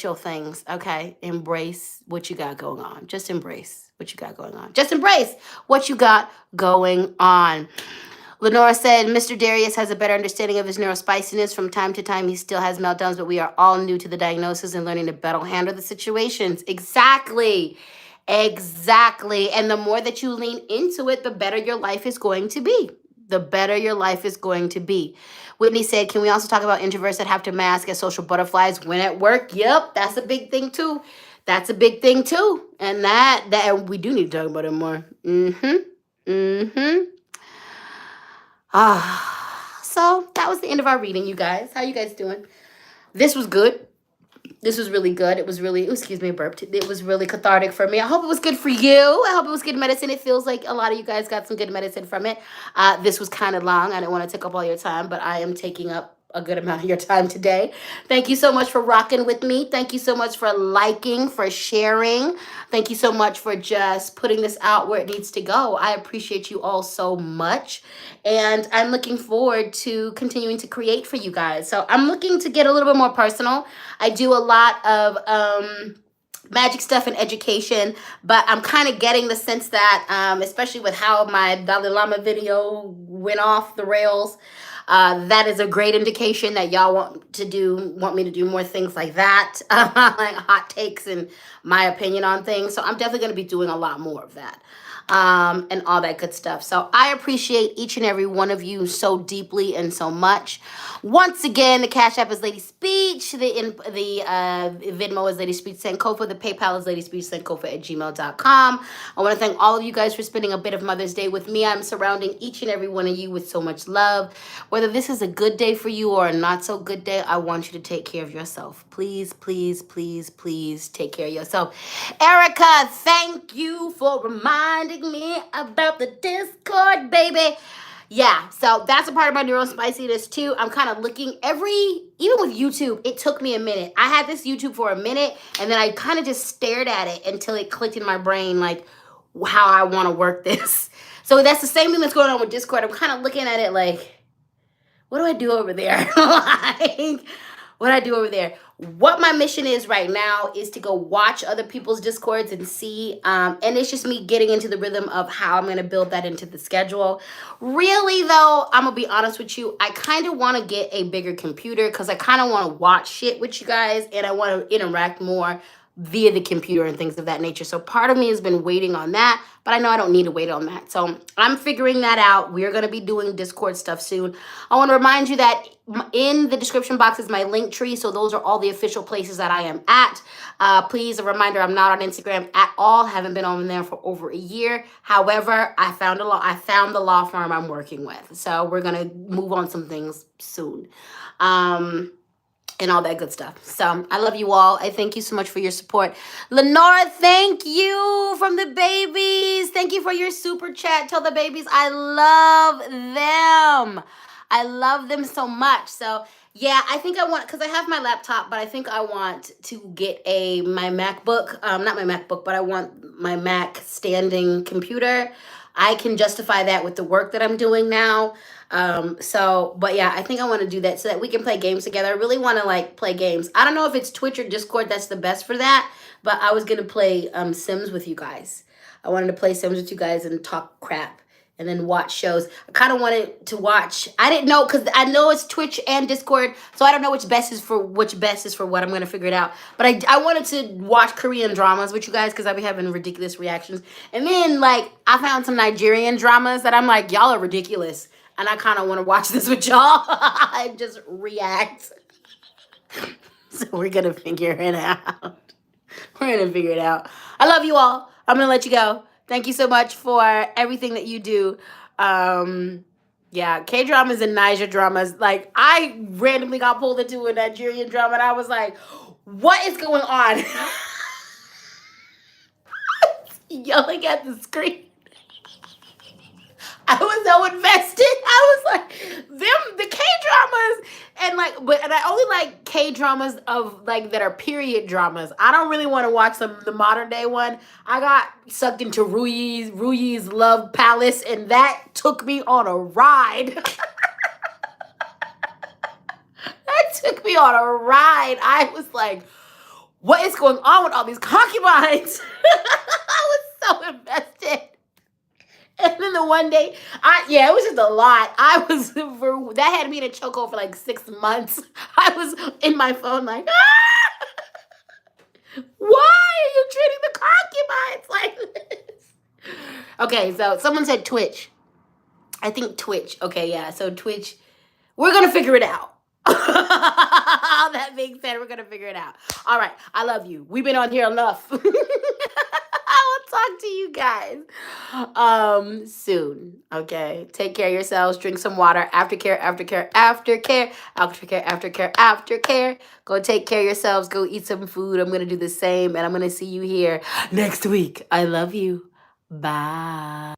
your things, okay? Embrace what you got going on. Just embrace what you got going on. Just embrace what you got going on. Lenora said, Mr. Darius has a better understanding of his neurospiciness. From time to time, he still has meltdowns, but we are all new to the diagnosis and learning to better handle the situations. Exactly. Exactly. And the more that you lean into it, the better your life is going to be. The better your life is going to be. Whitney said, can we also talk about introverts that have to mask as social butterflies when at work? Yep, that's a big thing too. That's a big thing too. And that we do need to talk about it more. So that was the end of our reading, you guys. How you guys doing? This was good. This was really good. It was really, excuse me, burped. It was really cathartic for me. I hope it was good for you. I hope it was good medicine. It feels like a lot of you guys got some good medicine from it. This was kind of long. I didn't want to take up all your time, but I am taking up a good amount of your time today. Thank you so much for rocking with me. Thank you so much for liking, for sharing. Thank you so much for just putting this out where it needs to go. I appreciate you all so much. And I'm looking forward to continuing to create for you guys. So I'm looking to get a little bit more personal. I do a lot of magic stuff and education, but I'm kind of getting the sense that, especially with how my Dalai Lama video went off the rails, that is a great indication that y'all want me to do more things like that, like hot takes and my opinion on things. So I'm definitely going to be doing a lot more of that. And all that good stuff. So I appreciate each and every one of you so deeply and so much. Once again, the Cash App is LadySpeech. The Venmo is LadySpeech Sankofa. The PayPal is LadySpeechSankofa@gmail.com. I want to thank all of you guys for spending a bit of Mother's Day with me. I'm surrounding each and every one of you with so much love. Whether this is a good day for you or a not so good day, I want you to take care of yourself. Please, please, please, please take care of yourself. Erica, thank you for reminding me about the Discord, baby. Yeah, so that's a part of my neurospiciness too. I'm kind of looking even with YouTube, it took me a minute. I had this YouTube for a minute and then I kind of just stared at it until it clicked in my brain, like how I want to work this. So that's the same thing that's going on with Discord. I'm kind of looking at it like, what do I do over there? Like, what I do over there. What my mission is right now is to go watch other people's discords and see. And it's just me getting into the rhythm of how I'm going to build that into the schedule. Really, though, I'm going to be honest with you. I kind of want to get a bigger computer because I kind of want to watch shit with you guys and I want to interact more via the computer and things of that nature. So part of me has been waiting on that, but I know I don't need to wait on that. So I'm figuring that out. We're going to be doing Discord stuff soon. I want to remind you that in the description box is my link tree. So those are all the official places that I am at. Please, a reminder, I'm not on Instagram at all. Haven't been on there for over a year. However, I found the law firm I'm working with. So we're going to move on some things soon. And all that good stuff. So I love you all. I thank you so much for your support. Lenora, thank you from the babies. Thank you for your super chat. Tell the babies I love them. I love them so much. So yeah, I think I want, because I have my laptop, but I think I want to get my MacBook. Not my MacBook, but I want my Mac standing computer. I can justify that with the work that I'm doing now. But yeah, I think I want to do that so that we can play games together. I really want to like play games. I don't know if it's Twitch or Discord that's the best for that, but I was going to play Sims with you guys. I wanted to play Sims with you guys and talk crap and then watch shows. I kind of wanted to watch. I didn't know because I know it's Twitch and Discord, so I don't know which best is for what. I'm going to figure it out. But I wanted to watch Korean dramas with you guys because I've been having ridiculous reactions. And then like I found some Nigerian dramas that I'm like, y'all are ridiculous. And I kind of want to watch this with y'all and just react. So we're going to figure it out. We're going to figure it out. I love you all. I'm going to let you go. Thank you so much for everything that you do. Yeah, K-dramas and Niger dramas. Like, I randomly got pulled into a Nigerian drama, and I was like, what is going on? Yelling at the screen. I was so invested. I was like, the K-dramas, and I only like K-dramas of like that are period dramas. I don't really want to watch the modern day one. I got sucked into Ruyi's Love Palace, and that took me on a ride. That took me on a ride. I was like, what is going on with all these concubines? I was so invested. And then the one day, it was just a lot. That had me in a chokehold for like 6 months. I was in my phone like, why are you treating the concubines like this? Okay, so someone said Twitch. I think Twitch. Okay, yeah, so Twitch. We're going to figure it out. That being said, we're going to figure it out. All right, I love you. We've been on here enough. I will talk to you guys soon. Okay, take care of yourselves. Drink some water. Aftercare, aftercare, aftercare, aftercare, aftercare, aftercare. Go take care of yourselves. Go eat some food. I'm gonna do the same, and I'm gonna see you here next week. I love you. Bye.